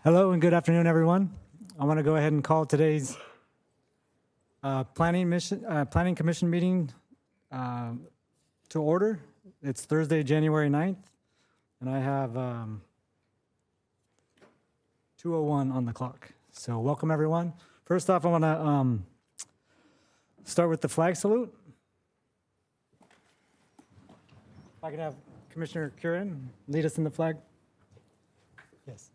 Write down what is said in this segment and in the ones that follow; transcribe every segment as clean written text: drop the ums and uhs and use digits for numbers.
Hello and good afternoon, everyone. I want to go ahead and call today's Planning Commission meeting to order. It's Thursday, January 9th, and I have 2:01 on the clock. So welcome, everyone. First off, I want to start with the flag salute. If I could have Commissioner Curran lead us in the flag. Yes.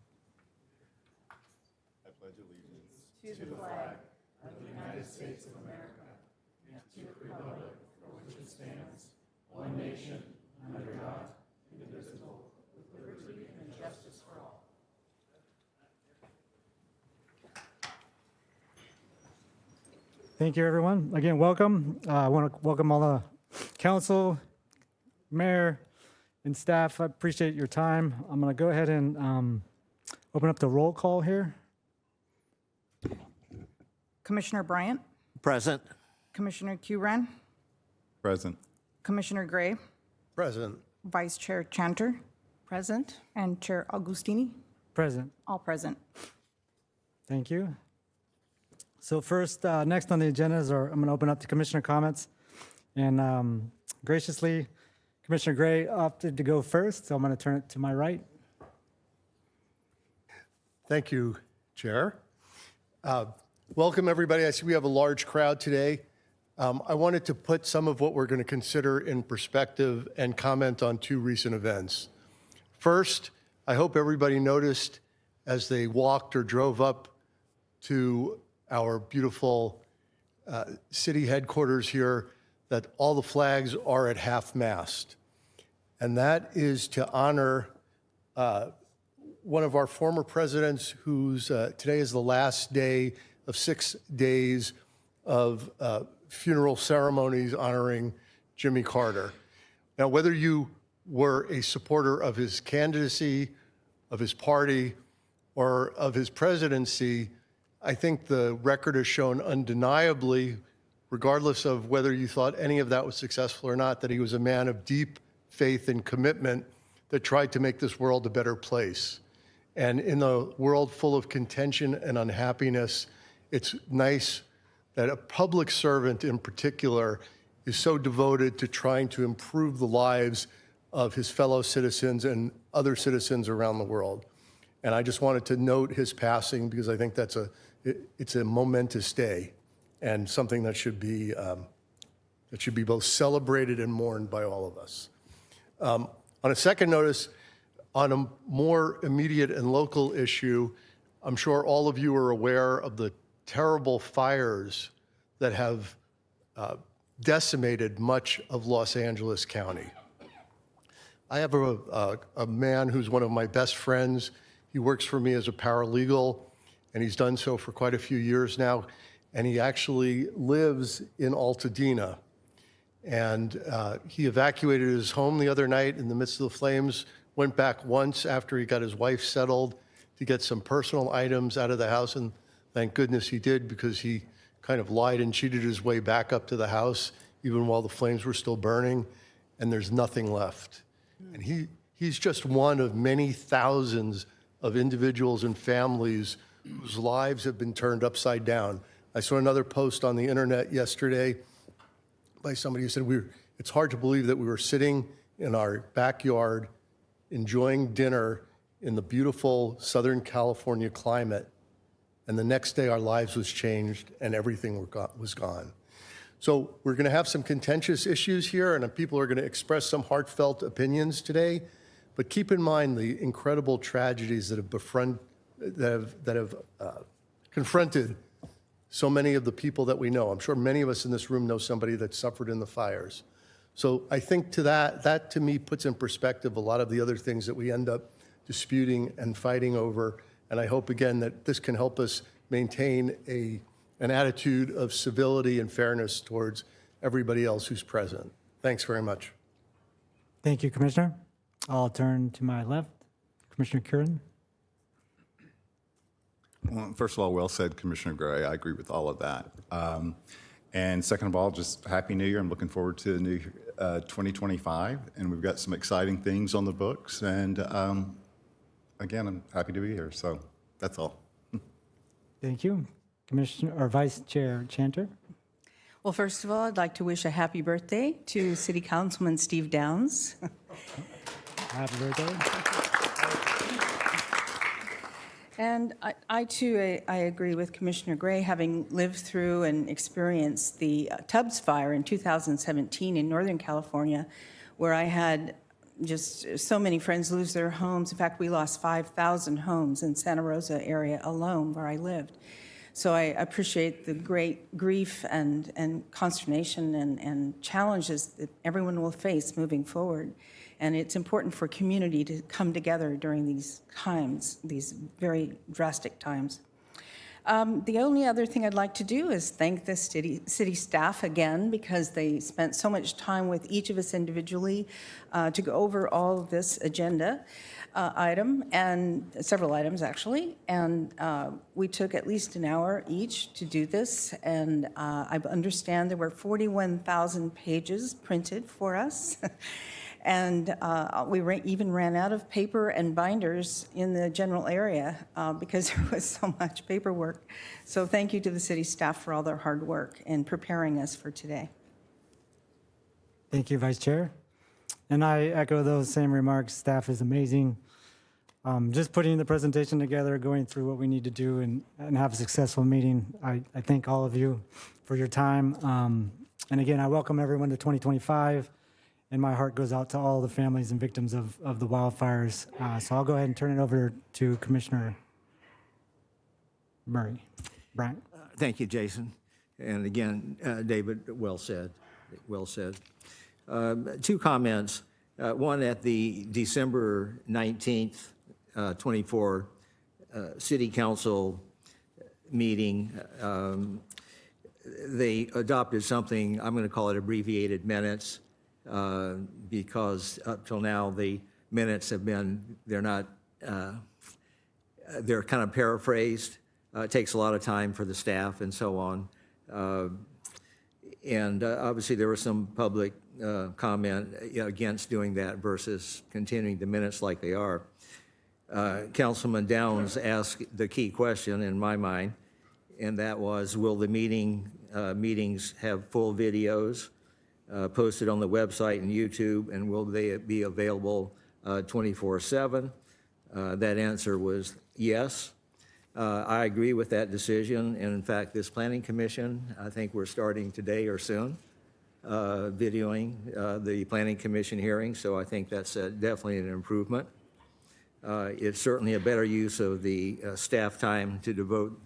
Thank you, everyone. Again, welcome. I want to welcome all the council, mayor, and staff. I appreciate your time. I'm going to go ahead and open up the roll call here. Commissioner Bryant, Present. Commissioner Curran, Present. Commissioner Gray, Present. Vice Chair Chanter, Present. and Chair Augustini, Present. all present. Thank you. So first, next on the agenda is I'm going to open up to commissioner comments. And graciously, Commissioner Gray opted to go first, so I'm going to turn it to my right. Thank you, Chair. Welcome, everybody. I see we have a large crowd today. I wanted to put some of what we're going to consider in perspective and comment on two recent events. First, I hope everybody noticed as they walked or drove up to our beautiful city headquarters here that all the flags are at half-mast. And that is to honor one of our former presidents whose today is the last day of 6 days of funeral ceremonies honoring Jimmy Carter. Now, whether you were a supporter of his candidacy, of his party, or of his presidency, I think the record has shown undeniably, regardless of whether you thought any of that was successful or not, that he was a man of deep faith and commitment that tried to make this world a better place. And in a world full of contention and unhappiness, it's nice that a public servant in particular is so devoted to trying to improve the lives of his fellow citizens and other citizens around the world. And I just wanted to note his passing because I think it's a momentous day and something that should be both celebrated and mourned by all of us. On a second notice, on a more immediate and local issue, I'm sure all of you are aware of the terrible fires that have decimated much of Los Angeles County. I have a man who's one of my best friends. He works for me as a paralegal, and he's done so for quite a few years now. And he actually lives in Altadena. And he evacuated his home the other night in the midst of the flames, went back once after he got his wife settled to get some personal items out of the house. And thank goodness he did, because he kind of lied and cheated his way back up to the house, even while the flames were still burning, and there's nothing left. And he's just one of many thousands of individuals and families whose lives have been turned upside down. I saw another post on the internet yesterday by somebody who said, it's hard to believe that we were sitting in our backyard enjoying dinner in the beautiful Southern California climate, and the next day our lives was changed and everything was gone. So we're going to have some contentious issues here, and people are going to express some heartfelt opinions today, but keep in mind the incredible tragedies that have confronted so many of the people that we know. I'm sure many of us in this room know somebody that suffered in the fires. So I think that to me puts in perspective a lot of the other things that we end up disputing and fighting over. And I hope, again, that this can help us maintain an attitude of civility and fairness towards everybody else who's present. Thanks very much. Thank you, Commissioner. I'll turn to my left. Commissioner Curran. Well, first of all, well said, Commissioner Gray. I agree with all of that. And second of all, just Happy New Year. I'm looking forward to the new 2025, and we've got some exciting things on the books. And again, I'm happy to be here. So That's all. Thank you. Commissioner or Vice Chair Chanter. Well, first of all, I'd like to wish a happy birthday to City Councilman Steve Downs. Happy birthday. And I too, I agree with Commissioner Gray, having lived through and experienced the Tubbs fire in 2017 in Northern California, where I had just so many friends lose their homes. In fact, we lost 5,000 homes in Santa Rosa area alone where I lived. So I appreciate the great grief and consternation and challenges that everyone will face moving forward. And it's important for community to come together during these times, these very drastic times. The only other thing I'd like to do is thank the city staff again, because they spent so much time with each of us individually to go over all of this agenda item, and several items actually. And we took at least an hour each to do this. And I understand there were 41,000 pages printed for us. And we even ran out of paper and binders in the general area because there was so much paperwork. So thank you to the city staff for all their hard work in preparing us for today. Thank you, Vice Chair. And I echo those same remarks. Staff is amazing. Just putting the presentation together, going through what we need to do and have a successful meeting. I thank all of you for your time. And again, I welcome everyone to 2025. And my heart goes out to all the families and victims of the wildfires. So I'll go ahead and turn it over to Commissioner Murray. Bryant. Thank you, Jason. And again, David, well said. Well said. Two comments. One at the December 19th, 24 City Council meeting, they adopted something, I'm going to call it abbreviated minutes, because up till now, the minutes have been, they're kind of paraphrased. It takes a lot of time for the staff and so on. And obviously, there was some public comment against doing that versus continuing the minutes like they are. Councilman Downs asked the key question in my mind, and that was, will the meetings have full videos posted on the website and YouTube, and will they be available 24/7? That answer was yes. I agree with that decision, and in fact, this Planning Commission, I think we're starting today or soon, videoing the Planning Commission hearing, so I think that's definitely an improvement. It's certainly a better use of the staff time to devote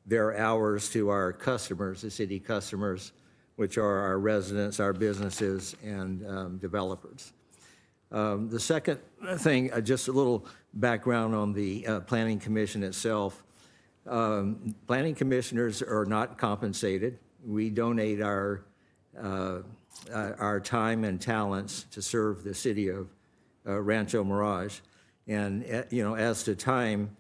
their hours to our customers, the city customers, which are our residents, our businesses, and developers. The second thing, just a little background on the Planning Commission itself. Planning commissioners are not compensated. We donate our time and talents to serve the city of Rancho Mirage. And as to time,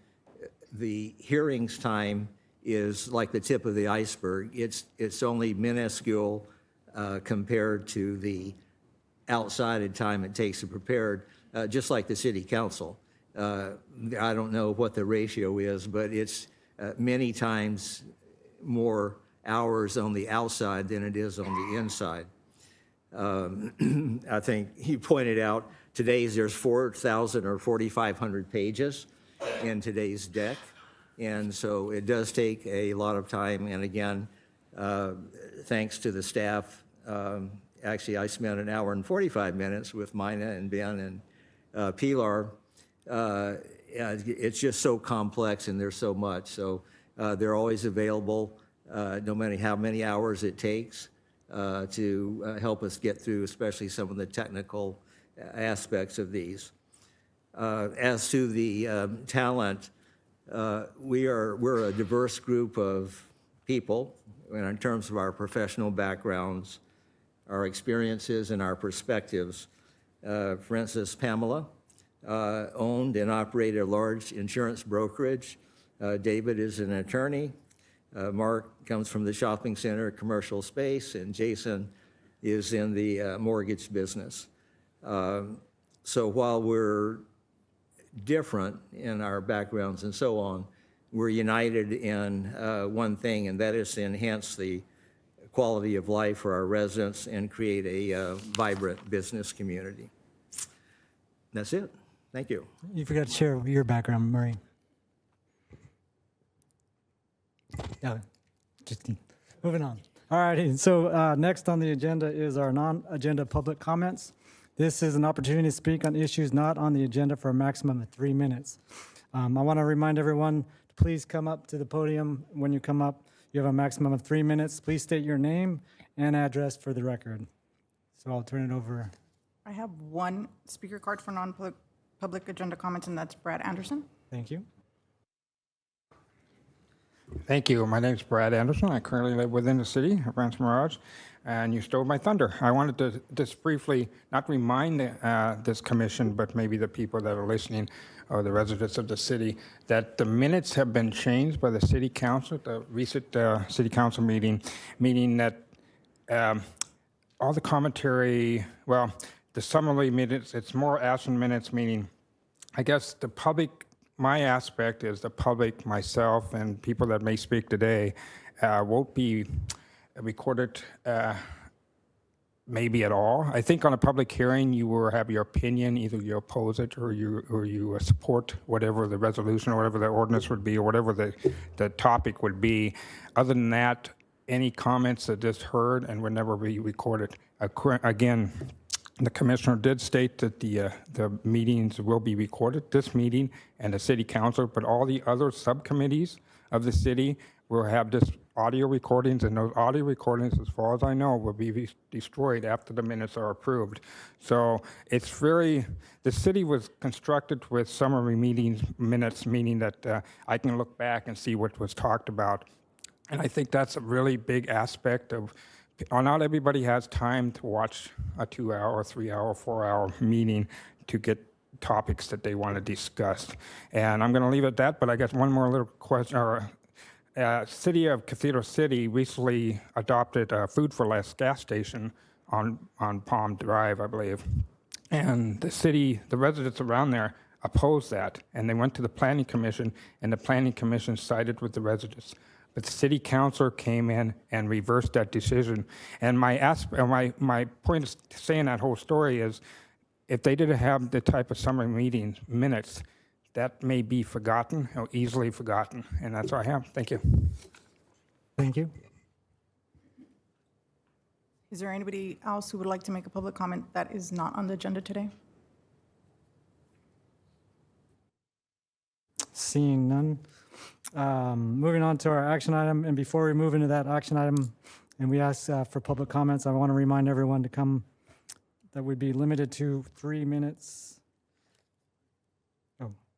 the hearings time is like the tip of the iceberg. It's only minuscule compared to the outside time it takes to prepare, just like the city council. I don't know what the ratio is, but it's many times more hours on the outside than it is on the inside. I think you pointed out there's 4,000 or 4,500 pages in today's deck. And so it does take a lot of time. And again, thanks to the staff, actually I spent an hour and 45 minutes with Mina and Ben and Pilar. It's just so complex and there's so much. So they're always available, no matter how many hours it takes to help us get through, especially some of the technical aspects of these. As to the talent, we're a diverse group of people in terms of our professional backgrounds, our experiences, and our perspectives. For instance, Pamela owned and operated a large insurance brokerage. David is an attorney. Mark comes from the shopping center commercial space, and Jason is in the mortgage business. So while we're different in our backgrounds and so on, we're united in one thing, and that is to enhance the quality of life for our residents and create a vibrant business community. That's it. Thank you. You forgot to share your background, Murray. No, just moving on. All righty, so next on the agenda is our non-agenda public comments. This is an opportunity to speak on issues not on the agenda for a maximum of 3 minutes. I want to remind everyone to please come up to the podium. When you come up, you have a maximum of 3 minutes. Please state your name and address for the record. So I'll turn it over. I have one speaker card for non-public agenda comments, and that's Brad Anderson. Thank you. Thank you. My name is Brad Anderson. I currently live within the city of Rancho Mirage, and you stole my thunder. I wanted to just briefly, not remind this commission, but maybe the people that are listening or the residents of the city, that the minutes have been changed by the city council, the recent city council meaning that all the commentary, well, the summary minutes, it's more action minutes, meaning, I guess the public, my aspect is the public, myself, and people that may speak today won't be recorded maybe at all. I think on a public hearing, you will have your opinion, either you oppose it or you support whatever the resolution or whatever the ordinance would be or whatever the topic would be. Other than that, any comments that just heard and would never be recorded. Again, the commissioner did state that the meetings will be recorded, this meeting and the city council, but all the other subcommittees of the city will have this audio recordings, and those audio recordings, as far as I know, will be destroyed after the minutes are approved. So it's the city was constructed with summary minutes, meaning that I can look back and see what was talked about. And I think that's a really big aspect of, not everybody has time to watch a 2-hour, 3-hour, 4-hour meeting to get topics that they want to discuss. And I'm going to leave it at that, but I guess one more little question. City of Cathedral City recently adopted a Food for Less gas station on Palm Drive, I believe. And the residents around there opposed that, and they went to the Planning Commission, and the Planning Commission sided with the residents. But the city council came in and reversed that decision. And my point of saying that whole story is, if they didn't have the type of summary meeting minutes, that may be forgotten or easily forgotten. And that's all I have. Thank you. Thank you. Is there anybody else who would like to make a public comment that is not on the agenda today? Seeing none. Moving on to our action item, and before we move into that action item and we ask for public comments, I want to remind everyone to come, that would be limited to 3 minutes.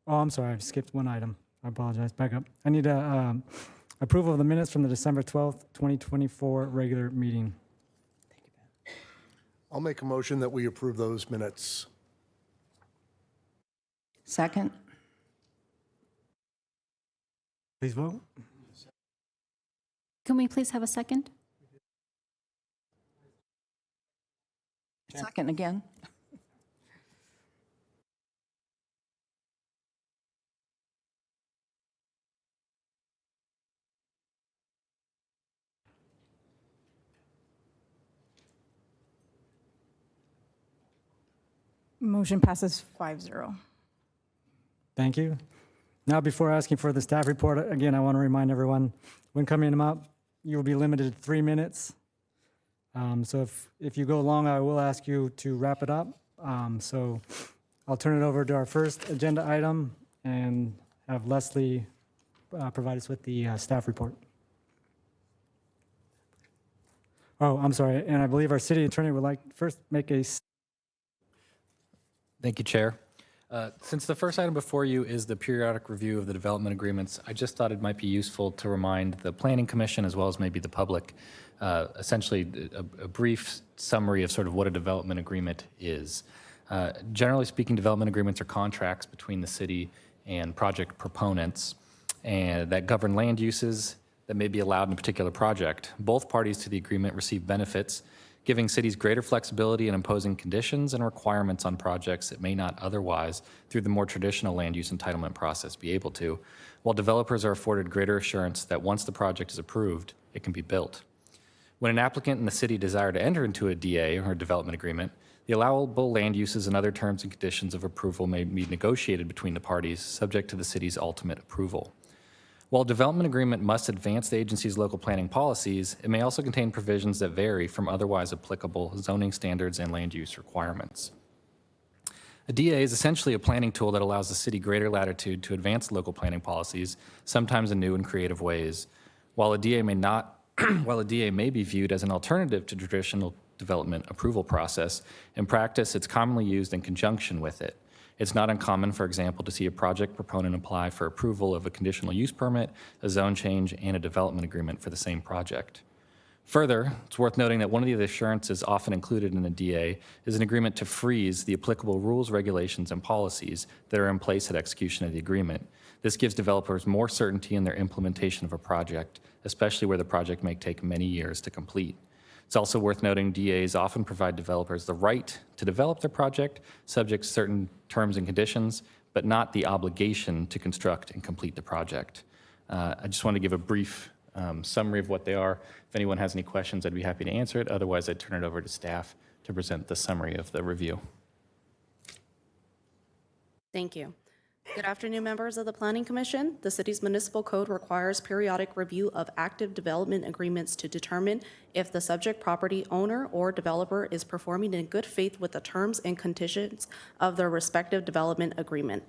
Oh, I'm sorry, I skipped one item. I apologize. Back up. I need approval of the minutes from the December 12th, 2024 regular meeting. I'll make a motion that we approve those minutes. Second? Please vote. Can we please have a second? Second again. Motion passes 5-0. Thank you. Now, before asking for the staff report, again, I want to remind everyone, when coming up, you will be limited to 3 minutes. So if you go long, I will ask you to wrap it up. So I'll turn it over to our first agenda item and have Leslie provide us with the staff report. Oh, I'm sorry, and I believe our city attorney would like to first make a... Thank you, Chair. Since the first item before you is the periodic review of the development agreements, I just thought it might be useful to remind the Planning Commission, as well as maybe the public, essentially a brief summary of sort of what a development agreement is. Generally speaking, development agreements are contracts between the city and project proponents and that govern land uses that may be allowed in a particular project. Both parties to the agreement receive benefits, giving cities greater flexibility in imposing conditions and requirements on projects that may not otherwise, through the more traditional land use entitlement process, be able to, while developers are afforded greater assurance that once the project is approved, it can be built. When an applicant and the city desire to enter into a DA or development agreement, the allowable land uses and other terms and conditions of approval may be negotiated between the parties, subject to the city's ultimate approval. While a development agreement must advance the agency's local planning policies, it may also contain provisions that vary from otherwise applicable zoning standards and land use requirements. A DA is essentially a planning tool that allows the city greater latitude to advance local planning policies, sometimes in new and creative ways. While a DA may not While a DA may be viewed as an alternative to traditional development approval process, in practice, it's commonly used in conjunction with it. It's not uncommon, for example, to see a project proponent apply for approval of a conditional use permit, a zone change, and a development agreement for the same project. Further, it's worth noting that one of the assurances often included in a DA is an agreement to freeze the applicable rules, regulations, and policies that are in place at execution of the agreement. This gives developers more certainty in their implementation of a project, especially where the project may take many years to complete. It's also worth noting DAs often provide developers the right to develop their project, subject to certain terms and conditions, but not the obligation to construct and complete the project. I just want to give a brief summary of what they are. If anyone has any questions, I'd be happy to answer it. Otherwise, I'd turn it over to staff to present the summary of the review. Thank you. Good afternoon, members of the Planning Commission. The city's municipal code requires periodic review of active development agreements to determine if the subject property owner or developer is performing in good faith with the terms and conditions of their respective development agreement.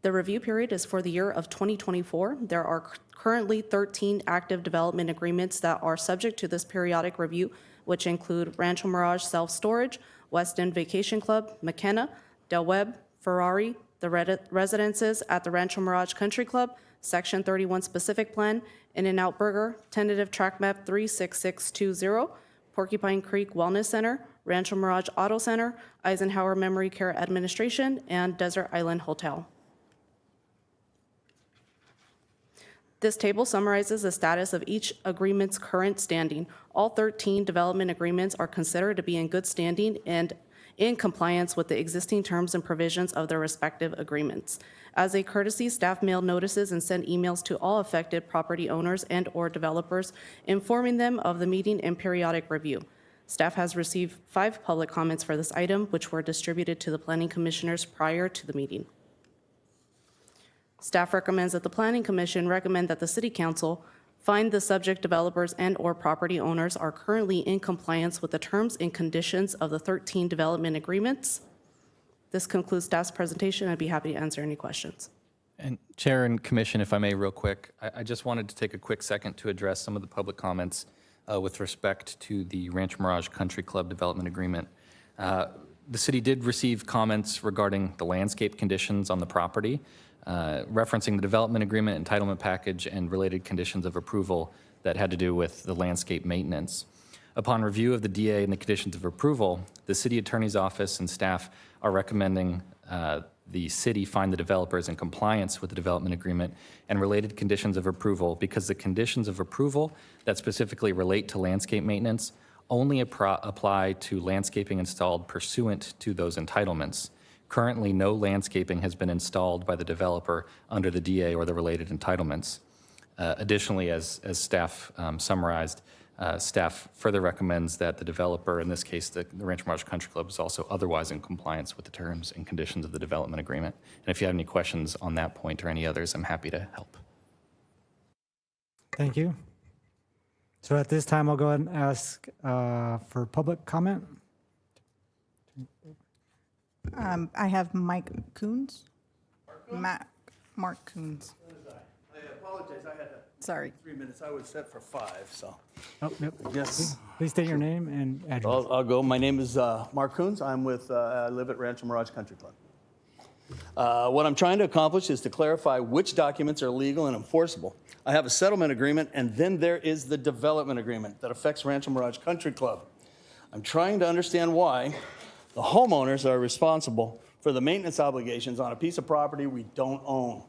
The review period is for the year of 2024. There are currently 13 active development agreements that are subject to this periodic review, which include Rancho Mirage Self-Storage, West End Vacation Club, McKenna, Del Webb, Ferrari, the residences at the Rancho Mirage Country Club, Section 31 Specific Plan, In-N-Out Burger, Tentative Track Map 36620, Porcupine Creek Wellness Center, Rancho Mirage Auto Center, Eisenhower Memory Care Administration, and Desert Island Hotel. This table summarizes the status of each agreement's current standing. All 13 development agreements are considered to be in good standing and in compliance with the existing terms and provisions of their respective agreements. As a courtesy, staff mailed notices and sent emails to all affected property owners and/or developers, informing them of the meeting and periodic review. Staff has received 5 public comments for this item, which were distributed to the planning commissioners prior to the meeting. Staff recommends that the Planning Commission recommend that the City Council find the subject developers and/or property owners are currently in compliance with the terms and conditions of the 13 development agreements. This concludes staff's presentation. I'd be happy to answer any questions. And Chair and Commission, if I may, real quick, I just wanted to take a quick second to address some of the public comments with respect to the Rancho Mirage Country Club development agreement. The city did receive comments regarding the landscape conditions on the property, referencing the development agreement, entitlement package, and related conditions of approval that had to do with the landscape maintenance. Upon review of the DA and the conditions of approval, the city attorney's office and staff are recommending the city find the developers in compliance with the development agreement and related conditions of approval, because the conditions of approval that specifically relate to landscape maintenance only apply to landscaping installed pursuant to those entitlements. Currently, no landscaping has been installed by the developer under the DA or the related entitlements. Additionally, as staff summarized, staff further recommends that the developer, in this case the Rancho Mirage Country Club, is also otherwise in compliance with the terms and conditions of the development agreement. And if you have any questions on that point or any others, I'm happy to help. Thank you. So at this time, I'll go ahead and ask for public comment. I have Mike Coons. Mark Coons. I apologize, I had Sorry. 3 minutes, I was set for 5, so. Oh, yep. Yes. Please state your name and address. I'll go, my name is Mark Coons, I live at Rancho Mirage Country Club. What I'm trying to accomplish is to clarify which documents are legal and enforceable. I have a settlement agreement, and then there is the development agreement that affects Rancho Mirage Country Club. I'm trying to understand why the homeowners are responsible for the maintenance obligations on a piece of property we don't own.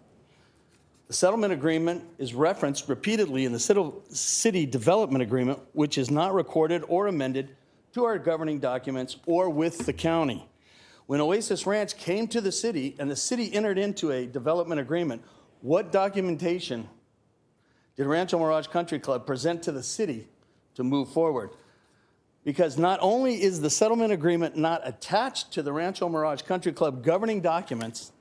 The settlement agreement is referenced repeatedly in the city development agreement, which is not recorded or amended to our governing documents or with the county. When Oasis Ranch came to the city and the city entered into a development agreement, what documentation did Rancho Mirage Country Club present to the city to move forward? Because not only is the settlement agreement not attached to the Rancho Mirage Country Club governing documents,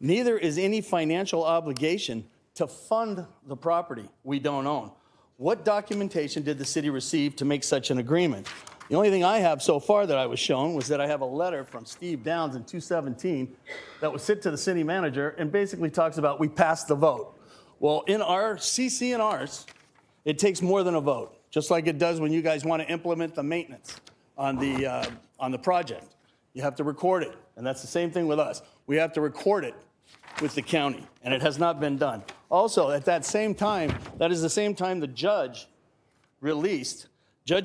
neither is any financial obligation to fund the property we don't own. What documentation did the city receive to make such an agreement? The only thing I have so far that I was shown was that I have a letter from Steve Downs in 2017 that was sent to the city manager and basically talks about we passed the vote. Well, in our CC&Rs, it takes more than a vote, just like it does when you guys want to implement the maintenance on the project. You have to record it, and that's the same thing with us. We have to record it with the county, and it has not been done. Also, at that same time, that is the same time the judge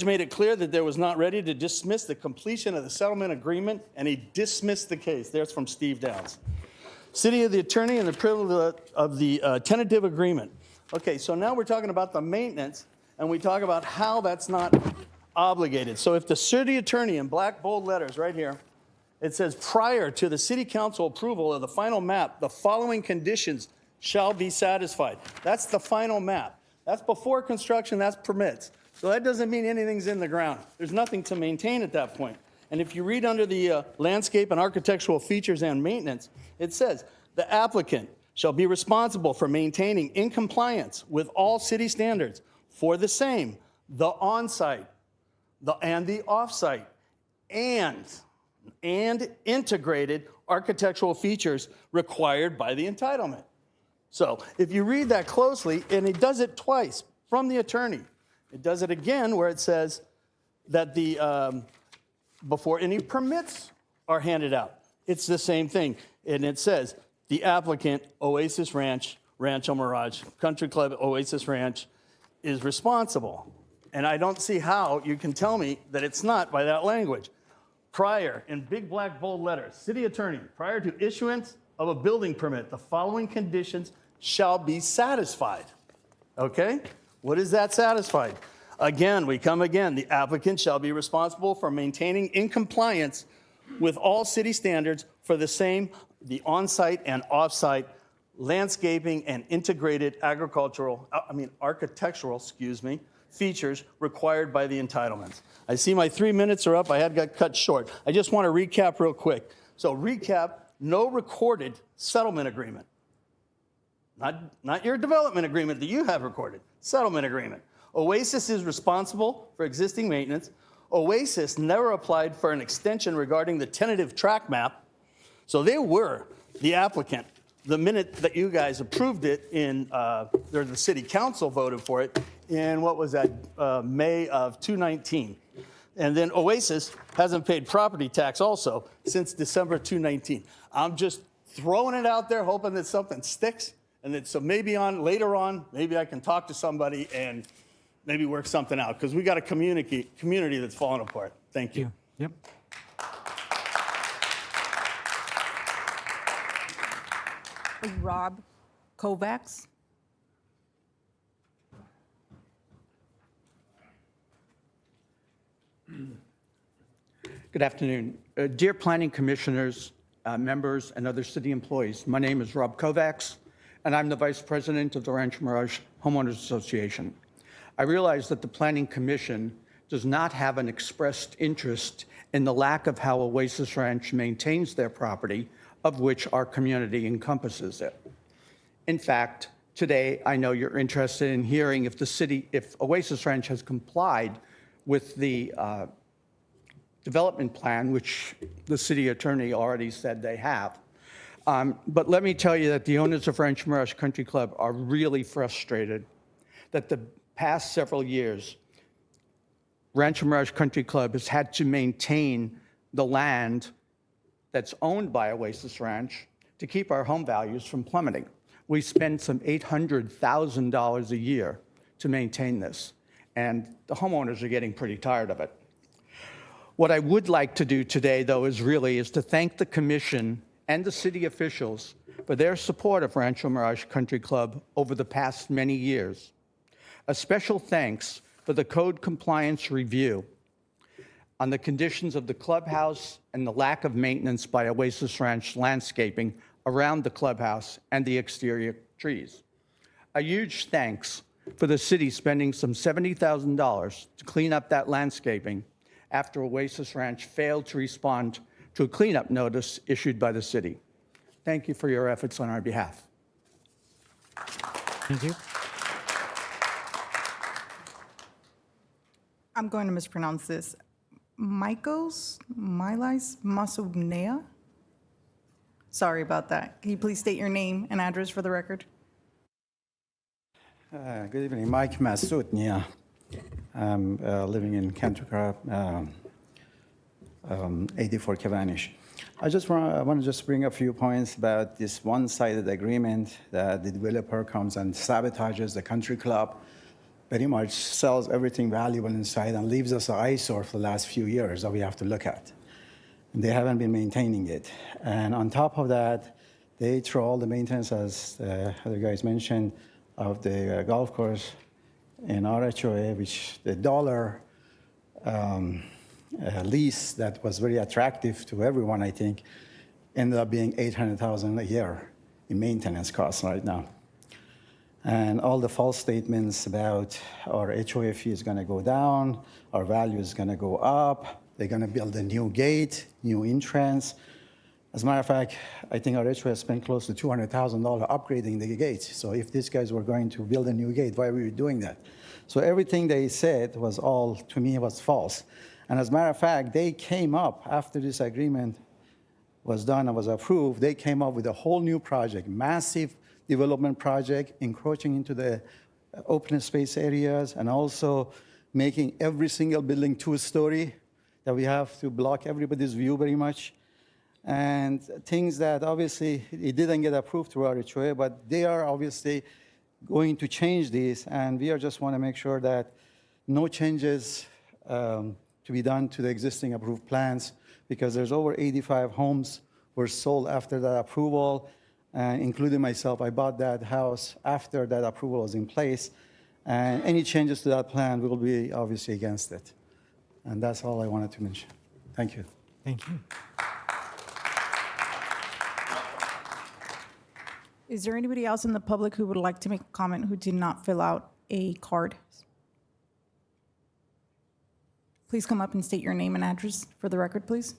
made it clear that there was not ready to dismiss the completion of the settlement agreement, and he dismissed the case. There's from Steve Downs. City of the attorney and the privilege of the tentative agreement. Okay, so now we're talking about the maintenance, and we talk about how that's not obligated. So if the city attorney in black bold letters right here, it says prior to the city council approval of the final map, the following conditions shall be satisfied. That's the final map. That's before construction, that's permits. So that doesn't mean anything's in the ground. There's nothing to maintain at that point. And if you read under the landscape and architectural features and maintenance, it says the applicant shall be responsible for maintaining in compliance with all city standards for the same, the on-site, and the off-site, and integrated architectural features required by the entitlement. So if you read that closely, and it does it twice from the attorney, it does it again where it says that before any permits are handed out, it's the same thing. And it says the applicant, Oasis Ranch, Rancho Mirage Country Club, Oasis Ranch, is responsible. And I don't see how you can tell me that it's not by that language. Prior, in big black bold letters, city attorney, prior to issuance of a building permit, the following conditions shall be satisfied. Okay? What is that satisfied? Again, the applicant shall be responsible for maintaining in compliance with all city standards for the same, the on-site and off-site landscaping and integrated architectural, features required by the entitlements. I see my 3 minutes are up. I had got cut short. I just want to recap real quick. So recap, no recorded settlement agreement. Not your development agreement that you have recorded, settlement agreement. Oasis is responsible for existing maintenance. Oasis never applied for an extension regarding the tentative track map. So they were the applicant the minute that you guys approved it the city council voted for it in, what was that, May of 2019. And then Oasis hasn't paid property tax also since December 2019. I'm just throwing it out there, hoping that something sticks, and that so maybe later on, maybe I can talk to somebody and maybe work something out, because we got a community that's falling apart. Thank you. Yep. Rob Kovacs. Good afternoon. Dear Planning Commissioners, members, and other city employees, my name is Rob Kovacs, and I'm the Vice President of the Rancho Mirage Homeowners Association. I realize that the Planning Commission does not have an expressed interest in the lack of how Oasis Ranch maintains their property, of which our community encompasses it. In fact, today I know you're interested in hearing if Oasis Ranch has complied with the development plan, which the city attorney already said they have. But let me tell you that the owners of Rancho Mirage Country Club are really frustrated that the past several years, Rancho Mirage Country Club has had to maintain the land that's owned by Oasis Ranch to keep our home values from plummeting. We spend some $800,000 a year to maintain this, and the homeowners are getting pretty tired of it. What I would like to do today, though, is to thank the commission and the city officials for their support of Rancho Mirage Country Club over the past many years. A special thanks for the code compliance review on the conditions of the clubhouse and the lack of maintenance by Oasis Ranch landscaping around the clubhouse and the exterior trees. A huge thanks for the city spending some $70,000 to clean up that landscaping after Oasis Ranch failed to respond to a cleanup notice issued by the city. Thank you for your efforts on our behalf. Thank you. I'm going to mispronounce this. Milais Masugnea? Sorry about that. Can you please state your name and address for the record? Good evening, Mike Masutnia. I'm living in Country Club, 84 Cavanish. I want to just bring a few points about this one-sided agreement that the developer comes and sabotages the country club, pretty much sells everything valuable inside and leaves us an eyesore for the last few years that we have to look at. And they haven't been maintaining it. And on top of that, they throw all the maintenance, as the other guys mentioned, of the golf course in RHOA, which the dollar lease that was very attractive to everyone, I think, ended up being $800,000 a year in maintenance costs right now. And all the false statements about our HOA fee is going to go down, our value is going to go up, they're going to build a new gate, new entrance. As a matter of fact, I think our HOA spent close to $200,000 upgrading the gates. So if these guys were going to build a new gate, why were we doing that? So everything they said was all, to me, was false. And as a matter of fact, they came up, after this agreement was done and was approved, they came up with a whole new project, massive development project, encroaching into the open space areas and also making every single building two-story, that we have to block everybody's view very much. And things that obviously it didn't get approved through our HOA, but they are obviously going to change this, and we just want to make sure that no changes to be done to the existing approved plans, because there's over 85 homes were sold after that approval, including myself. I bought that house after that approval was in place, and any changes to that plan will be obviously against it. And that's all I wanted to mention. Thank you. Thank you. Is there anybody else in the public who would like to make a comment who did not fill out a card? Please come up and state your name and address for the record, please.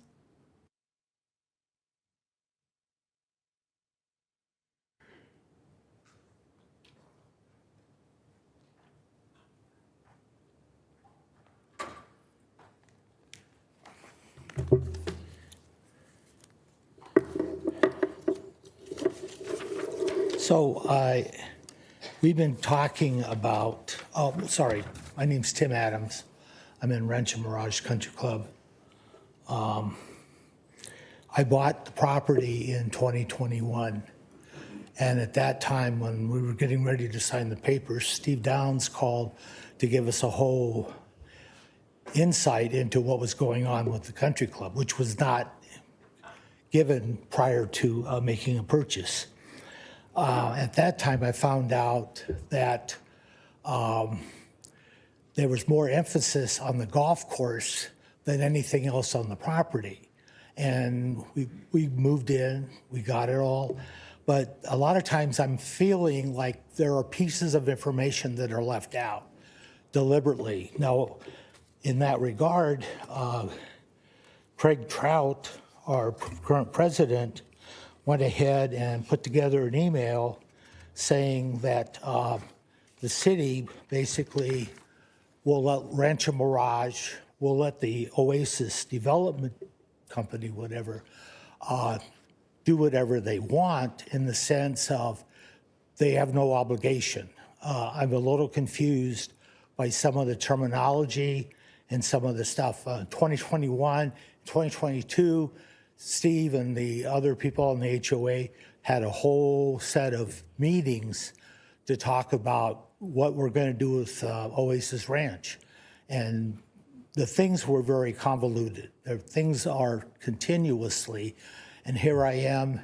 So we've been talking about, my name's Tim Adams. I'm in Rancho Mirage Country Club. I bought the property in 2021. And at that time, when we were getting ready to sign the papers, Steve Downs called to give us a whole insight into what was going on with the country club, which was not given prior to making a purchase. At that time, I found out that there was more emphasis on the golf course than anything else on the property. And we moved in, we got it all. But a lot of times I'm feeling like there are pieces of information that are left out deliberately. Now, in that regard, Craig Trout, our current president, went ahead and put together an email saying that the city basically will let Rancho Mirage, will let the Oasis Development Company, whatever, do whatever they want, in the sense of they have no obligation. I'm a little confused by some of the terminology and some of the stuff. 2021, 2022, Steve and the other people on the HOA had a whole set of meetings to talk about what we're going to do with Oasis Ranch. And the things were very convoluted. Things are continuously, and here I am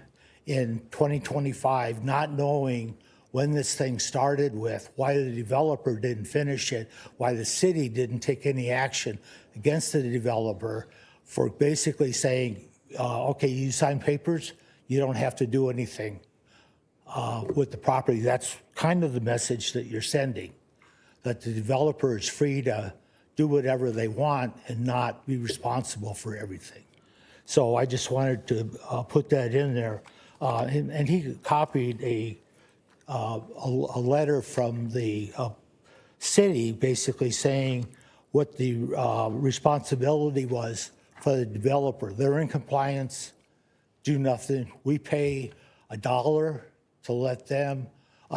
in 2025, not knowing when this thing started with, why the developer didn't finish it, why the city didn't take any action against the developer for basically saying, okay, you sign papers, you don't have to do anything with the property. That's kind of the message that you're sending, that the developer is free to do whatever they want and not be responsible for everything. So I just wanted to put that in there. And he copied a letter from the city basically saying what the responsibility was for the developer. They're in compliance, do nothing. We pay $1 to let them,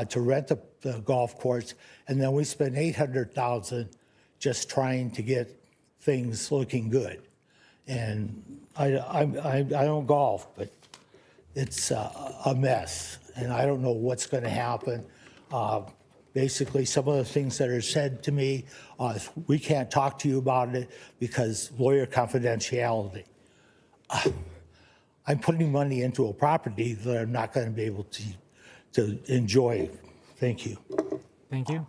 to rent the golf course, and then we spend $800,000 just trying to get things looking good. And I don't golf, but it's a mess, and I don't know what's going to happen. Basically, some of the things that are said to me, we can't talk to you about it because lawyer confidentiality. I'm putting money into a property that I'm not going to be able to enjoy. Thank you. Thank you.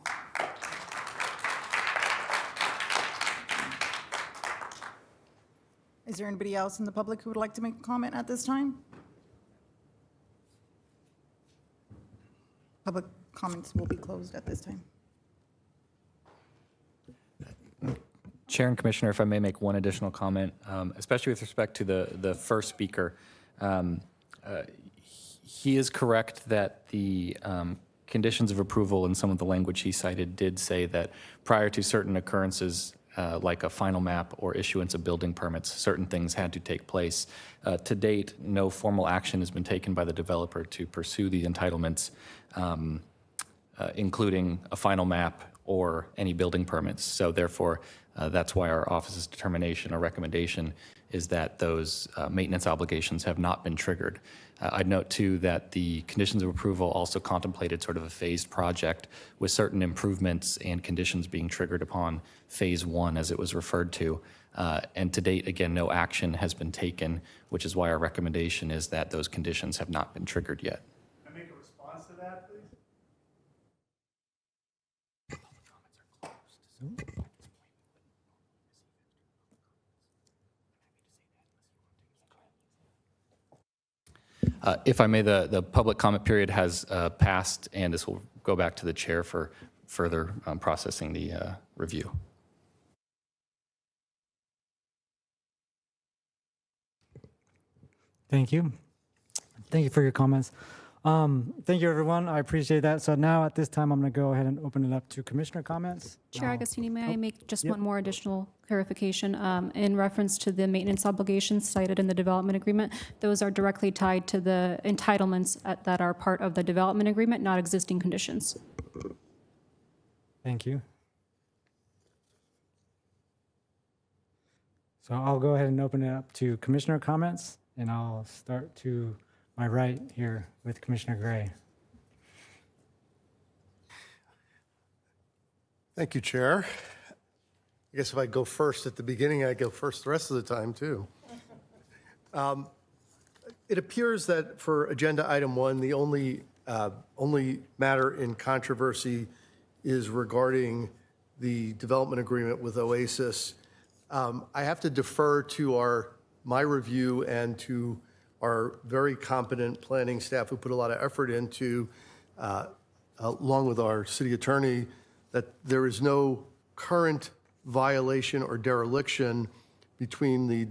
Is there anybody else in the public who would like to make a comment at this time? Public comments will be closed at this time. Chair and Commissioner, if I may make one additional comment, especially with respect to the first speaker. He is correct that the conditions of approval and some of the language he cited did say that prior to certain occurrences, like a final map or issuance of building permits, certain things had to take place. To date, no formal action has been taken by the developer to pursue the entitlements, including a final map or any building permits. So therefore, that's why our office's determination or recommendation is that those maintenance obligations have not been triggered. I'd note too that the conditions of approval also contemplated sort of a phased project with certain improvements and conditions being triggered upon phase one, as it was referred to. And to date, again, no action has been taken, which is why our recommendation is that those conditions have not been triggered yet. Can I make a response to that, please? If I may, the public comment period has passed, and this will go back to the chair for further processing the review. Thank you. Thank you for your comments. Thank you, everyone. I appreciate that. So now at this time, I'm going to go ahead and open it up to commissioner comments. Chair Agostini, may I make just one more additional clarification in reference to the maintenance obligations cited in the development agreement? Those are directly tied to the entitlements that are part of the development agreement, not existing conditions. Thank you. So I'll go ahead and open it up to commissioner comments, and I'll start to my right here with Commissioner Gray. Thank you, Chair. I guess if I go first at the beginning, I go first the rest of the time, too. It appears that for agenda item 1, the only matter in controversy is regarding the development agreement with Oasis. I have to defer to my review and to our very competent planning staff who put a lot of effort into, along with our city attorney, that there is no current violation or dereliction between the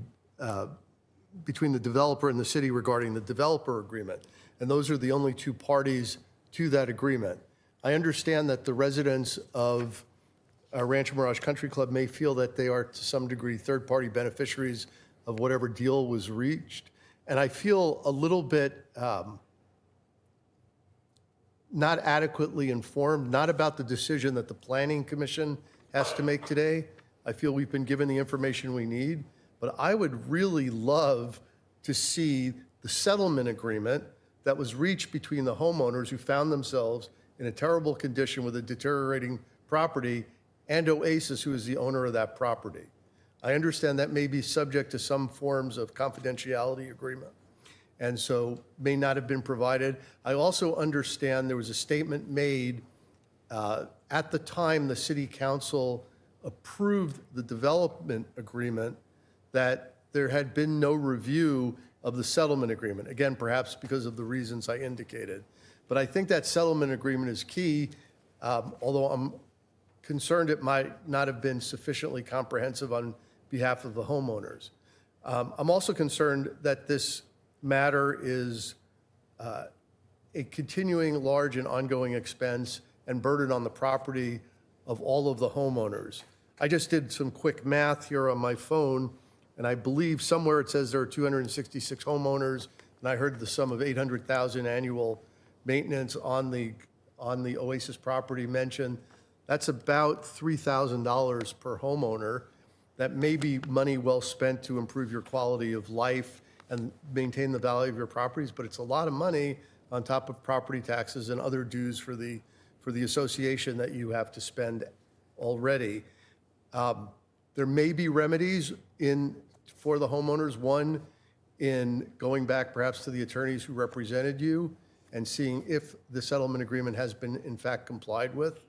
developer and the city regarding the developer agreement. And those are the only two parties to that agreement. I understand that the residents of Rancho Mirage Country Club may feel that they are to some degree third-party beneficiaries of whatever deal was reached. And I feel a little bit not adequately informed, not about the decision that the Planning Commission has to make today. I feel we've been given the information we need, but I would really love to see the settlement agreement that was reached between the homeowners who found themselves in a terrible condition with a deteriorating property and Oasis, who is the owner of that property. I understand that may be subject to some forms of confidentiality agreement. and so may not have been provided. I also understand there was a statement made at the time the city council approved the development agreement that there had been no review of the settlement agreement. Again, perhaps because of the reasons I indicated. But I think that settlement agreement is key, although I'm concerned it might not have been sufficiently comprehensive on behalf of the homeowners. I'm also concerned that this matter is a continuing large and ongoing expense and burden on the property of all of the homeowners. I just did some quick math here on my phone, and I believe somewhere it says there are 266 homeowners, and I heard the sum of $800,000 annual maintenance on the Oasis property mentioned. That's about $3,000 per homeowner. That may be money well spent to improve your quality of life and maintain the value of your properties, but it's a lot of money on top of property taxes and other dues for the association that you have to spend already. There may be remedies for the homeowners. One, in going back perhaps to the attorneys who represented you and seeing if the settlement agreement has been in fact complied with.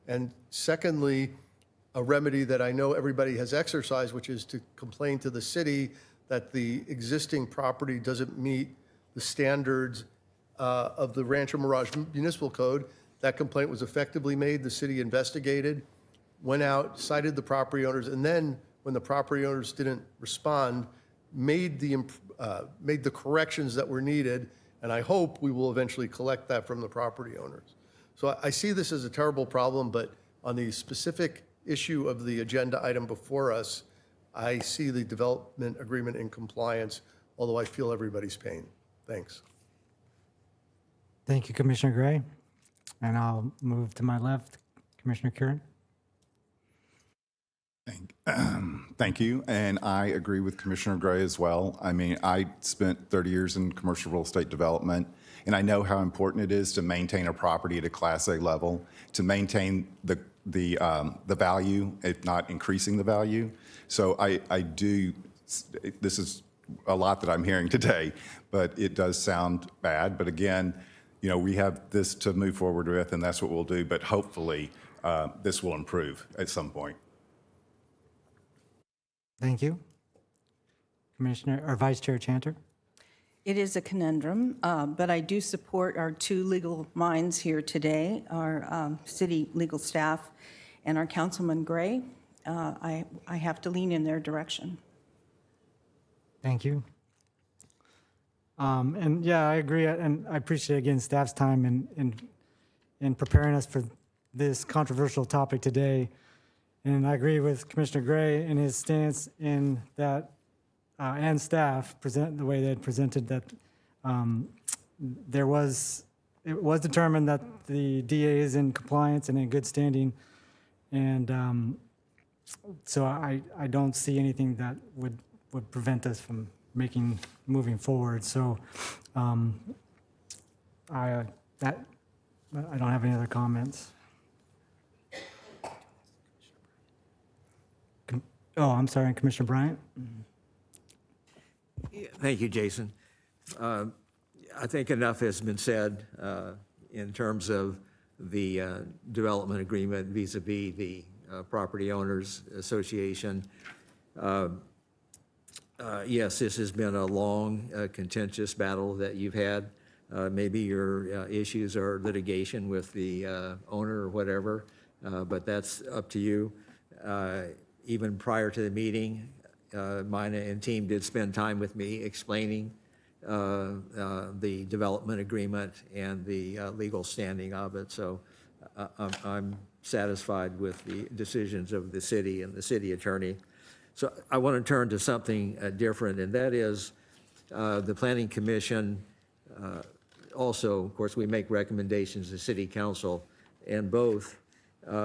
And secondly, a remedy that I know everybody has exercised, which is to complain to the city that the existing property doesn't meet the standards of the Rancho Mirage Municipal Code. That complaint was effectively made. The city investigated, went out, cited the property owners, and then when the property owners didn't respond, made the corrections that were needed, and I hope we will eventually collect that from the property owners. So I see this as a terrible problem, but on the specific issue of the agenda item before us, I see the development agreement in compliance, although I feel everybody's pain. Thanks. Thank you, Commissioner Gray. And I'll move to my left, Commissioner Curran. Thank you, and I agree with Commissioner Gray as well. I mean, I spent 30 years in commercial real estate development, and I know how important it is to maintain a property at a Class A level, to maintain the value, if not increasing the value. So I do, this is a lot that I'm hearing today, but it does sound bad. But again, you know, we have this to move forward with, and that's what we'll do. But hopefully, this will improve at some point. Thank you. Commissioner, or Vice Chair Chanter. It is a conundrum, but I do support our two legal minds here today, our city legal staff and our Councilman Gray. I have to lean in their direction. Thank you. And yeah, I agree, and I appreciate again staff's time in preparing us for this controversial topic today. And I agree with Commissioner Gray in his stance in that, and staff the way they had presented that it was determined that the DA is in compliance and in good standing. And so I don't see anything that would prevent us from moving forward. So I don't have any other comments. Oh, I'm sorry, Commissioner Bryant. Thank you, Jason. I think enough has been said in terms of the development agreement vis-a-vis the Property Owners Association. Yes, this has been a long, contentious battle that you've had. Maybe your issues are litigation with the owner or whatever, but that's up to you. Even prior to the meeting, Mina and team did spend time with me explaining the development agreement and the legal standing of it. So I'm satisfied with the decisions of the city and the city attorney. So I want to turn to something different, and that is the Planning Commission. Also, of course, we make recommendations to City Council, and both.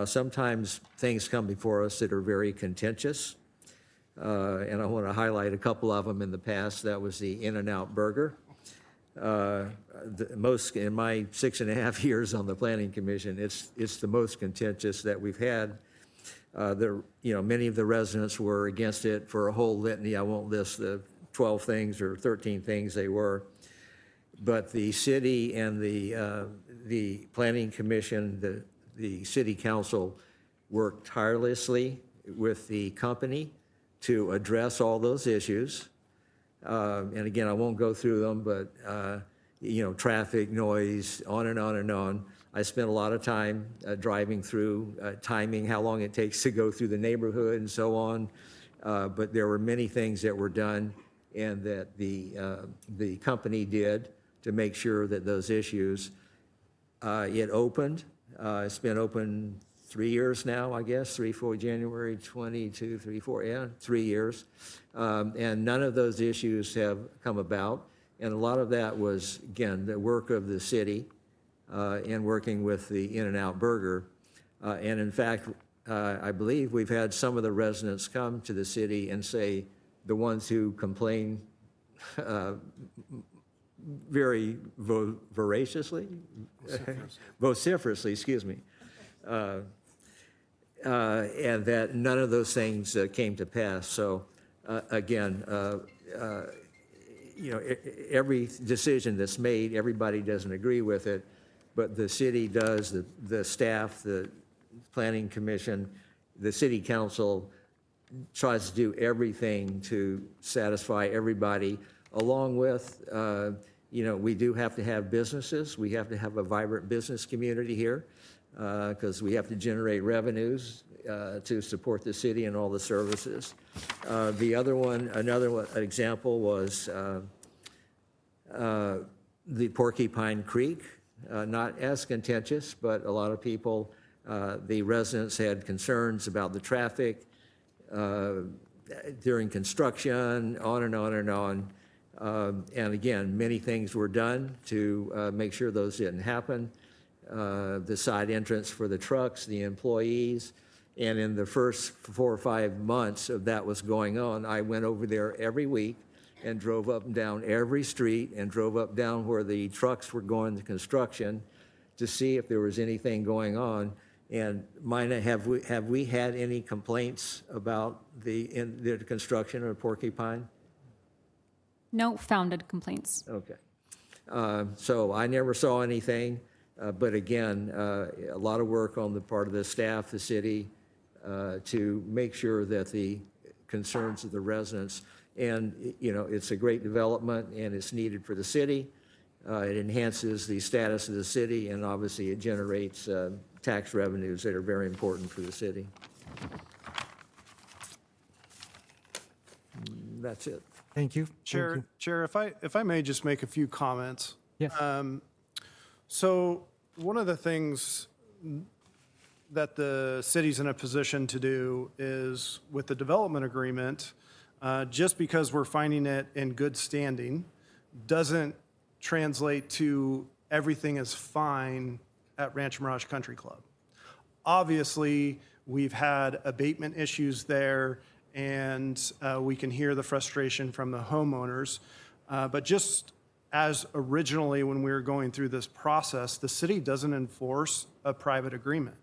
Sometimes things come before us that are very contentious, and I want to highlight a couple of them in the past. That was the In-N-Out Burger. Most in my 6.5 years on the Planning Commission, it's the most contentious that we've had. Many of the residents were against it for a whole litany. I won't list the 12 things or 13 things they were. But the city and the planning commission, the city council worked tirelessly with the company to address all those issues. And again, I won't go through them, but, traffic, noise, on and on and on. I spent a lot of time driving through, timing how long it takes to go through the neighborhood and so on. But there were many things that were done and that the company did to make sure that those issues, it opened. It's been open 3 years now, I guess, 4 January 22, 3, 4, yeah, 3 years. And none of those issues have come about. And a lot of that was, again, the work of the city and working with the In-N-Out Burger. And in fact, I believe we've had some of the residents come to the city and say, the ones who complain very voraciously, vociferously, excuse me, and that none of those things came to pass. So again, every decision that's made, everybody doesn't agree with it, but the city does, the staff, the planning commission, the city council tries to do everything to satisfy everybody, along with, we do have to have businesses. We have to have a vibrant business community here because we have to generate revenues to support the city and all the services. Another example was the Porcupine Creek, not as contentious, but a lot of people, the residents had concerns about the traffic during construction, on and on and on. And again, many things were done to make sure those didn't happen. The side entrance for the trucks, the employees, and in the first 4 or 5 months of that was going on, I went over there every week and drove up and down every street and drove up down where the trucks were going to construction to see if there was anything going on. And Mina, have we had any complaints about the construction of Porcupine? No founded complaints. Okay. So I never saw anything, but again, a lot of work on the part of the staff, the city, to make sure that the concerns of the residents, and it's a great development and it's needed for the city. It enhances the status of the city, and obviously it generates tax revenues that are very important for the city. That's it. Thank you. Chair, if I may just make a few comments. Yes. So one of the things that the city's in a position to do is with the development agreement, just because we're finding it in good standing doesn't translate to everything is fine at Rancho Mirage Country Club. Obviously, we've had abatement issues there, and we can hear the frustration from the homeowners. But just as originally when we were going through this process, the city doesn't enforce a private agreement.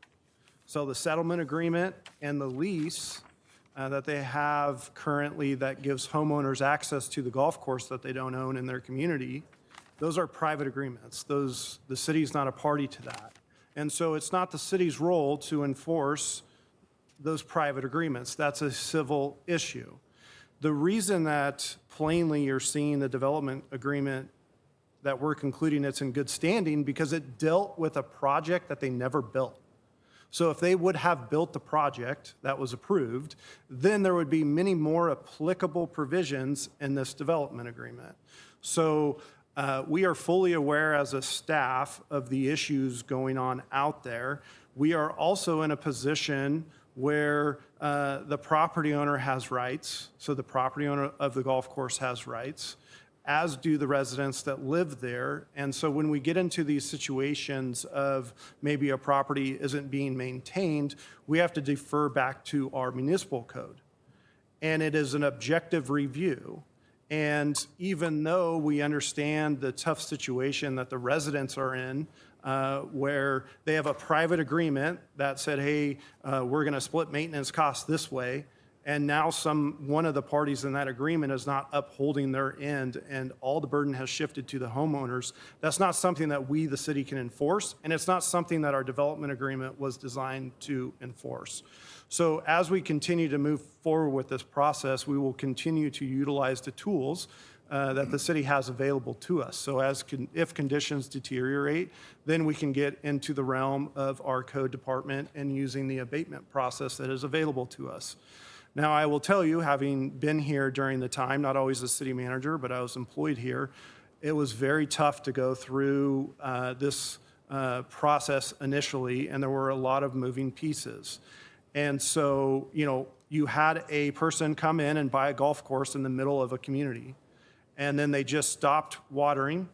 So the settlement agreement and the lease that they have currently that gives homeowners access to the golf course that they don't own in their community, those are private agreements. The city's not a party to that. And so it's not the city's role to enforce those private agreements. That's a civil issue. The reason that plainly you're seeing the development agreement that we're concluding it's in good standing because it dealt with a project that they never built. So if they would have built the project that was approved, then there would be many more applicable provisions in this development agreement. So we are fully aware as a staff of the issues going on out there. We are also in a position where the property owner has rights. So the property owner of the golf course has rights, as do the residents that live there. And so when we get into these situations of maybe a property isn't being maintained, we have to defer back to our municipal code. And it is an objective review. And even though we understand the tough situation that the residents are in, where they have a private agreement that said, hey, we're going to split maintenance costs this way, And now one of the parties in that agreement is not upholding their end, and all the burden has shifted to the homeowners. That's not something that we, the city, can enforce, and it's not something that our development agreement was designed to enforce. So as we continue to move forward with this process, we will continue to utilize the tools that the city has available to us. So if conditions deteriorate, then we can get into the realm of our code department and using the abatement process that is available to us. Now, I will tell you, having been here during the time, not always as city manager, but I was employed here, it was very tough to go through this process initially, and there were a lot of moving pieces. And so, you had a person come in and buy a golf course in the middle of a community, and then they just stopped watering,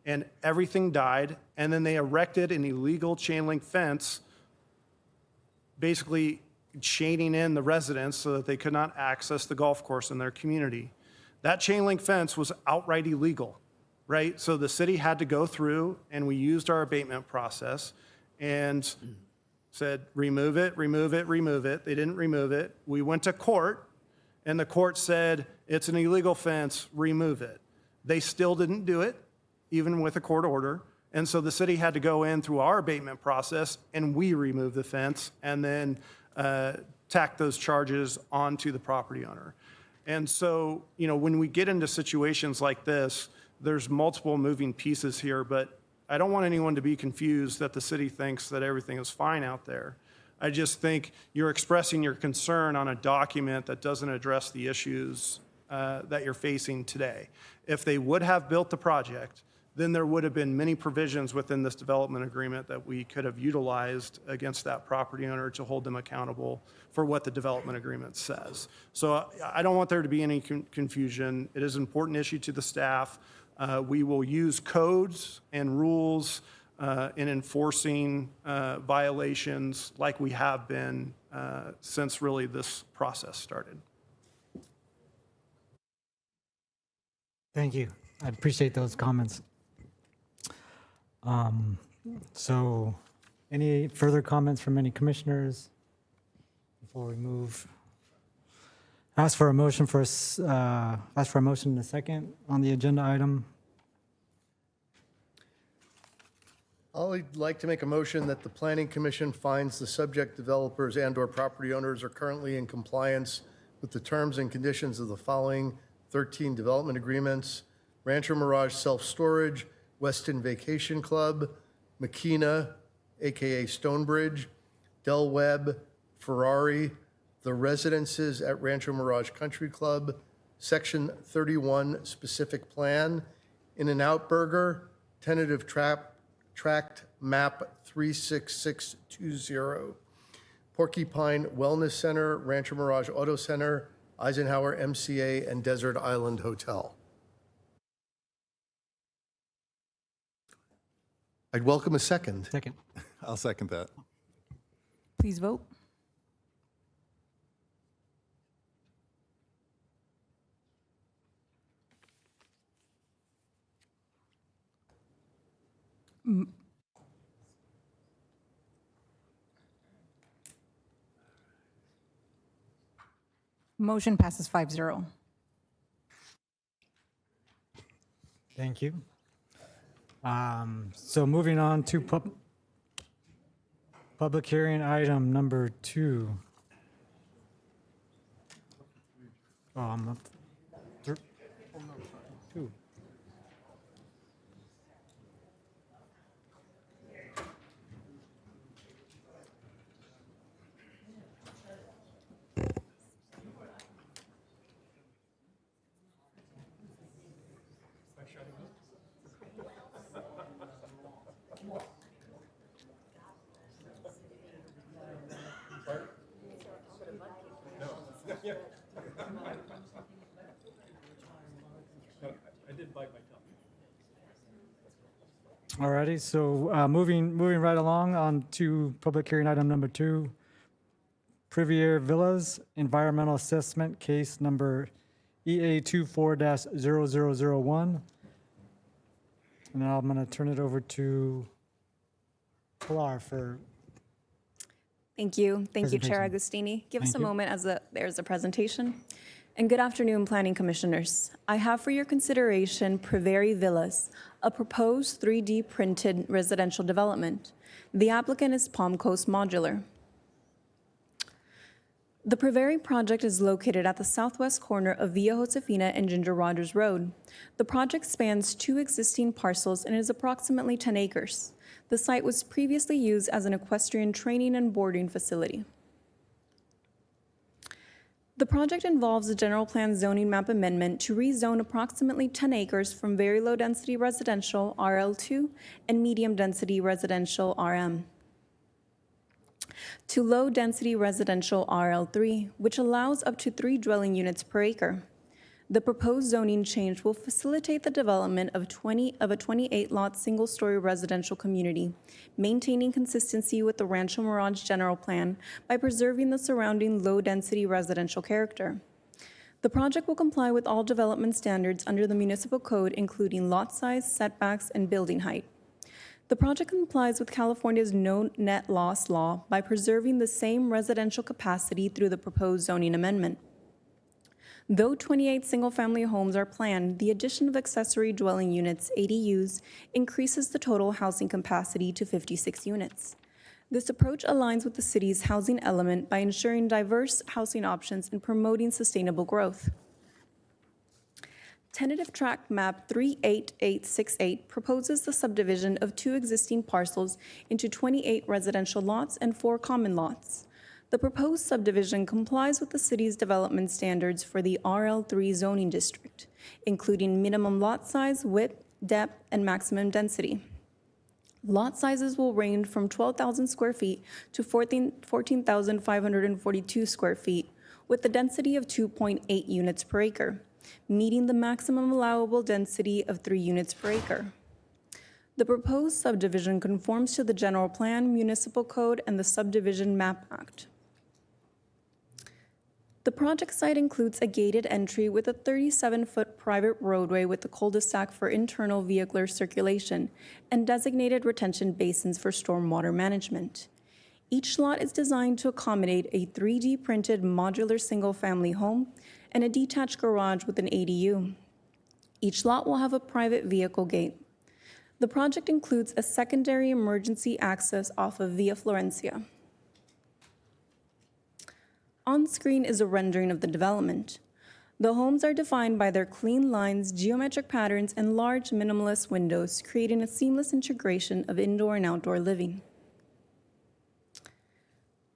and everything died, and then they erected an illegal chain link fence, basically chaining in the residents so that they could not access the golf course in their community. That chain link fence was outright illegal, right? So the city had to go through, and we used our abatement process and said, remove it, remove it, remove it. They didn't remove it. We went to court, and the court said, it's an illegal fence, remove it. They still didn't do it, even with a court order. And so the city had to go in through our abatement process, and we removed the fence, and then tack those charges onto the property owner. And so, when we get into situations like this, there's multiple moving pieces here, but I don't want anyone to be confused that the city thinks that everything is fine out there. I just think you're expressing your concern on a document that doesn't address the issues that you're facing today. If they would have built the project, then there would have been many provisions within this development agreement that we could have utilized against that property owner to hold them accountable for what the development agreement says. So I don't want there to be any confusion. It is an important issue to the staff. We will use codes and rules in enforcing violations like we have been since really this process started. Thank you. I appreciate those comments. So any further comments from any commissioners before we move? Ask for a motion in a second on the agenda item. I'd like to make a motion that the Planning Commission finds the subject developers and/or property owners are currently in compliance with the terms and conditions of the following 13 development agreements: Rancho Mirage Self-Storage, Weston Vacation Club, Makina, AKA Stonebridge, Del Webb, Ferrari, the residences at Rancho Mirage Country Club, Section 31 specific plan, In-N-Out Burger, tentative tract map 36620, Porcupine Wellness Center, Rancho Mirage Auto Center, Eisenhower MCA, and Desert Island Hotel. I'd welcome a second. Second. I'll second that. Please vote. Motion passes 5-0. Thank you. So moving on to public hearing item number 2. Oh, I'm up. 2. Alrighty, so moving right along on to public hearing item number 2, Privier Villas Environmental Assessment Case Number EA24-0001. And now I'm going to turn it over to Pilar for Thank you. Thank you, Chair Presentation. Agustini. Give us Thank a you. moment as there's a presentation. And good afternoon, Planning Commissioners. I have for your consideration Preveri Villas, a proposed 3D printed residential development. The applicant is Palm Coast Modular. The Preveri project is located at the southwest corner of Villa Josefina and Ginger Rogers Road. The project spans 2 existing parcels and is approximately 10 acres. The site was previously used as an equestrian training and boarding facility. The project involves a general plan zoning map amendment to rezone approximately 10 acres from very low density residential RL2 and medium density residential RM to low density residential RL3, which allows up to 3 dwelling units per acre. The proposed zoning change will facilitate the development of a 28-lot single-story residential community, maintaining consistency with the Rancho Mirage general plan by preserving the surrounding low-density residential character. The project will comply with all development standards under the municipal code, including lot size, setbacks, and building height. The project complies with California's no net loss law by preserving the same residential capacity through the proposed zoning amendment. Though 28 single-family homes are planned, the addition of accessory dwelling units, ADUs, increases the total housing capacity to 56 units. This approach aligns with the city's housing element by ensuring diverse housing options and promoting sustainable growth. Tentative tract map 38868 proposes the subdivision of 2 existing parcels into 28 residential lots and 4 common lots. The proposed subdivision complies with the city's development standards for the RL3 zoning district, including minimum lot size, width, depth, and maximum density. Lot sizes will range from 12,000 square feet to 14,542 square feet, with a density of 2.8 units per acre, meeting the maximum allowable density of 3 units per acre. The proposed subdivision conforms to the General Plan, Municipal Code, and the Subdivision Map Act. The project site includes a gated entry with a 37-foot private roadway with a cul-de-sac for internal vehicular circulation and designated retention basins for stormwater management. Each lot is designed to accommodate a 3D printed modular single-family home and a detached garage with an ADU. Each lot will have a private vehicle gate. The project includes a secondary emergency access off of Via Florencia. On screen is a rendering of the development. The homes are defined by their clean lines, geometric patterns, and large minimalist windows, creating a seamless integration of indoor and outdoor living.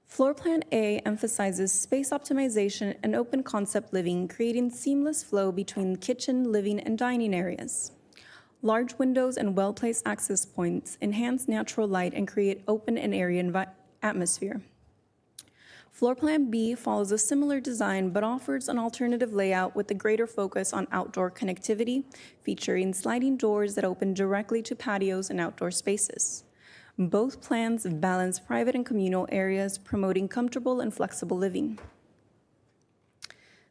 Floor Plan A emphasizes space optimization and open concept living, creating seamless flow between kitchen, living, and dining areas. Large windows and well-placed access points enhance natural light and create open and airy atmosphere. Floor Plan B follows a similar design but offers an alternative layout with a greater focus on outdoor connectivity, featuring sliding doors that open directly to patios and outdoor spaces. Both plans balance private and communal areas, promoting comfortable and flexible living.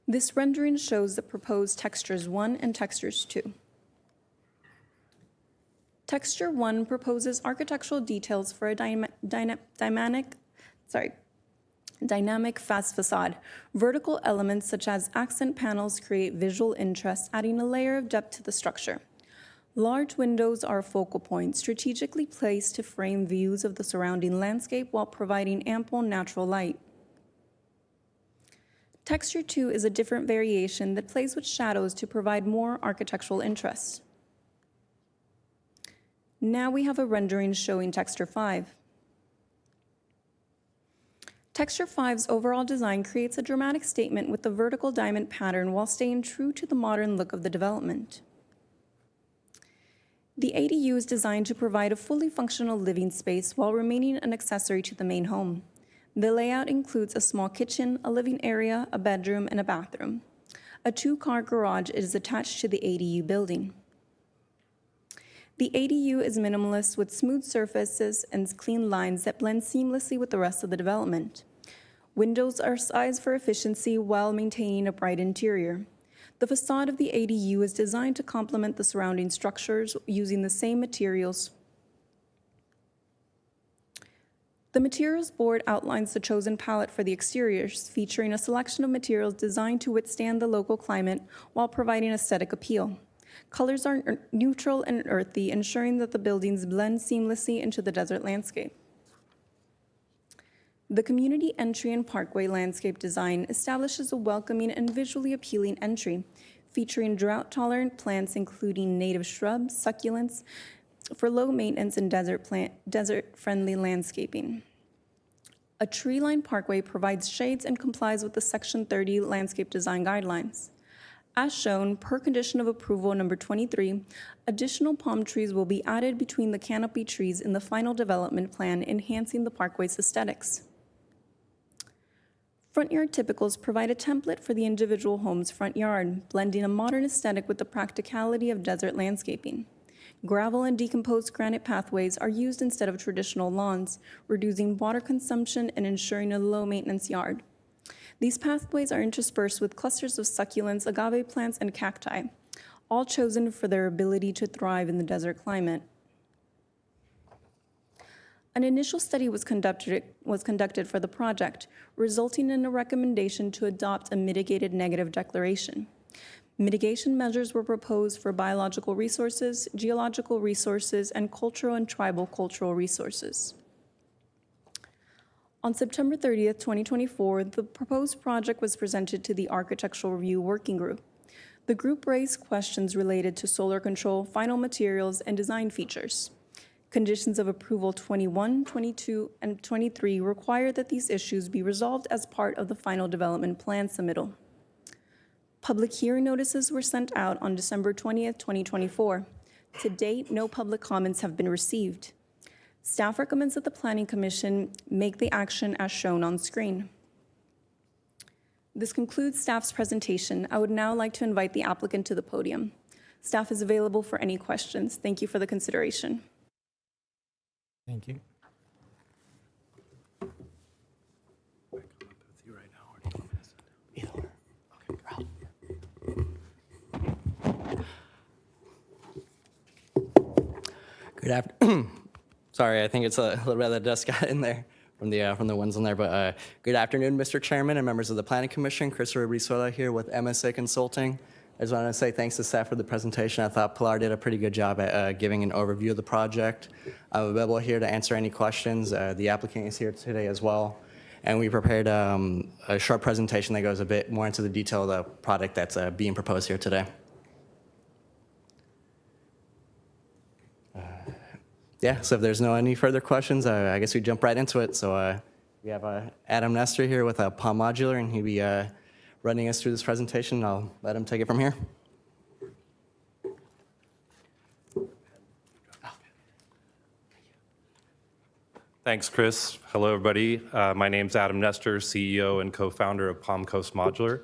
This rendering shows the proposed Textures 1 and Textures 2. Texture 1 proposes architectural details for a dynamic fast facade. Vertical elements such as accent panels create visual interest, adding a layer of depth to the structure. Large windows are a focal point, strategically placed to frame views of the surrounding landscape while providing ample natural light. Texture 2 is a different variation that plays with shadows to provide more architectural interest. Now we have a rendering showing Texture 5. Texture 5's overall design creates a dramatic statement with the vertical diamond pattern while staying true to the modern look of the development. The ADU is designed to provide a fully functional living space while remaining an accessory to the main home. The layout includes a small kitchen, a living area, a bedroom, and a bathroom. A 2-car garage is attached to the ADU building. The ADU is minimalist with smooth surfaces and clean lines that blend seamlessly with the rest of the development. Windows are sized for efficiency while maintaining a bright interior. The facade of the ADU is designed to complement the surrounding structures using the same materials. The materials board outlines the chosen palette for the exteriors, featuring a selection of materials designed to withstand the local climate while providing aesthetic appeal. Colors are neutral and earthy, ensuring that the buildings blend seamlessly into the desert landscape. The community entry and parkway landscape design establishes a welcoming and visually appealing entry, featuring drought-tolerant plants including native shrubs, succulents, for low maintenance and desert-friendly landscaping. A tree-lined parkway provides shades and complies with the Section 30 landscape design guidelines. As shown, per condition of approval number 23, additional palm trees will be added between the canopy trees in the final development plan, enhancing the parkway's aesthetics. Front yard typicals provide a template for the individual home's front yard, blending a modern aesthetic with the practicality of desert landscaping. Gravel and decomposed granite pathways are used instead of traditional lawns, reducing water consumption and ensuring a low-maintenance yard. These pathways are interspersed with clusters of succulents, agave plants, and cacti, all chosen for their ability to thrive in the desert climate. An initial study was conducted for the project, resulting in a recommendation to adopt a mitigated negative declaration. Mitigation measures were proposed for biological resources, geological resources, and cultural and tribal cultural resources. On September 30th, 2024, the proposed project was presented to the Architectural Review Working Group. The group raised questions related to solar control, final materials, and design features. Conditions of approval 21, 22, and 23 require that these issues be resolved as part of the final development plan submittal. Public hearing notices were sent out on December 20th, 2024. To date, no public comments have been received. Staff recommends that the Planning Commission make the action as shown on screen. This concludes staff's presentation. I would now like to invite the applicant to the podium. Staff is available for any questions. Thank you for the consideration. Thank you. Good afternoon. Sorry, I think it's a little bit of the dust got in there from the winds in there. But good afternoon, Mr. Chairman and members of the Planning Commission. Christopher Brizuela here with MSA Consulting. I just want to say thanks to staff for the presentation. I thought Pilar did a pretty good job at giving an overview of the project. I'm available here to answer any questions. The applicant is here today as well. And we prepared a short presentation that goes a bit more into the detail of the product that's being proposed here today. Yeah, so if there's any further questions, I guess we jump right into it. So we have Adam Nestor here with Palm Modular, and he'll be running us through this presentation. I'll let him take it from here. Thanks, Chris. Hello, everybody. My name's Adam Nestor, CEO and co-founder of Palm Coast Modular.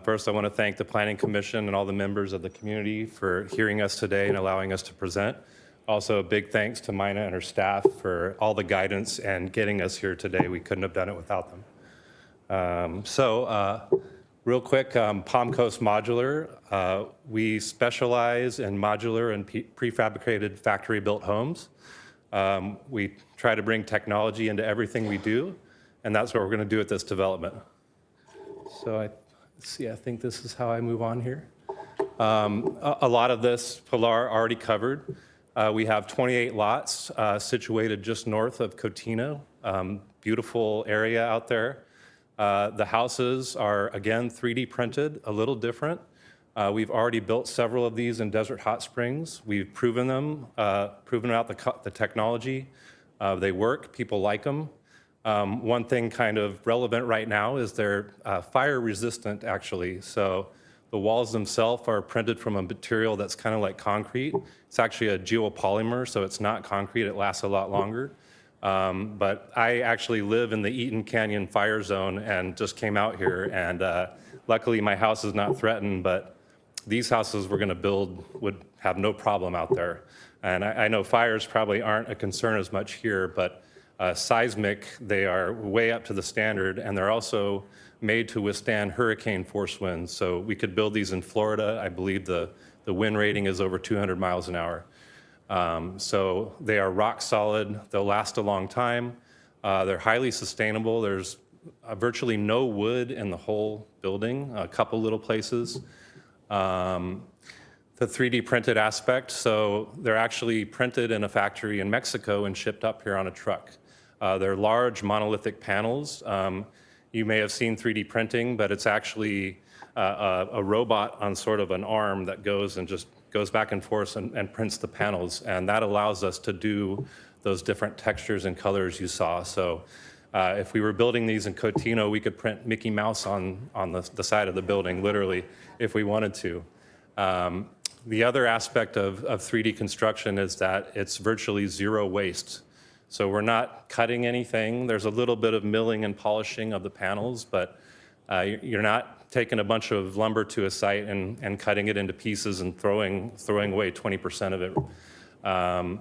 First, I want to thank the Planning Commission and all the members of the community for hearing us today and allowing us to present. Also, a big thanks to Mina and her staff for all the guidance and getting us here today. We couldn't have done it without them. Real quick, Palm Coast Modular, we specialize in modular and prefabricated factory-built homes. We try to bring technology into everything we do, and that's what we're going to do at this development. So I think this is how I move on here. A lot of this Pilar already covered. We have 28 lots situated just north of Cotino. Beautiful area out there. The houses are, again, 3D printed, a little different. We've already built several of these in Desert Hot Springs. We've proven them, proven out the technology. They work, people like them. One thing kind of relevant right now is they're fire resistant, actually. So the walls themselves are printed from a material that's kind of like concrete. It's actually a geopolymer, so it's not concrete. It lasts a lot longer. But I actually live in the Eaton Canyon fire zone and just came out here. And luckily, my house is not threatened, but these houses we're going to build would have no problem out there. And I know fires probably aren't a concern as much here, but seismic, they are way up to the standard, and they're also made to withstand hurricane force winds. So we could build these in Florida. I believe the wind rating is over 200 miles an hour. So they are rock solid. They'll last a long time. They're highly sustainable. There's virtually no wood in the whole building, a couple little places. The 3D printed aspect, so they're actually printed in a factory in Mexico and shipped up here on a truck. They're large monolithic panels. You may have seen 3D printing, but it's actually a robot on sort of an arm that goes and just goes back and forth and prints the panels. And that allows us to do those different textures and colors you saw. So if we were building these in Cotino, we could print Mickey Mouse on the side of the building, literally, if we wanted to. The other aspect of 3D construction is that it's virtually zero waste. So we're not cutting anything. There's a little bit of milling and polishing of the panels, but you're not taking a bunch of lumber to a site and cutting it into pieces and throwing away 20% of it.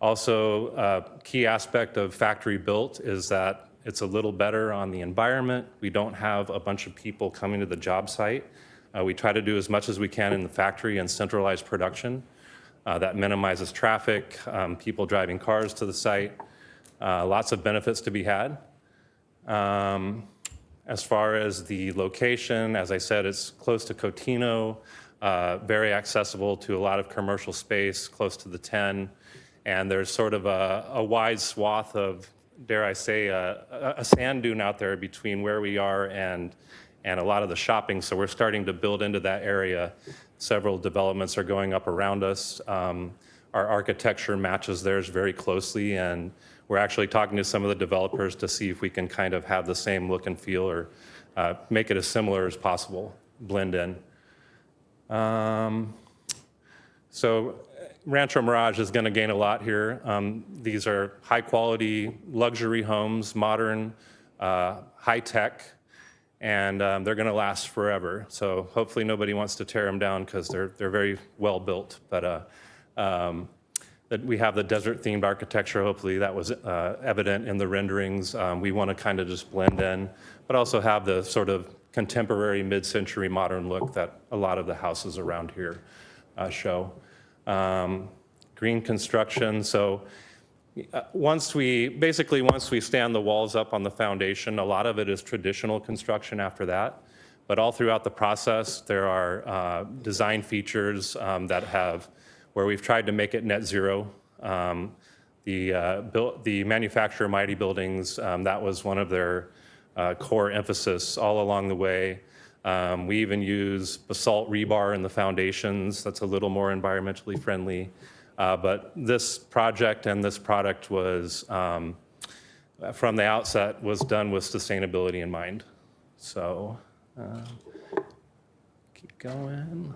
Also, key aspect of factory built is that it's a little better on the environment. We don't have a bunch of people coming to the job site. We try to do as much as we can in the factory and centralize production. That minimizes traffic, people driving cars to the site. Lots of benefits to be had. As far as the location, as I said, it's close to Cotino, very accessible to a lot of commercial space, close to the 10. And there's sort of a wide swath of, dare I say, a sand dune out there between where we are and a lot of the shopping. So we're starting to build into that area. Several developments are going up around us. Our architecture matches theirs very closely, and we're actually talking to some of the developers to see if we can kind of have the same look and feel or make it as similar as possible, blend in. So Rancho Mirage is going to gain a lot here. These are high quality luxury homes, modern, high tech, and they're going to last forever. So hopefully nobody wants to tear them down because they're very well built. But that we have the desert themed architecture. Hopefully that was evident in the renderings. We want to kind of just blend in, but also have the sort of contemporary mid-century modern look that a lot of the houses around here show. Green construction. So once we stand the walls up on the foundation, a lot of it is traditional construction after that. But all throughout the process, there are design features where we've tried to make it net zero. The manufacturer Mighty Buildings, that was one of their core emphasis all along the way. We even use basalt rebar in the foundations. That's a little more environmentally friendly. But this project and this product was, from the outset, was done with sustainability in mind. So keep going.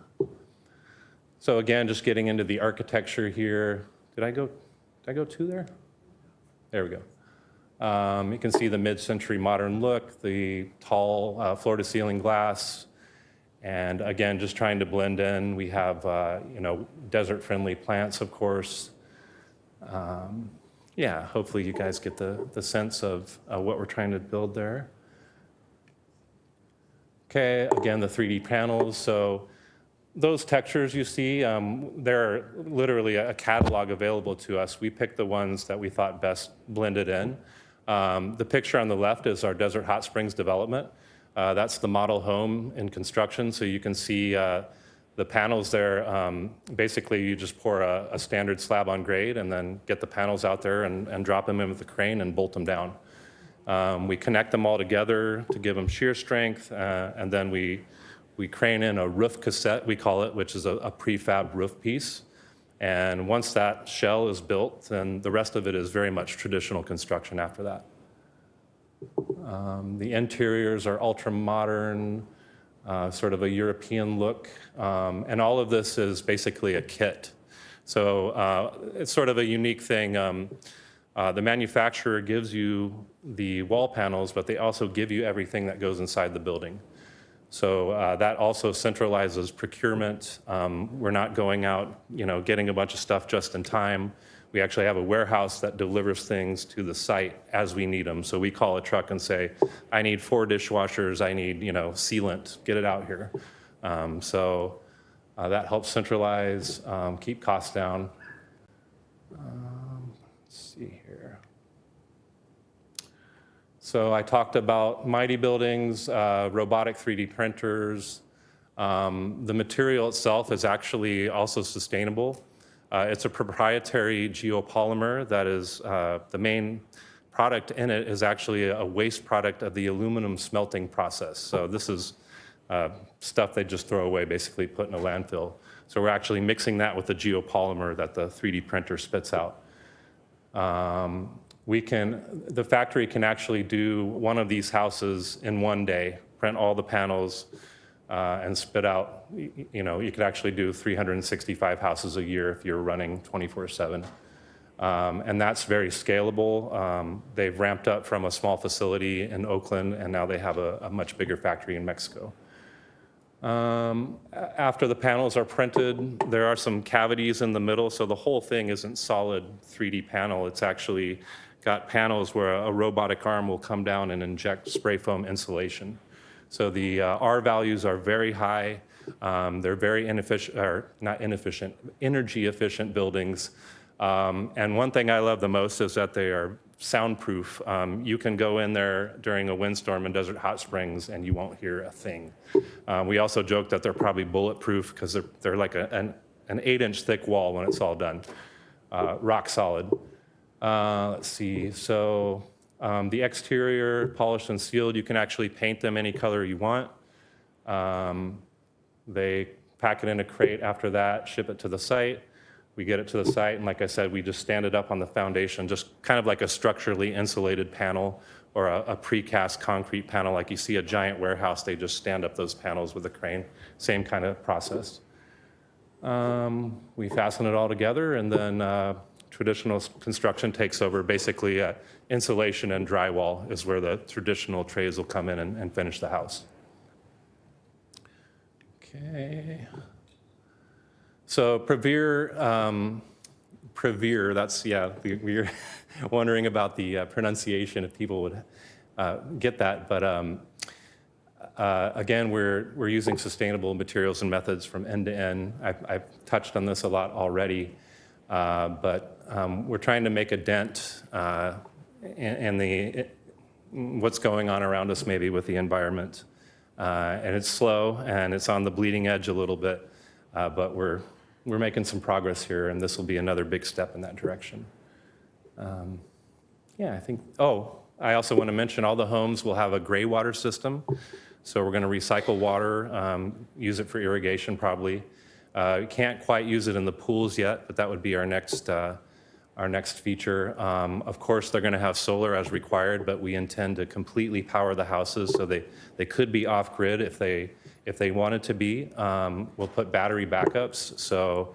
So again, just getting into the architecture here. Did I go two there? There we go. You can see the mid-century modern look, the tall floor-to-ceiling glass, and again, just trying to blend in. We have, desert-friendly plants, of course. Yeah, hopefully you guys get the sense of what we're trying to build there. Okay, again, the 3D panels. So those textures you see, they're literally a catalog available to us. We picked the ones that we thought best blended in. The picture on the left is our Desert Hot Springs development. That's the model home in construction. So you can see the panels there. Basically, you just pour a standard slab on grade and then get the panels out there and drop them in with the crane and bolt them down. We connect them all together to give them shear strength, and then we crane in a roof cassette, we call it, which is a prefab roof piece. And once that shell is built, then the rest of it is very much traditional construction after that. The interiors are ultra modern, sort of a European look. And all of this is basically a kit. So it's sort of a unique thing. The manufacturer gives you the wall panels, but they also give you everything that goes inside the building. So that also centralizes procurement. We're not going out, getting a bunch of stuff just in time. We actually have a warehouse that delivers things to the site as we need them. So we call a truck and say, I need 4 dishwashers, I need, sealant, get it out here. So that helps centralize, keep costs down. Let's see here. So I talked about mighty buildings, robotic 3D printers. The material itself is actually also sustainable. It's a proprietary geopolymer that is the main product in it is actually a waste product of the aluminum smelting process. So this is stuff they just throw away, basically put in a landfill. So we're actually mixing that with the geopolymer that the 3D printer spits out. The factory can actually do one of these houses in one day, print all the panels, and spit out, you could actually do 365 houses a year if you're running 24/7. And that's very scalable. They've ramped up from a small facility in Oakland, and now they have a much bigger factory in Mexico. After the panels are printed, there are some cavities in the middle, so the whole thing isn't solid 3D panel. It's actually got panels where a robotic arm will come down and inject spray foam insulation. So the R values are very high. They're very energy efficient buildings. And one thing I love the most is that they are soundproof. You can go in there during a windstorm in Desert Hot Springs and you won't hear a thing. We also joke that they're probably bulletproof because they're like an 8-inch thick wall when it's all done. Rock solid. Let's see, so the exterior polished and sealed, you can actually paint them any color you want. They pack it in a crate after that, ship it to the site. We get it to the site, and like I said, we just stand it up on the foundation, just kind of like a structurally insulated panel or a precast concrete panel. Like you see a giant warehouse, they just stand up those panels with a crane. Same kind of process. We fasten it all together, and then traditional construction takes over. Basically, insulation and drywall is where the traditional trades will come in and finish the house. Okay. So Prevere, that's, yeah, we were wondering about the pronunciation, if people would get that. But again, we're using sustainable materials and methods from end to end. I've touched on this a lot already, but we're trying to make a dent in what's going on around us maybe with the environment. And it's slow and it's on the bleeding edge a little bit, but we're making some progress here, and this will be another big step in that direction. Yeah, I think, I also want to mention all the homes will have a gray water system. So we're going to recycle water, use it for irrigation probably. We can't quite use it in the pools yet, but that would be our next feature. Of course, they're going to have solar as required, but we intend to completely power the houses, so they could be off-grid if they wanted to be. We'll put battery backups. So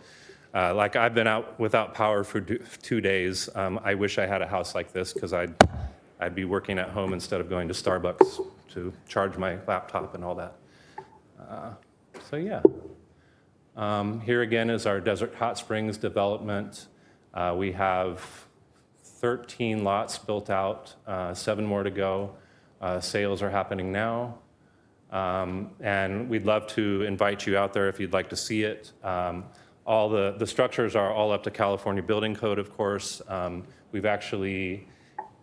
like I've been out without power for 2 days. I wish I had a house like this because I'd be working at home instead of going to Starbucks to charge my laptop and all that. So yeah. Here again is our Desert Hot Springs development. We have 13 lots built out, 7 more to go. Sales are happening now. And we'd love to invite you out there if you'd like to see it. All the structures are all up to California Building Code, of course. We've actually,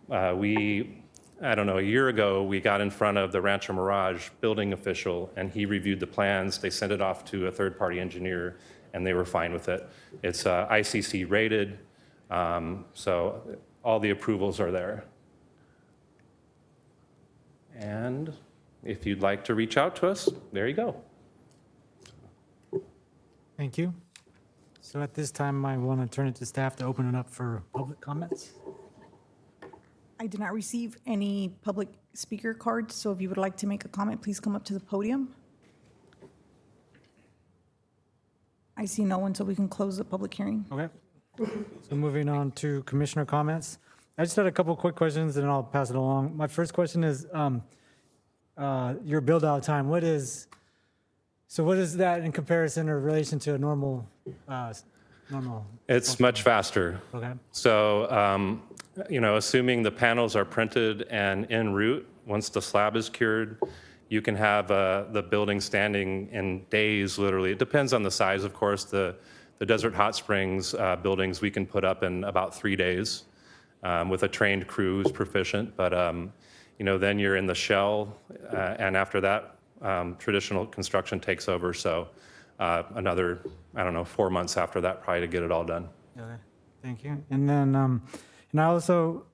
I don't know, a year ago, we got in front of the Rancho Mirage building official, and he reviewed the plans. They sent it off to a third-party engineer, and they were fine with it. It's ICC rated, so all the approvals are there. And if you'd like to reach out to us, there you go. Thank you. So at this time, I want to turn it to staff to open it up for public comments. I did not receive any public speaker cards, so if you would like to make a comment, please come up to the podium. I see no one, so we can close the public hearing. Okay. So moving on to commissioner comments. I just had a couple quick questions and I'll pass it along. My first question is your build out time. What is that in comparison or relation to a normal? It's much faster. Okay. So, assuming the panels are printed and en route, once the slab is cured, you can have the building standing in days, literally. It depends on the size, of course. The Desert Hot Springs buildings we can put up in about 3 days with a trained crew who's proficient. But, then you're in the shell, and after that, traditional construction takes over. So another, I don't know, 4 months after that probably to get it all done. Okay, thank you. And then, and I also,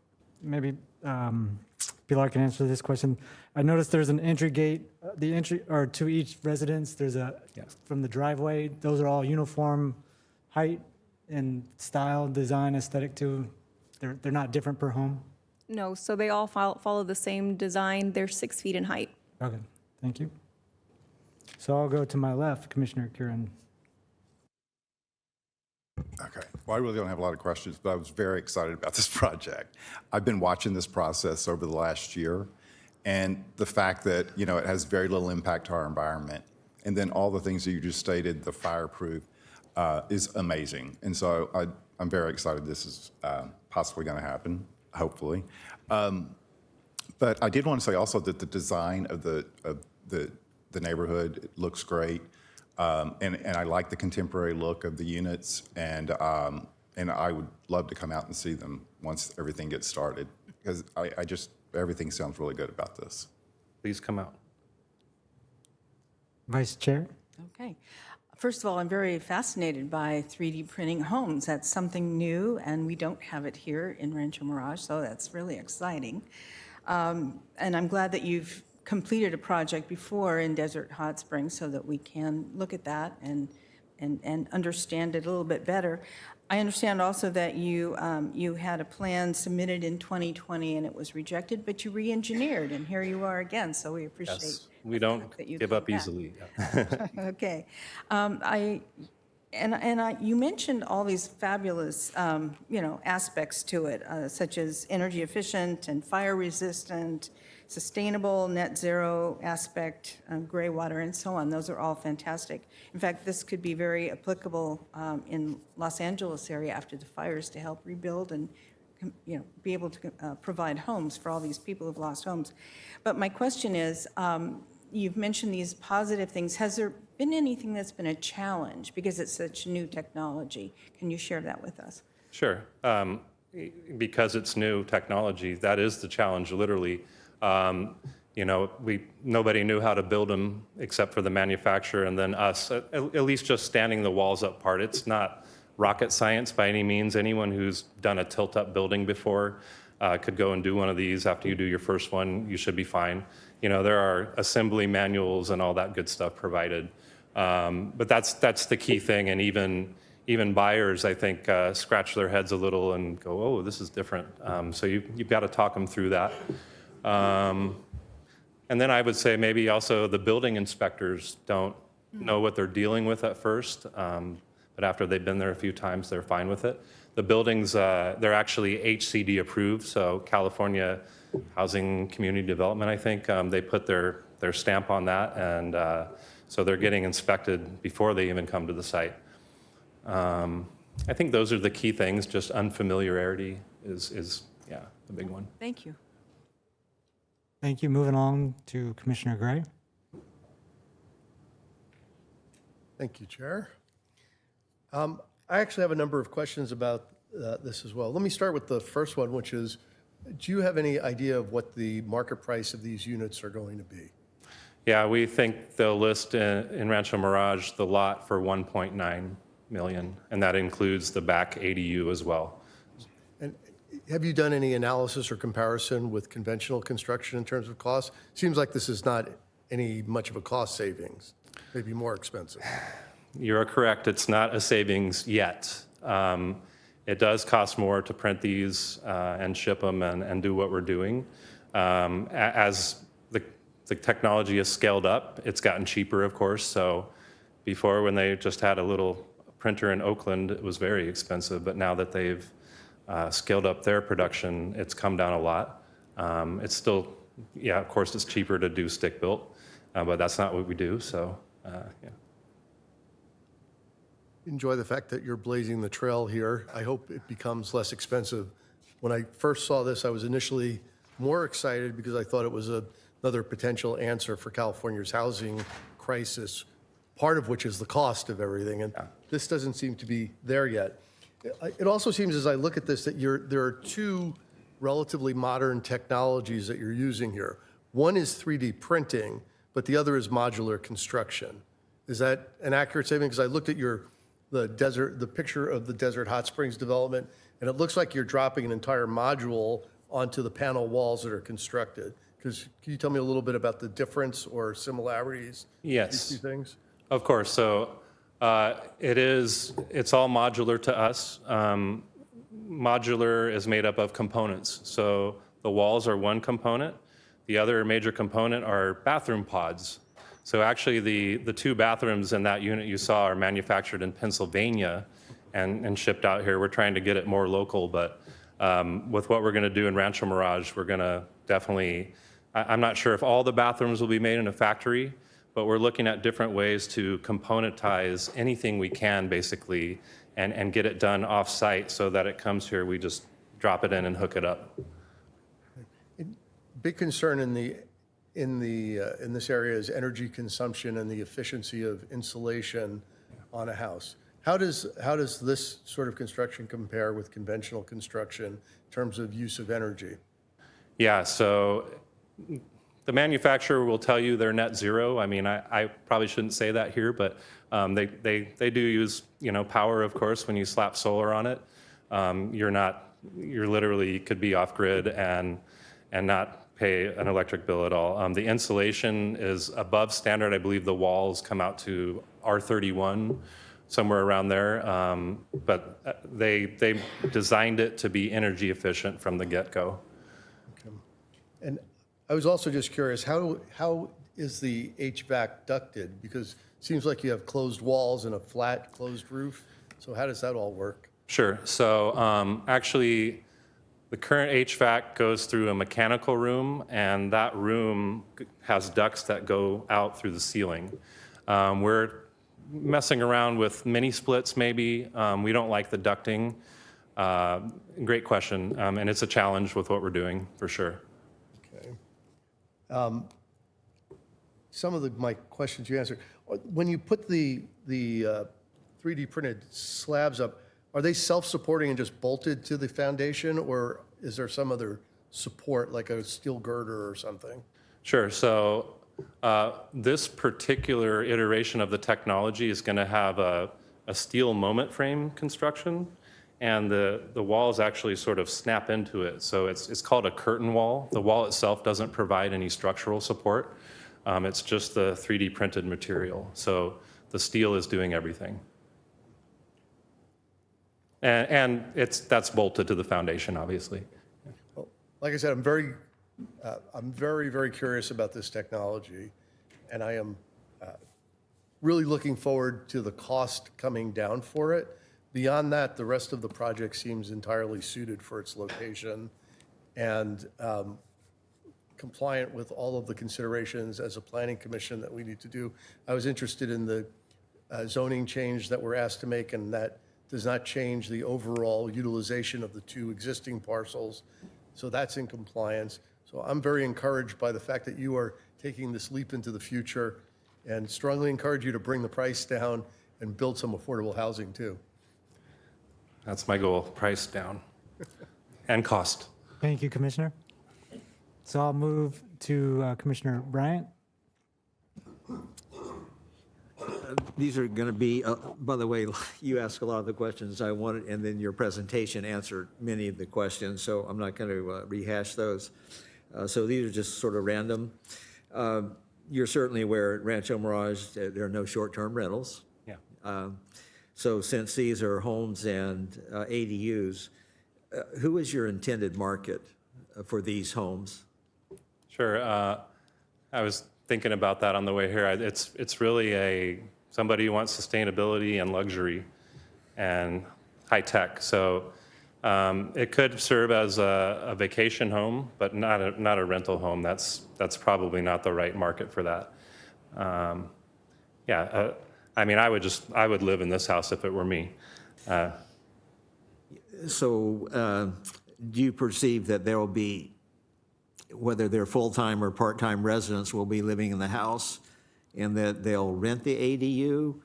maybe Pilar can answer this question. I noticed there's an entry gate, the entry, or to each residence, there's a, from the driveway, those are all uniform height and style, design, aesthetic too. They're not different per home? No, so they all follow the same design. They're 6 feet in height. Okay, thank you. So I'll go to my left, Commissioner Kieran. Okay. Well, I really don't have a lot of questions, but I was very excited about this project. I've been watching this process over the last year, and the fact that, it has very little impact to our environment, and then all the things that you just stated, the fireproof, is amazing. And so I'm very excited this is possibly going to happen, hopefully. But I did want to say also that the design of the neighborhood looks great. And I like the contemporary look of the units, and I would love to come out and see them once everything gets started, because everything sounds really good about this. Please come out. Vice Chair? Okay. First of all, I'm very fascinated by 3D printing homes. That's something new, and we don't have it here in Rancho Mirage, so that's really exciting. And I'm glad that you've completed a project before in Desert Hot Springs so that we can look at that and understand it a little bit better. I understand also that you had a plan submitted in 2020 and it was rejected, but you re-engineered, and here you are again, so we appreciate Yes, we don't that you give came up back. easily. Okay. You mentioned all these fabulous, aspects to it, such as energy efficient and fire resistant, sustainable, net zero aspect, gray water, and so on. Those are all fantastic. In fact, this could be very applicable in Los Angeles area after the fires to help rebuild and be able to provide homes for all these people who've lost homes. But my question is, you've mentioned these positive things. Has there been anything that's been a challenge because it's such new technology? Can you share that with us? Sure. Because it's new technology, that is the challenge, literally. Nobody knew how to build them except for the manufacturer and then us, at least just standing the walls up part. It's not rocket science by any means. Anyone who's done a tilt-up building before could go and do one of these. After you do your first one, you should be fine. There are assembly manuals and all that good stuff provided. But that's the key thing, and even buyers, I think, scratch their heads a little and go, oh, this is different. So you've got to talk them through that. And then I would say maybe also the building inspectors don't know what they're dealing with at first, but after they've been there a few times, they're fine with it. The buildings, they're actually HCD approved, so California Housing Community Development, I think, they put their stamp on that, and so they're getting inspected before they even come to the site. I think those are the key things. Just unfamiliarity is the big one. Thank you. Thank you. Moving on to Commissioner Gray. Thank you, Chair. I actually have a number of questions about this as well. Let me start with the first one, which is, do you have any idea of what the market price of these units are going to be? Yeah, we think they'll list in Rancho Mirage the lot for $1.9 million, and that includes the back ADU as well. And have you done any analysis or comparison with conventional construction in terms of cost? Seems like this is not any much of a cost savings, maybe more expensive. You're correct. It's not a savings yet. It does cost more to print these and ship them and do what we're doing. As the technology has scaled up, it's gotten cheaper, of course. So before, when they just had a little printer in Oakland, it was very expensive. But now that they've scaled up their production, it's come down a lot. It's still, of course, it's cheaper to do stick built, but that's not what we do. So, Enjoy the fact that you're blazing the trail here. I hope it becomes less expensive. When I first saw this, I was initially more excited because I thought it was another potential answer for California's housing crisis, part of which is the cost of everything. And this doesn't seem to be there yet. It also seems, as I look at this, that there are two relatively modern technologies that you're using here. One is 3D printing, but the other is modular construction. Is that an accurate statement? Because I looked at the picture of the Desert Hot Springs development, and it looks like you're dropping an entire module onto the panel walls that are constructed. Can you tell me a little bit about the difference or similarities? Yes. These two things? Of course. So it's all modular to us. Modular is made up of components. So the walls are one component. The other major component are bathroom pods. So actually the two bathrooms in that unit you saw are manufactured in Pennsylvania and shipped out here. We're trying to get it more local, but with what we're going to do in Rancho Mirage, we're going to definitely, I'm not sure if all the bathrooms will be made in a factory, but we're looking at different ways to componentize anything we can, basically, and get it done off-site so that it comes here, we just drop it in and hook it up. Big concern in this area is energy consumption and the efficiency of insulation on a house. How does this sort of construction compare with conventional construction in terms of use of energy? Yeah, so the manufacturer will tell you they're net zero. I mean, I probably shouldn't say that here, but they do use, power, of course, when you slap solar on it. You're literally could be off grid and not pay an electric bill at all. The insulation is above standard. I believe the walls come out to R31, somewhere around there. But they designed it to be energy efficient from the get-go. Okay. And I was also just curious, how is the HVAC ducted? Because it seems like you have closed walls and a flat closed roof. So how does that all work? Sure. So actually, the current HVAC goes through a mechanical room, and that room has ducts that go out through the ceiling. We're messing around with mini splits, maybe. We don't like the ducting. Great question, and it's a challenge with what we're doing, for sure. Okay. Some of my questions you answered. When you put the 3D printed slabs up, are they self-supporting and just bolted to the foundation, or is there some other support, like a steel girder or something? Sure. So this particular iteration of the technology is going to have a steel moment frame construction, and the walls actually sort of snap into it. So it's called a curtain wall. The wall itself doesn't provide any structural support. It's just the 3D printed material. So the steel is doing everything. And that's bolted to the foundation, obviously. Well, like I said, I'm very, very curious about this technology, and I am really looking forward to the cost coming down for it. Beyond that, the rest of the project seems entirely suited for its location and compliant with all of the considerations as a planning commission that we need to do. I was interested in the zoning change that we're asked to make, and that does not change the overall utilization of the two existing parcels. So that's in compliance. So I'm very encouraged by the fact that you are taking this leap into the future, and strongly encourage you to bring the price down and build some affordable housing too. That's my goal, price down and cost. Thank you, Commissioner. So I'll move to Commissioner Bryant. These are going to be, by the way, you asked a lot of the questions I wanted, and then your presentation answered many of the questions, so I'm not going to rehash those. So these are just sort of random. You're certainly aware at Rancho Mirage there are no short-term rentals. Yeah. So since these are homes and ADUs, who is your intended market for these homes? Sure. I was thinking about that on the way here. It's really somebody who wants sustainability and luxury and high tech. So it could serve as a vacation home, but not a rental home. That's probably not the right market for that. Yeah. I mean, I would live in this house if it were me. So do you perceive that there will be, whether they're full-time or part-time residents, will be living in the house and that they'll rent the ADU?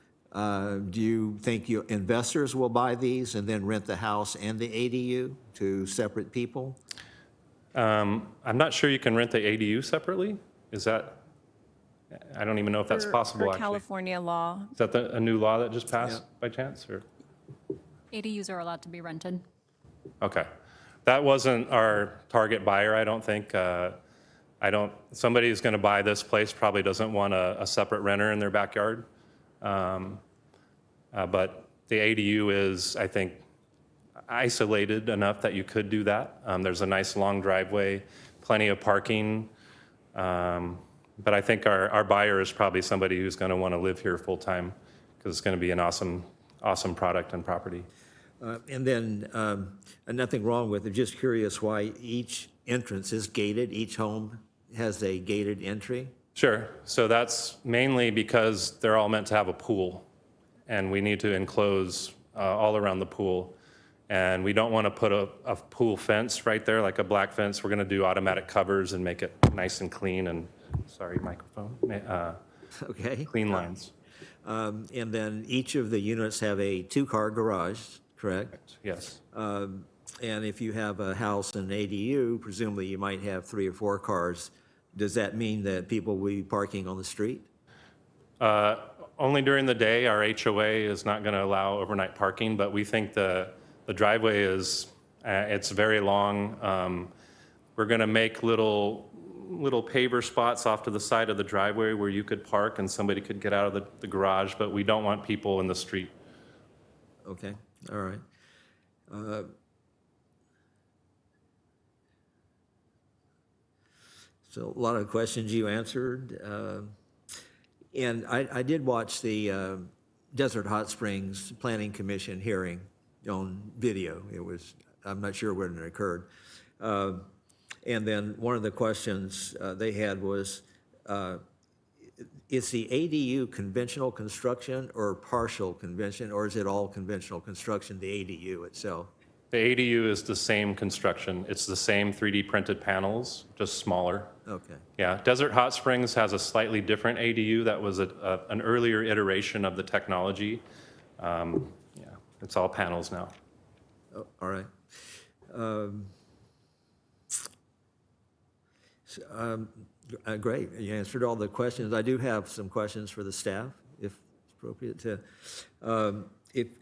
Do you think investors will buy these and then rent the house and the ADU to separate people? I'm not sure you can rent the ADU separately. Is that, I don't even know if that's possible, For actually. California law, Is that a new law that just passed by chance, or? ADUs are allowed to be rented. Okay. That wasn't our target buyer, I don't think. Somebody who's going to buy this place probably doesn't want a separate renter in their backyard. But the ADU is, I think, isolated enough that you could do that. There's a nice long driveway, plenty of parking. But I think our buyer is probably somebody who's going to want to live here full time because it's going to be an awesome product and property. And then, nothing wrong with it, just curious why each entrance is gated, each home has a gated entry? Sure. So that's mainly because they're all meant to have a pool, and we need to enclose all around the pool. And we don't want to put a pool fence right there, like a black fence. We're going to do automatic covers and make it nice and clean and, sorry, microphone, Okay. clean lines. And then each of the units have a two-car garage, correct? Yes. And if you have a house and ADU, presumably you might have 3 or 4 cars. Does that mean that people will be parking on the street? Only during the day. Our HOA is not going to allow overnight parking, but we think the driveway is, it's very long. We're going to make little paver spots off to the side of the driveway where you could park and somebody could get out of the garage, but we don't want people in the street. Okay, all right. So a lot of questions you answered. And I did watch the Desert Hot Springs Planning Commission hearing on video. I'm not sure when it occurred. And then one of the questions they had was, is the ADU conventional construction or partial convention, or is it all conventional construction, the ADU itself? The ADU is the same construction. It's the same 3D printed panels, just smaller. Okay. Yeah, Desert Hot Springs has a slightly different ADU that was an earlier iteration of the technology. Yeah, it's all panels now. Oh, all right. Great, you answered all the questions. I do have some questions for the staff, if it's appropriate to.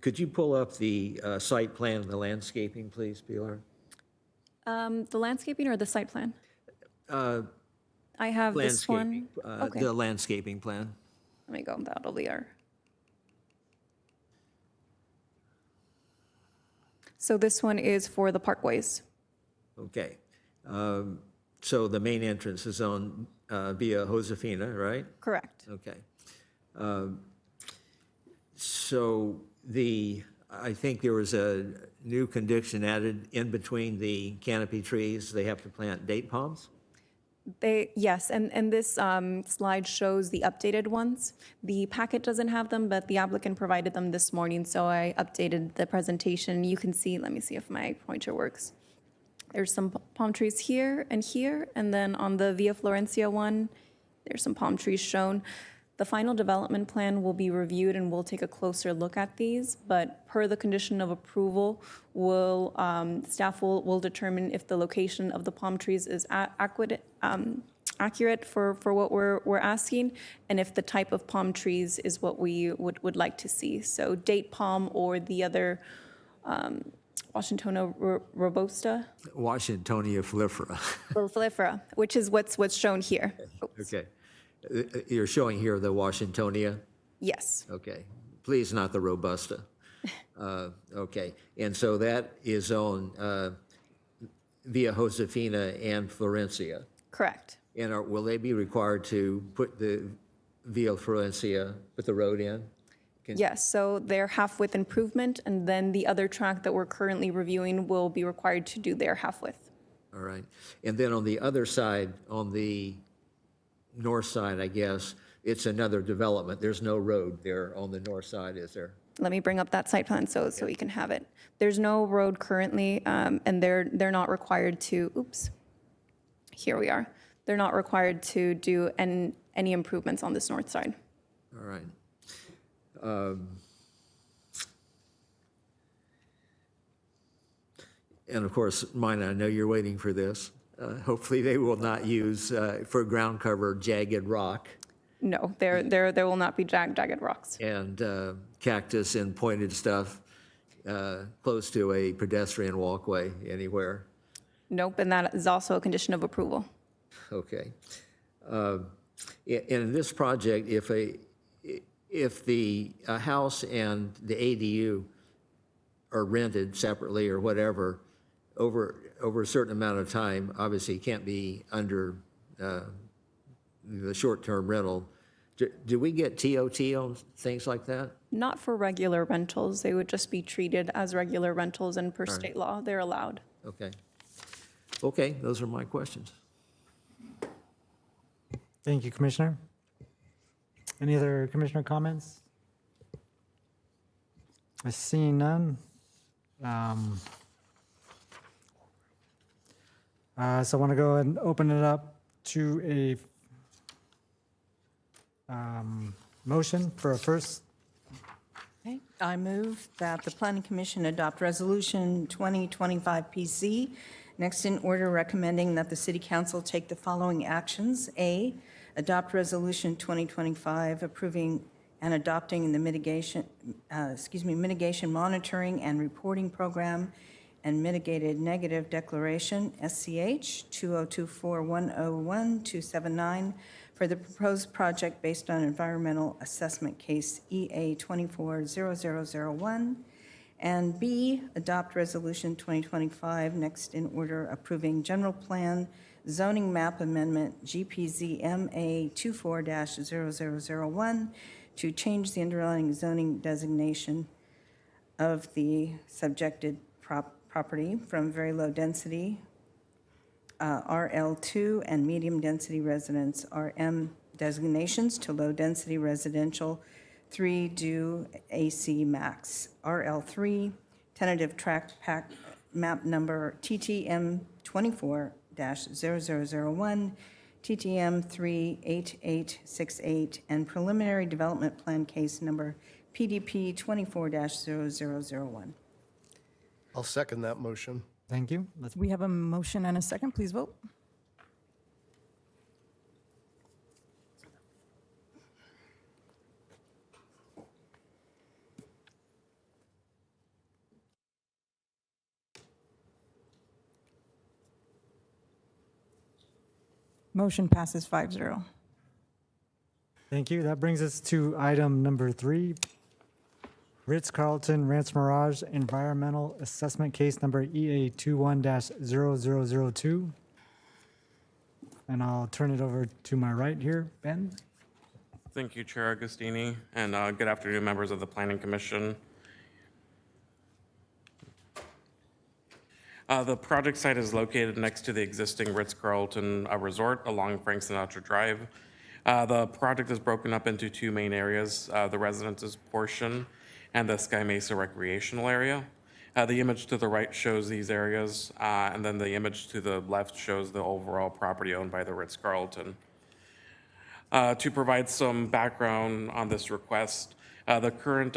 Could you pull up the site plan and the landscaping, please, Pilar? the landscaping or the site plan? I have this one. Landscaping, Okay. the landscaping plan. Let me go that over there. So this one is for the parkways. Okay. So the main entrance is on via Josefina, right? Correct. Okay. So I think there was a new condition added in between the canopy trees. They have to plant date palms? Yes, and this slide shows the updated ones. The packet doesn't have them, but the applicant provided them this morning, so I updated the presentation. You can see, let me see if my pointer works. There's some palm trees here, and then on the Via Florencia one, there's some palm trees shown. The final development plan will be reviewed and we'll take a closer look at these, but per the condition of approval, staff will determine if the location of the palm trees is accurate for what we're asking, and if the type of palm trees is what we would like to see. So date palm or the other Washingtonia robusta? Washingtonia flifera. Flifera, which is what's shown here. Okay. You're showing here the Washingtonia? Yes. Okay. Please, not the robusta. Okay. And so that is on Via Josefina and Florencia? Correct. And will they be required to put the Via Florencia, put the road in? Yes, so they're half-width improvement, and then the other track that we're currently reviewing will be required to do their half-width. All right. And then on the other side, on the north side, I guess, it's another development. There's no road there on the north side, is there? Let me bring up that site plan so we can have it. There's no road currently, and they're not required to, oops, here we are. They're not required to do any improvements on this north side. All right. And of course, mine, I know you're waiting for this. hopefully they will not use for ground cover jagged rock No, there will not be jagged rocks. and cactus and pointed stuff close to a pedestrian walkway anywhere. Nope, and that is also a condition of approval. Okay. In this project, if the house and the ADU are rented separately or whatever, over a certain amount of time, obviously it can't be under the short-term rental. Do we get TOT on things like that? Not for regular rentals. They would just be treated as regular rentals, and per All right. state law, they're allowed. Okay. Okay, those are my questions. Thank you, Commissioner. Any other commissioner comments? I see none. So I want to go ahead and open it up to a motion for a first. Okay, I move that the Planning Commission adopt Resolution 2025 PC. Next in order, recommending that the City Council take the following actions. A, adopt Resolution 2025 approving and adopting the mitigation monitoring and reporting program and mitigated negative declaration, SCH 2024-101-279, for the proposed project based on environmental assessment case EA 240001. And B, adopt Resolution 2025, next in order, approving general plan zoning map amendment GPZMA 24-0001 to change the underlying zoning designation of the subjected property from very low density RL2 and medium density residence RM designations to low density residential 3 due AC max. RL3, tentative tract pack map number TTM 24-0001, TTM 38868, and preliminary development plan case number PDP 24-0001. I'll second that motion. Thank you. We have a motion and a second. Please vote. Motion passes 5-0. Thank you. That brings us to item number 3, Ritz-Carlton Rancho Mirage Environmental Assessment Case Number EA21-0002. And I'll turn it over to my right here, Ben. Thank you, Chair Agostini, and good afternoon, members of the Planning Commission. The project site is located next to the existing Ritz-Carlton Resort along Frank Sinatra Drive. The project is broken up into 2 main areas, the residences portion and the Sky Mesa recreational area. The image to the right shows these areas, and then the image to the left shows the overall property owned by the Ritz-Carlton. To provide some background on this request, the current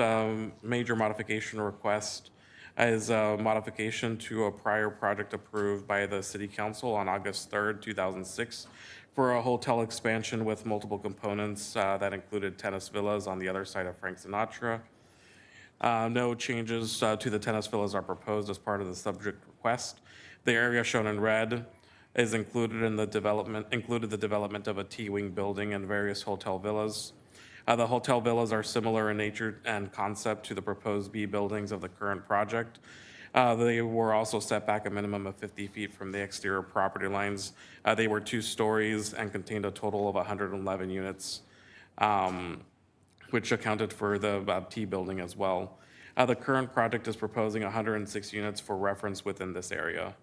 major modification request is a modification to a prior project approved by the City Council on August 3rd, 2006, for a hotel expansion with multiple components that included tennis villas on the other side of Frank Sinatra. No changes to the tennis villas are proposed as part of the subject request. The area shown in red is included the development of a T-wing building and various hotel villas. The hotel villas are similar in nature and concept to the proposed B buildings of the current project. They were also set back a minimum of 50 feet from the exterior property lines. They were 2 stories and contained a total of 111 units, which accounted for the T building as well. The current project is proposing 106 units for reference within this area.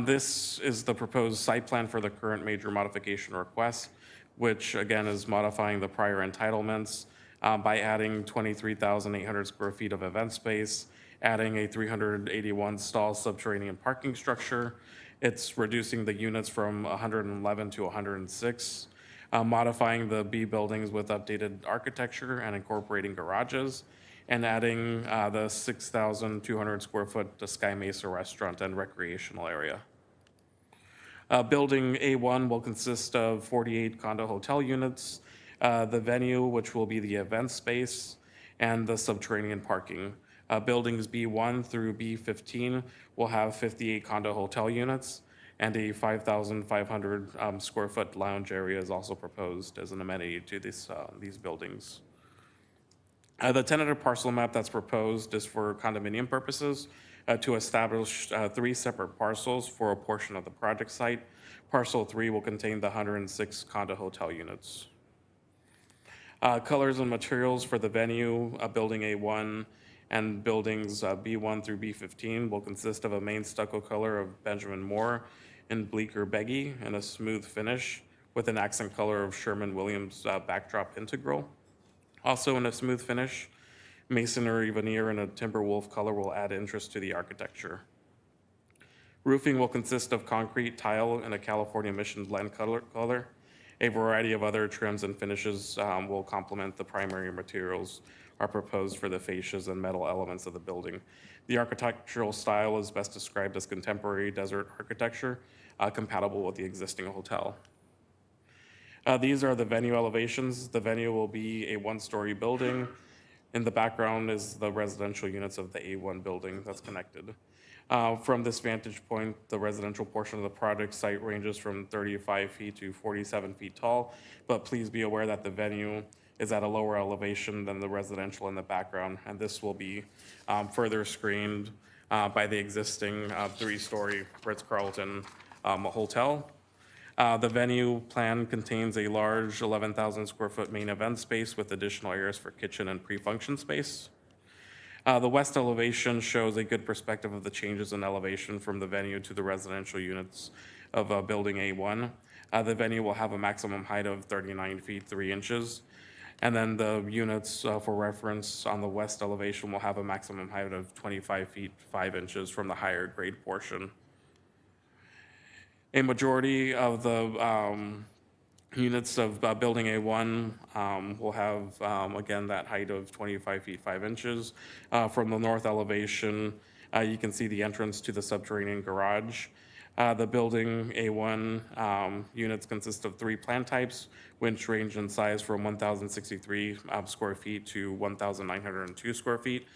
This is the proposed site plan for the current major modification request, which again is modifying the prior entitlements by adding 23,800 square feet of event space, adding a 381 stall subterranean parking structure. It's reducing the units from 111 to 106, modifying the B buildings with updated architecture and incorporating garages, and adding the 6,200 square foot Sky Mesa restaurant and recreational area. Building A1 will consist of 48 condo hotel units, the venue, which will be the event space, and the subterranean parking. Buildings B1 through B15 will have 58 condo hotel units, and a 5,500 square foot lounge area is also proposed as an amenity to these buildings. The tentative parcel map that's proposed is for condominium purposes to establish 3 separate parcels for a portion of the project site. Parcel 3 will contain the 106 condo hotel units. Colors and materials for the venue, building A1 and buildings B1 through B15 will consist of a main stucco color of Benjamin Moore in Bleecker Beggy and a smooth finish with an accent color of Sherman-Williams backdrop integral. Also in a smooth finish, masonry veneer in a timber wolf color will add interest to the architecture. Roofing will consist of concrete tile in a California Mission blend color. A variety of other trims and finishes will complement the primary materials are proposed for the fascias and metal elements of the building. The architectural style is best described as contemporary desert architecture, compatible with the existing hotel. These are the venue elevations. The venue will be a 1-story building. In the background is the residential units of the A1 building that's connected. From this vantage point, the residential portion of the project site ranges from 35 feet to 47 feet tall, but please be aware that the venue is at a lower elevation than the residential in the background, and this will be further screened by the existing 3-story Ritz-Carlton hotel. The venue plan contains a large 11,000 square foot main event space with additional areas for kitchen and pre-function space. The west elevation shows a good perspective of the changes in elevation from the venue to the residential units of building A1. The venue will have a maximum height of 39 feet 3 inches. And then the units, for reference, on the west elevation will have a maximum height of 25 feet 5 inches from the higher grade portion. A majority of the units of building A1 will have, again, that height of 25 feet 5 inches. From the north elevation, you can see the entrance to the subterranean garage. The building A1 units consist of 3 plan types, which range in size from 1,063 square feet to 1,902 square feet.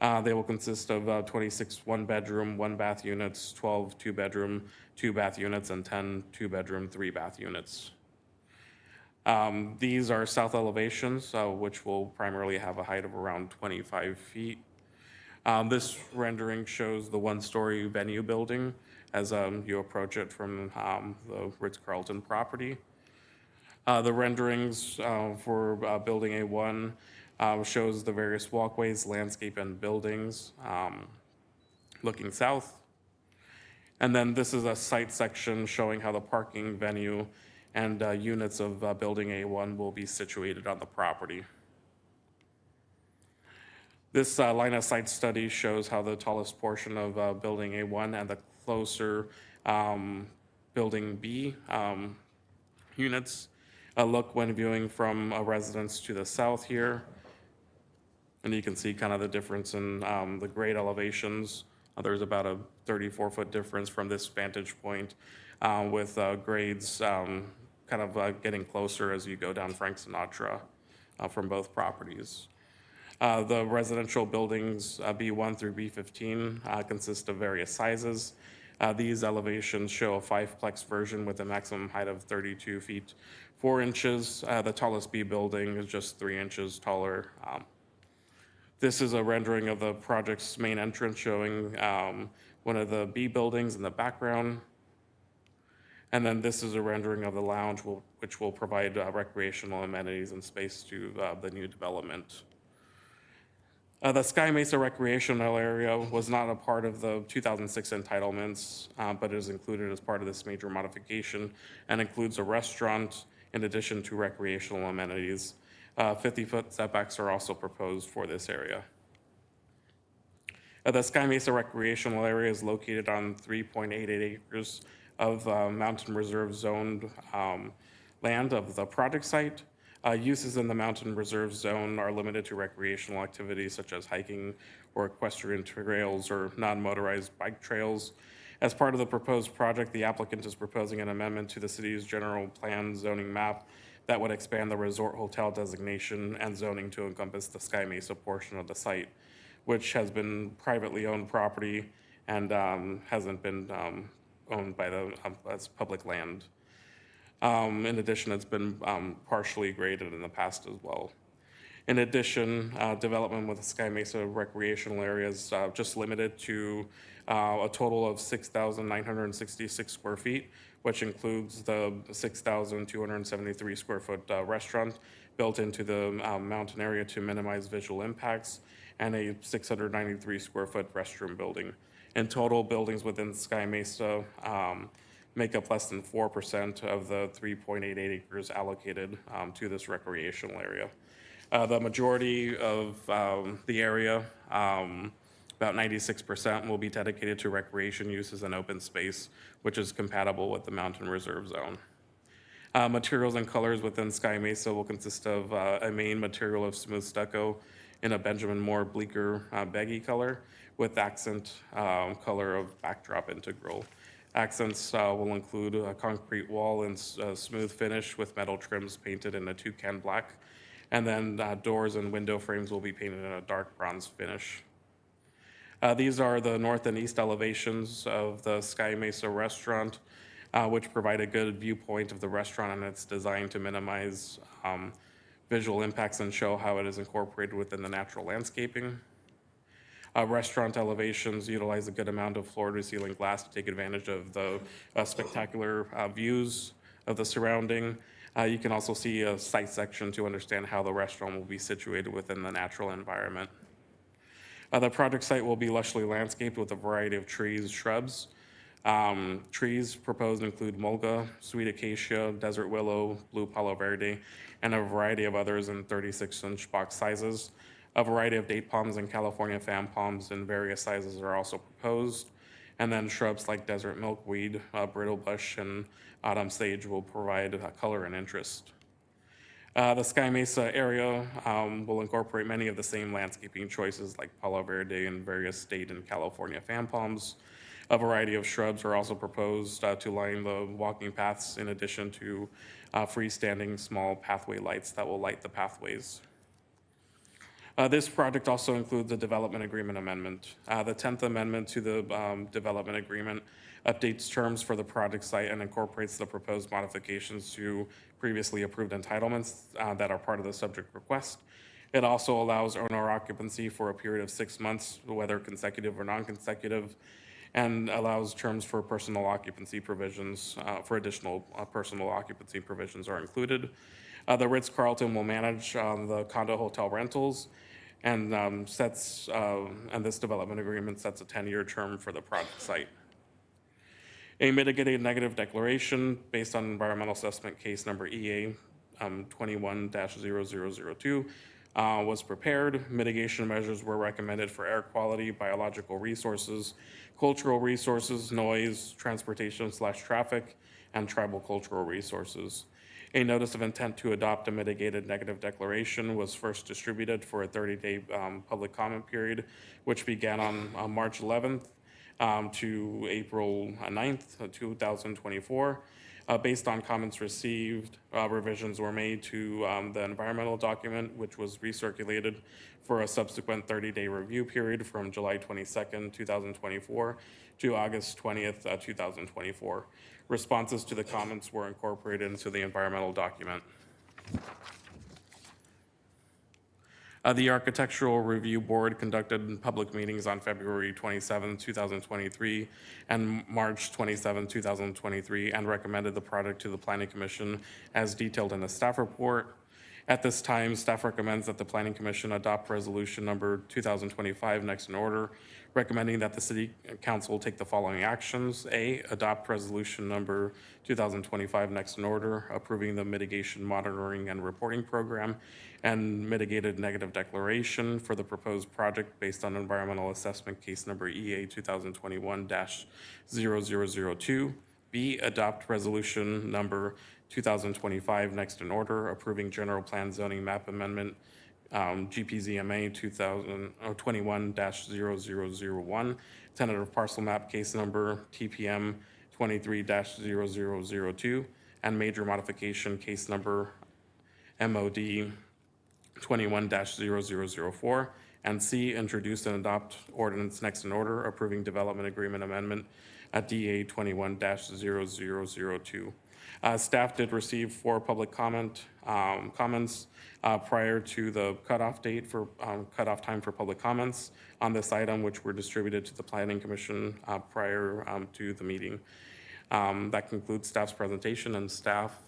They will consist of 26 1-bedroom, 1-bath units, 12 2-bedroom, 2-bath units, and 10 2-bedroom, 3-bath units. These are south elevations, which will primarily have a height of around 25 feet. This rendering shows the 1-story venue building as you approach it from the Ritz-Carlton property. The renderings for building A1 shows the various walkways, landscape, and buildings looking south. And then this is a site section showing how the parking venue and units of building A1 will be situated on the property. This line of sight study shows how the tallest portion of building A1 and the closer building B units look when viewing from a residence to the south here. And you can see kind of the difference in the grade elevations. There's about a 34-foot difference from this vantage point with grades kind of getting closer as you go down Frank Sinatra from both properties. The residential buildings B1 through B15 consist of various sizes. These elevations show a 5-plex version with a maximum height of 32 feet 4 inches. The tallest B building is just 3 inches taller. This is a rendering of the project's main entrance showing one of the B buildings in the background. And then this is a rendering of the lounge, which will provide recreational amenities and space to the new development. The Sky Mesa recreational area was not a part of the 2006 entitlements, but is included as part of this major modification and includes a restaurant in addition to recreational amenities. 50-foot setbacks are also proposed for this area. The Sky Mesa recreational area is located on 3.88 acres of mountain reserve zoned land of the project site. Uses in the mountain reserve zone are limited to recreational activities such as hiking or equestrian trails or non-motorized bike trails. As part of the proposed project, the applicant is proposing an amendment to the city's general plan zoning map that would expand the resort hotel designation and zoning to encompass the Sky Mesa portion of the site, which has been privately owned property and hasn't been owned by the as public land. In addition, it's been partially graded in the past as well. In addition, development with the Sky Mesa recreational area is just limited to a total of 6,966 square feet, which includes the 6,273 square foot restaurant built into the mountain area to minimize visual impacts, and a 693 square foot restroom building. In total, buildings within Sky Mesa make up less than 4% of the 3.88 acres allocated to this recreational area. The majority of the area, about 96%, will be dedicated to recreation uses and open space, which is compatible with the Mountain Reserve Zone. Materials and colors within Sky Mesa will consist of a main material of smooth stucco in a Benjamin Moore Bleecker baggy color with accent color of backdrop integral. Accents will include a concrete wall and smooth finish with metal trims painted in a toucan black, and then doors and window frames will be painted in a dark bronze finish. These are the north and east elevations of the Sky Mesa restaurant, which provide a good viewpoint of the restaurant, and it's designed to minimize visual impacts and show how it is incorporated within the natural landscaping. Restaurant elevations utilize a good amount of floor-to-ceiling glass to take advantage of the spectacular views of the surrounding. You can also see a site section to understand how the restaurant will be situated within the natural environment. The project site will be lushly landscaped with a variety of trees, shrubs. Trees proposed include mulga, sweet acacia, desert willow, blue palo verde, and a variety of others in 36-inch box sizes. A variety of date palms and California fan palms in various sizes are also proposed. And then shrubs like desert milkweed, brittle bush, and autumn sage will provide color and interest. The Sky Mesa area will incorporate many of the same landscaping choices like Palo Verde and various state and California fan palms. A variety of shrubs are also proposed to line the walking paths, in addition to freestanding small pathway lights that will light the pathways. This project also includes a development agreement amendment. The 10th amendment to the development agreement updates terms for the project site and incorporates the proposed modifications to previously approved entitlements that are part of the subject request. It also allows owner occupancy for a period of 6 months, whether consecutive or non-consecutive, and allows terms for personal occupancy provisions, for additional personal occupancy provisions are included. The Ritz-Carlton will manage the condo hotel rentals, and this development agreement sets a 10-year term for the project site. A mitigated negative declaration based on environmental assessment case number EA 21-0002 was prepared. Mitigation measures were recommended for air quality, biological resources, cultural resources, noise, transportation/traffic, and tribal cultural resources. A notice of intent to adopt a mitigated negative declaration was first distributed for a 30-day public comment period, which began on March 11th to April 9th, 2024. Based on comments received, revisions were made to the environmental document, which was recirculated for a subsequent 30-day review period from July 22nd, 2024 to August 20th, 2024. Responses to the comments were incorporated into the environmental document. The Architectural Review Board conducted public meetings on February 27, 2023 and March 27, 2023, and recommended the project to the Planning Commission as detailed in the staff report. At this time, staff recommends that the Planning Commission adopt resolution number 2025 next in order, recommending that the City Council take the following actions. A, adopt resolution number 2025 next in order, approving the mitigation monitoring and reporting program and mitigated negative declaration for the proposed project based on environmental assessment case number EA 2021-0002. B, adopt resolution number 2025 next in order, approving general plan zoning map amendment GPZMA 2021-0001 tentative parcel map case number TPM 23-0002, and major modification case number MOD 21-0004, and C, introduce and adopt ordinance next in order approving development agreement amendment at DA 21-0002. Staff did receive 4 public comments prior to the cutoff date for cutoff time for public comments on this item, which were distributed to the Planning Commission prior to the meeting. That concludes staff's presentation, and staff,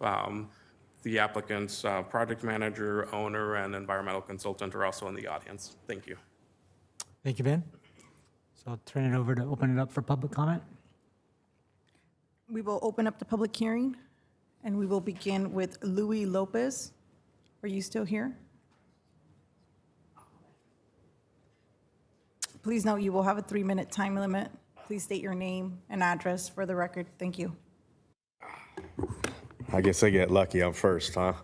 the applicant's project manager, owner, and environmental consultant are also in the audience. Thank you. Thank you, Ben. So I'll turn it over to open it up for public comment. We will open up the public hearing, and we will begin with Louis Lopez. Are you still here? Please note you will have a 3-minute time limit. Please state your name and address for the record. Thank you. I guess I get lucky. I'm first, huh?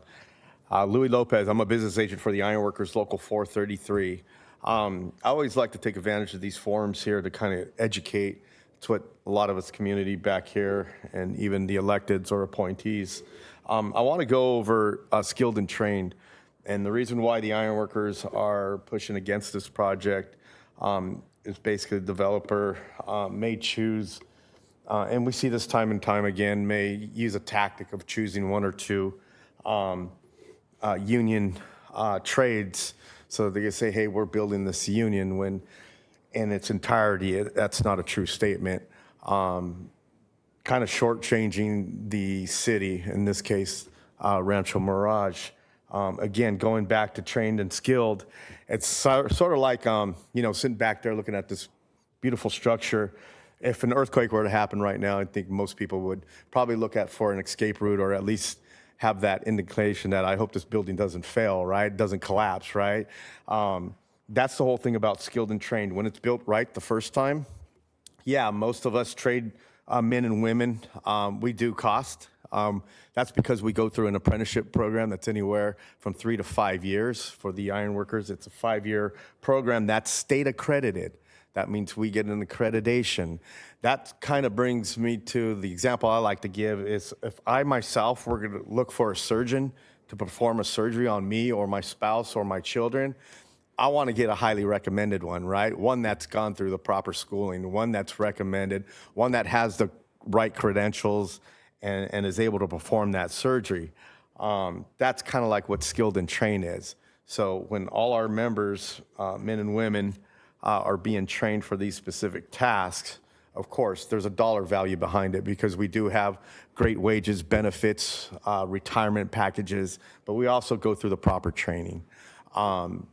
Louis Lopez. I'm a business agent for the Ironworkers Local 433. I always like to take advantage of these forums here to kind of educate. It's what a lot of us community back here and even the electeds or appointees. I want to go over skilled and trained. And the reason why the ironworkers are pushing against this project is basically the developer may choose, and we see this time and time again, may use a tactic of choosing 1 or 2 union trades so they can say, hey, we're building this union, when in its entirety, that's not a true statement. Kind of shortchanging the city, in this case, Rancho Mirage. Again, going back to trained and skilled, it's sort of like, sitting back there looking at this beautiful structure. If an earthquake were to happen right now, I think most people would probably look for an escape route, or at least have that indication that I hope this building doesn't fail, right? Doesn't collapse, right? That's the whole thing about skilled and trained. When it's built right the first time, yeah, most of us trade men and women, we do cost. That's because we go through an apprenticeship program that's anywhere from 3 to 5 years. For the ironworkers, it's a 5-year program that's state accredited. That means we get an accreditation. That kind of brings me to the example I like to give is, if I myself were going to look for a surgeon to perform a surgery on me or my spouse or my children, I want to get a highly recommended one, right? One that's gone through the proper schooling, one that's recommended, one that has the right credentials and is able to perform that surgery. That's kind of like what skilled and trained is. So when all our members, men and women, are being trained for these specific tasks, of course, there's a dollar value behind it, because we do have great wages, benefits, retirement packages, but we also go through the proper training.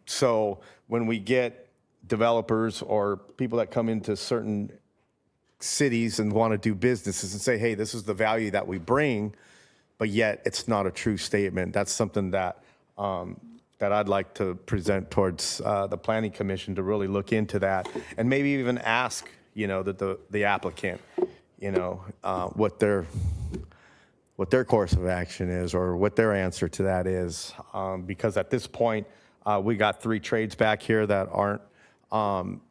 So when we get developers or people that come into certain cities and want to do businesses and say, hey, this is the value that we bring, but yet it's not a true statement, that's something that that I'd like to present towards the Planning Commission to really look into that, and maybe even ask, the applicant, what their course of action is, or what their answer to that is, because at this point we got 3 trades back here that aren't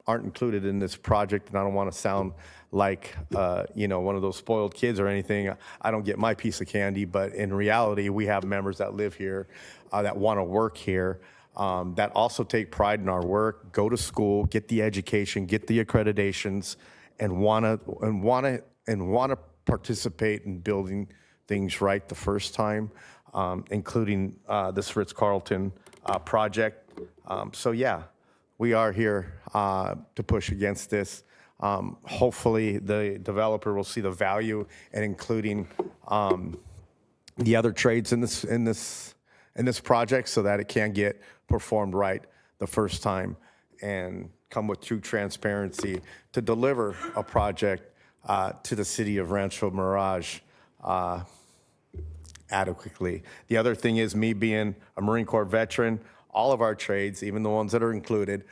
included in this project, and I don't want to sound like one of those spoiled kids or anything. I don't get my piece of candy, but in reality, we have members that live here, that want to work here, that also take pride in our work, go to school, get the education, get the accreditations, and want to participate in building things right the first time, including this Ritz-Carlton project. So yeah, we are here to push against this. Hopefully the developer will see the value in including the other trades in this project, so that it can get performed right the first time and come with true transparency to deliver a project to the city of Rancho Mirage adequately. The other thing is, me being a Marine Corps veteran, all of our trades, even the ones that are included,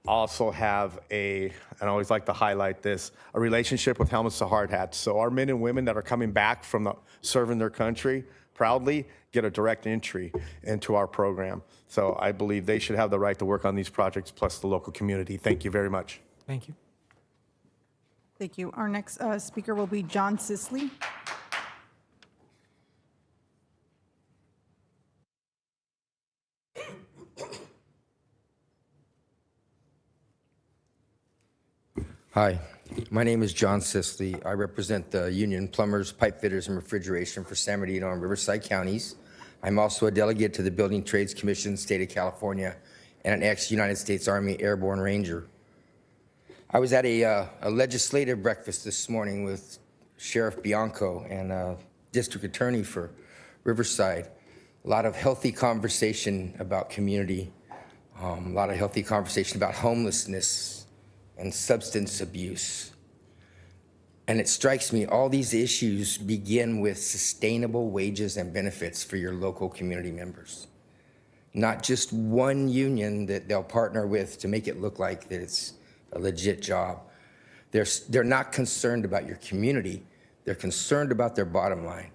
also have and I always like to highlight this, a relationship with Helmets to Hard Hats. So our men and women that are coming back from serving their country proudly get a direct entry into our program. So I believe they should have the right to work on these projects, plus the local community. Thank you very much. Thank you. Thank you. Our next speaker will be John Sisley. Hi, my name is John Sisley. I represent the Union Plumbers, Pipe Fitters, and Refrigeration for San Bernardino and Riverside counties. I'm also a delegate to the Building Trades Commission, State of California, and an ex-United States Army Airborne Ranger. I was at a legislative breakfast this morning with Sheriff Bianco and District Attorney for Riverside. A lot of healthy conversation about community, a lot of healthy conversation about homelessness and substance abuse. And it strikes me, all these issues begin with sustainable wages and benefits for your local community members. Not just one union that they'll partner with to make it look like that it's a legit job. They're not concerned about your community. They're concerned about their bottom line.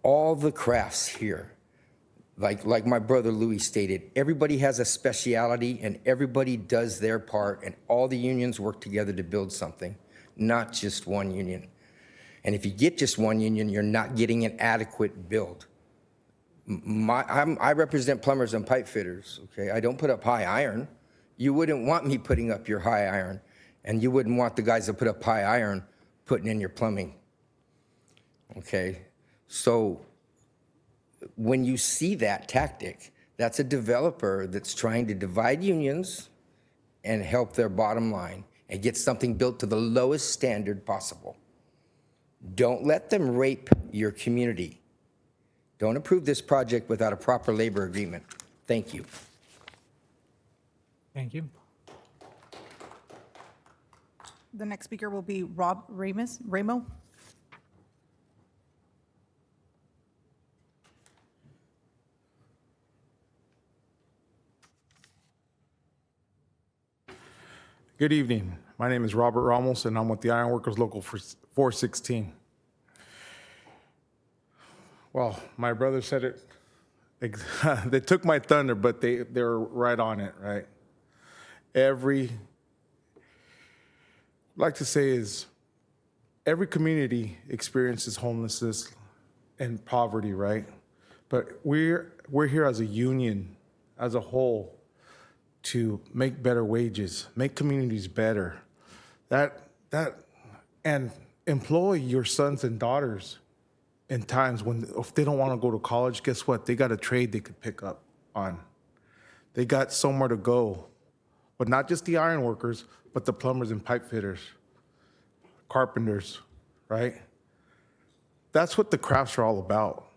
All the crafts here, like my brother Louis stated, everybody has a speciality and everybody does their part, and all the unions work together to build something, not just one union. And if you get just one union, you're not getting an adequate build. I represent plumbers and pipe fitters, okay? I don't put up high iron. You wouldn't want me putting up your high iron, and you wouldn't want the guys that put up high iron putting in your plumbing, okay? So when you see that tactic, that's a developer that's trying to divide unions and help their bottom line and get something built to the lowest standard possible. Don't let them rape your community. Don't approve this project without a proper labor agreement. Thank you. Thank you. The next speaker will be Rob Ramo. Good evening. My name is Robert Ramos, and I'm with the Ironworkers Local 416. Well, my brother said it. They took my thunder, but they were right on it, right? I'd like to say is every community experiences homelessness and poverty, right? But we're here as a union, as a whole, to make better wages, make communities better, and employ your sons and daughters in times when, if they don't want to go to college, guess what? They got a trade they could pick up on. They got somewhere to go, but not just the iron workers, but the plumbers and pipe fitters, carpenters, right? That's what the crafts are all about.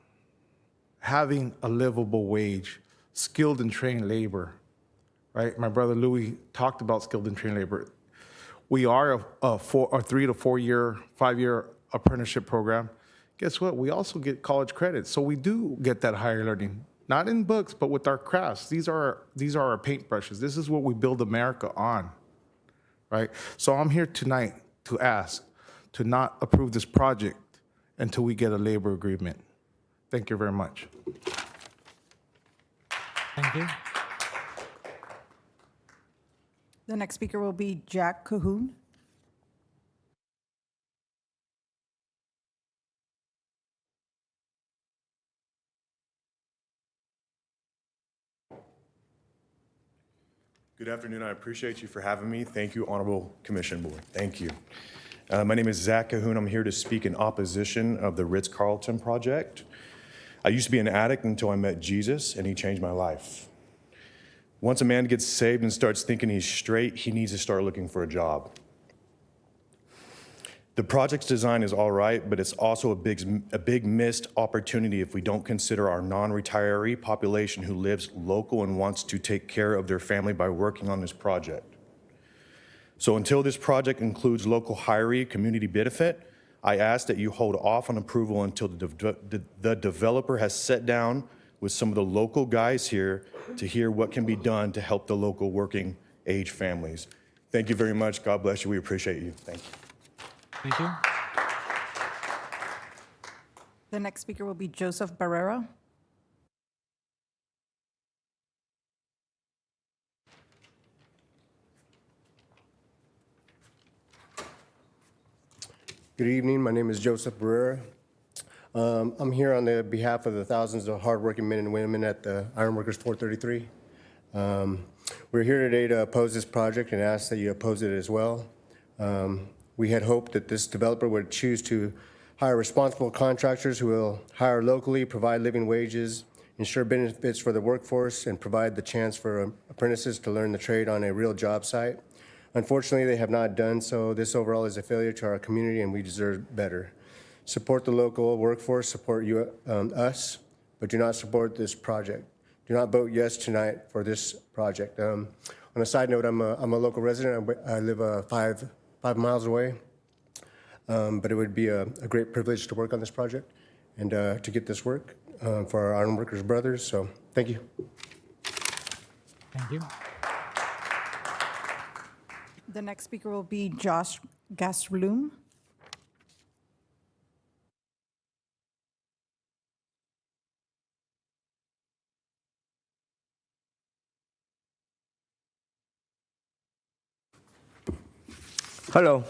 Having a livable wage, skilled and trained labor, right? My brother Louis talked about skilled and trained labor. We are a 3 to 4 year, 5 year apprenticeship program. Guess what? We also get college credits. So we do get that higher learning, not in books, but with our crafts. These are our paintbrushes. This is what we build America on, right? So I'm here tonight to ask to not approve this project until we get a labor agreement. Thank you very much. Thank you. The next speaker will be Jack Cahoon. Good afternoon. I appreciate you for having me. Thank you, Honorable Commission Board. Thank you. My name is Zach Cahoon. I'm here to speak in opposition of the Ritz-Carlton project. I used to be an addict until I met Jesus, and he changed my life. Once a man gets saved and starts thinking he's straight, he needs to start looking for a job. The project's design is all right, but it's also a big missed opportunity if we don't consider our non-retiree population who lives local and wants to take care of their family by working on this project. So until this project includes local hiree community benefit, I ask that you hold off on approval until the developer has sat down with some of the local guys here to hear what can be done to help the local working age families. Thank you very much. God bless you. We appreciate you. Thank you. Thank you. The next speaker will be Joseph Barrera. Good evening. My name is Joseph Barrera. I'm here on the behalf of the thousands of hardworking men and women at the Ironworkers 433. We're here today to oppose this project and ask that you oppose it as well. We had hoped that this developer would choose to hire responsible contractors who will hire locally, provide living wages, ensure benefits for the workforce, and provide the chance for apprentices to learn the trade on a real job site. Unfortunately, they have not done so. This overall is a failure to our community, and we deserve better. Support the local workforce, support us, but do not support this project. Do not vote yes tonight for this project. On a side note, I'm a local resident. I live 5 miles away, but it would be a great privilege to work on this project and to get this work for our ironworkers brothers. So thank you. Thank you. The next speaker will be Josh Gastelum. Hello,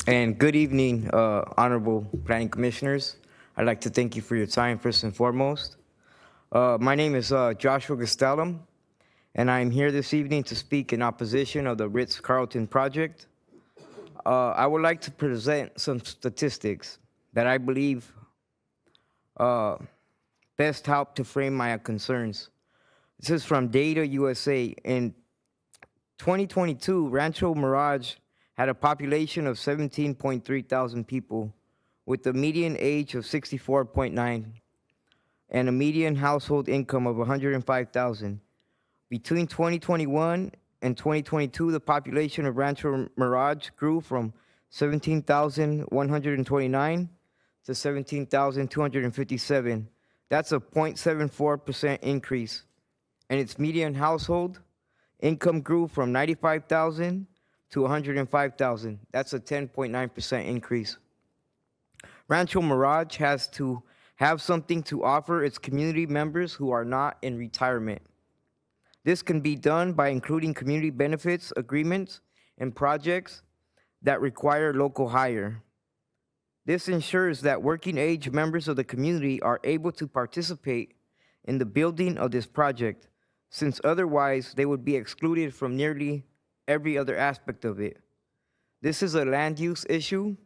and good evening, honorable planning commissioners. I'd like to thank you for your time, first and foremost. My name is Joshua Gastelum, and I'm here this evening to speak in opposition of the Ritz-Carlton project. I would like to present some statistics that I believe best help to frame my concerns. This is from Data USA. In 2022, Rancho Mirage had a population of 17.3 thousand people with a median age of 64.9 and a median household income of 105,000. Between 2021 and 2022, the population of Rancho Mirage grew from 17,129 to 17,257. That's a 0.74% increase. And its median household income grew from 95,000 to 105,000. That's a 10.9% increase. Rancho Mirage has to have something to offer its community members who are not in retirement. This can be done by including community benefits agreements and projects that require local hire. This ensures that working age members of the community are able to participate in the building of this project, since otherwise they would be excluded from nearly every other aspect of it. This is a land use issue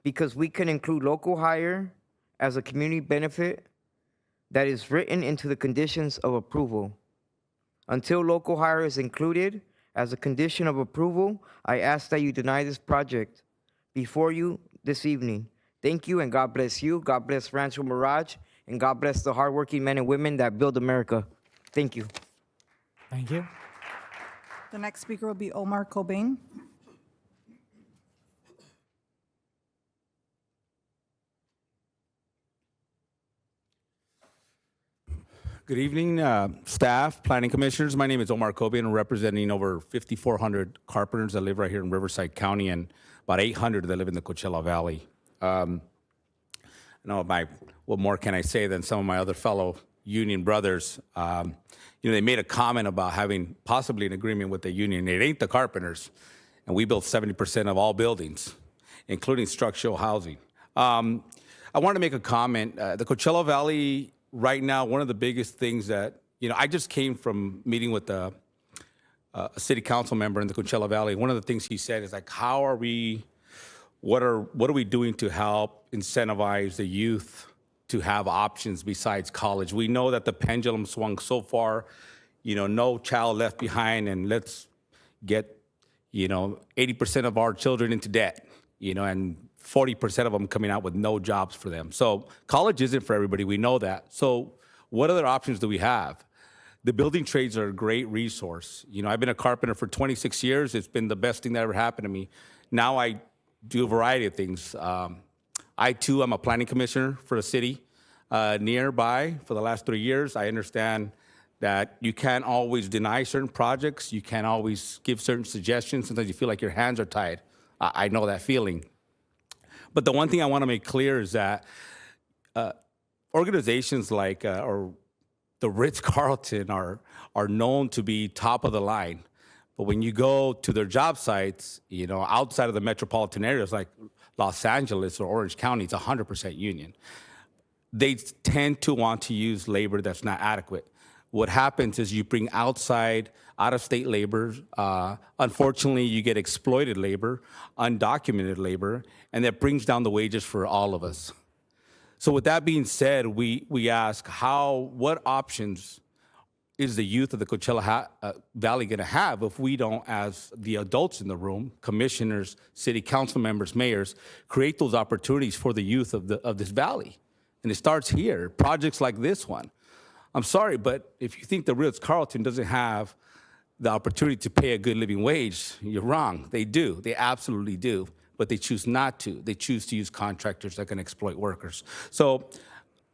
because we can include local hire as a community benefit that is written into the conditions of approval. Until local hire is included as a condition of approval, I ask that you deny this project before you this evening. Thank you, and God bless you. God bless Rancho Mirage, and God bless the hardworking men and women that build America. Thank you. Thank you. The next speaker will be Omar Cobain. Good evening, staff, planning commissioners. My name is Omar Cobain. I'm representing over 5,400 carpenters that live right here in Riverside County and about 800 that live in the Coachella Valley. What more can I say than some of my other fellow union brothers? They made a comment about having possibly an agreement with the union. It ain't the carpenters, and we build 70% of all buildings, including structural housing. I want to make a comment. The Coachella Valley, right now, one of the biggest things that, I just came from meeting with a city council member in the Coachella Valley. One of the things he said is like, what are we doing to help incentivize the youth to have options besides college? We know that the pendulum swung so far, no child left behind, and let's get, 80% of our children into debt, and 40% of them coming out with no jobs for them. So college isn't for everybody, we know that. So what other options do we have? The building trades are a great resource. I've been a carpenter for 26 years. It's been the best thing that ever happened to me. Now I do a variety of things. I too am a planning commissioner for a city nearby for the last 3 years. I understand that you can't always deny certain projects. You can't always give certain suggestions. Sometimes you feel like your hands are tied. I know that feeling. But the one thing I want to make clear is that organizations like or the Ritz-Carlton are known to be top of the line. But when you go to their job sites, outside of the metropolitan areas like Los Angeles or Orange County, it's 100% union. They tend to want to use labor that's not adequate. What happens is you bring out-of-state labor. Unfortunately, you get exploited labor, undocumented labor, and that brings down the wages for all of us. So with that being said, we ask what options is the youth of the Coachella Valley going to have if we don't, as the adults in the room, commissioners, city council members, mayors, create those opportunities for the youth of this valley? And it starts here, projects like this one. I'm sorry, but if you think the Ritz-Carlton doesn't have the opportunity to pay a good living wage, you're wrong. They do. They absolutely do. But they choose not to. They choose to use contractors that can exploit workers. So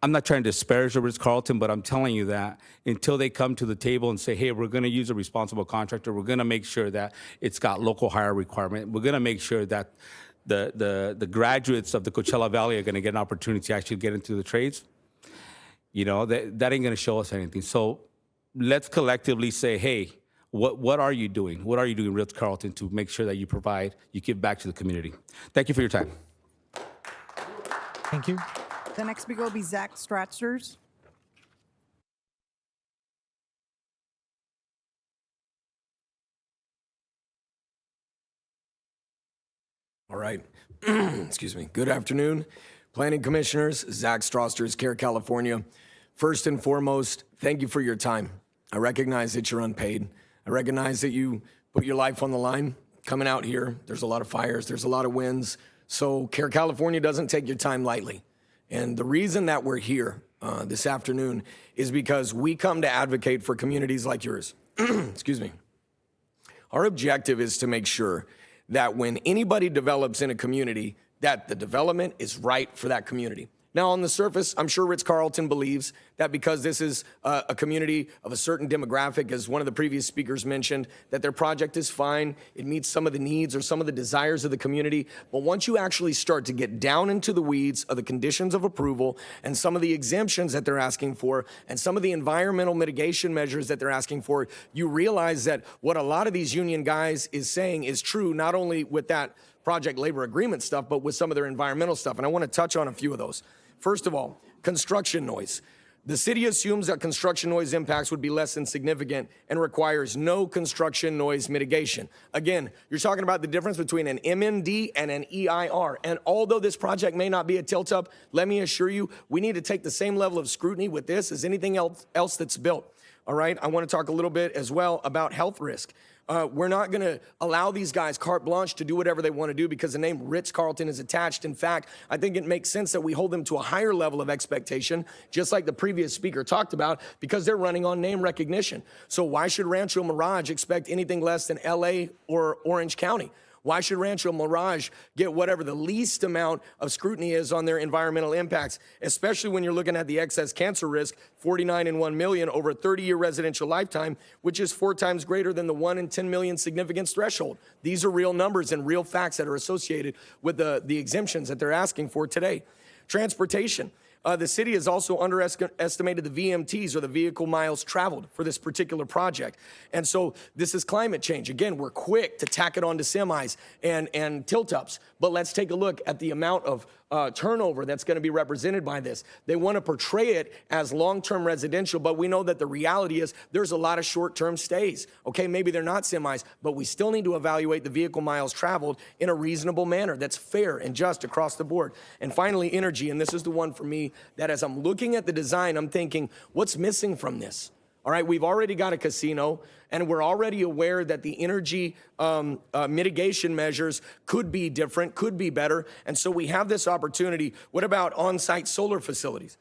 I'm not trying to disparage the Ritz-Carlton, but I'm telling you that until they come to the table and say, hey, we're going to use a responsible contractor, we're going to make sure that it's got local hire requirement, we're going to make sure that the graduates of the Coachella Valley are going to get an opportunity to actually get into the trades, that ain't going to show us anything. So let's collectively say, hey, what are you doing? What are you doing, Ritz-Carlton, to make sure that you give back to the community? Thank you for your time. Thank you. The next speaker will be Zach Stratzers. All right. Excuse me. Good afternoon, Planning Commissioners. Zach Strosters, Care, California. First and foremost, thank you for your time. I recognize that you're unpaid. I recognize that you put your life on the line coming out here. There's a lot of fires. There's a lot of winds. So Care, California doesn't take your time lightly. And the reason that we're here this afternoon is because we come to advocate for communities like yours. Excuse me. Our objective is to make sure that when anybody develops in a community, that the development is right for that community. Now, on the surface, I'm sure Ritz-Carlton believes that because this is a community of a certain demographic, as one of the previous speakers mentioned, that their project is fine, it meets some of the needs or some of the desires of the community. But once you actually start to get down into the weeds of the conditions of approval and some of the exemptions that they're asking for and some of the environmental mitigation measures that they're asking for, you realize that what a lot of these union guys is saying is true, not only with that project labor agreement stuff, but with some of their environmental stuff. And I want to touch on a few of those. First of all, construction noise. The city assumes that construction noise impacts would be less than significant and requires no construction noise mitigation. Again, you're talking about the difference between an MND and an EIR. And although this project may not be a tilt-up, let me assure you, we need to take the same level of scrutiny with this as anything else that's built. All right, I want to talk a little bit as well about health risk. We're not going to allow these guys carte blanche to do whatever they want to do because the name Ritz-Carlton is attached. In fact, I think it makes sense that we hold them to a higher level of expectation, just like the previous speaker talked about, because they're running on name recognition. So why should Rancho Mirage expect anything less than LA or Orange County? Why should Rancho Mirage get whatever the least amount of scrutiny is on their environmental impacts, especially when you're looking at the excess cancer risk, 49 in 1 million over a 30-year residential lifetime, which is 4 times greater than the 1 in 10 million significance threshold. These are real numbers and real facts that are associated with the exemptions that they're asking for today. Transportation. The city has also underestimated the VMTs, or the vehicle miles traveled, for this particular project. And so this is climate change. Again, we're quick to tack it onto semis and tilt-ups, but let's take a look at the amount of turnover that's going to be represented by this. They want to portray it as long-term residential, but we know that the reality is there's a lot of short-term stays. Okay, maybe they're not semis, but we still need to evaluate the vehicle miles traveled in a reasonable manner that's fair and just across the board. And finally, energy, and this is the one for me that as I'm looking at the design, I'm thinking, what's missing from this? All right, we've already got a casino, and we're already aware that the energy mitigation measures could be different, could be better, and so we have this opportunity. What about on-site solar facilities?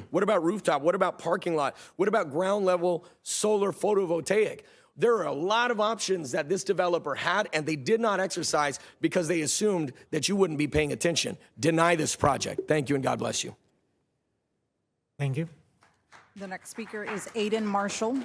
What about rooftop? What about parking lot? What about ground level solar photovoltaic? There are a lot of options that this developer had, and they did not exercise because they assumed that you wouldn't be paying attention. Deny this project. Thank you, and God bless you. Thank you. The next speaker is Aiden Marshall.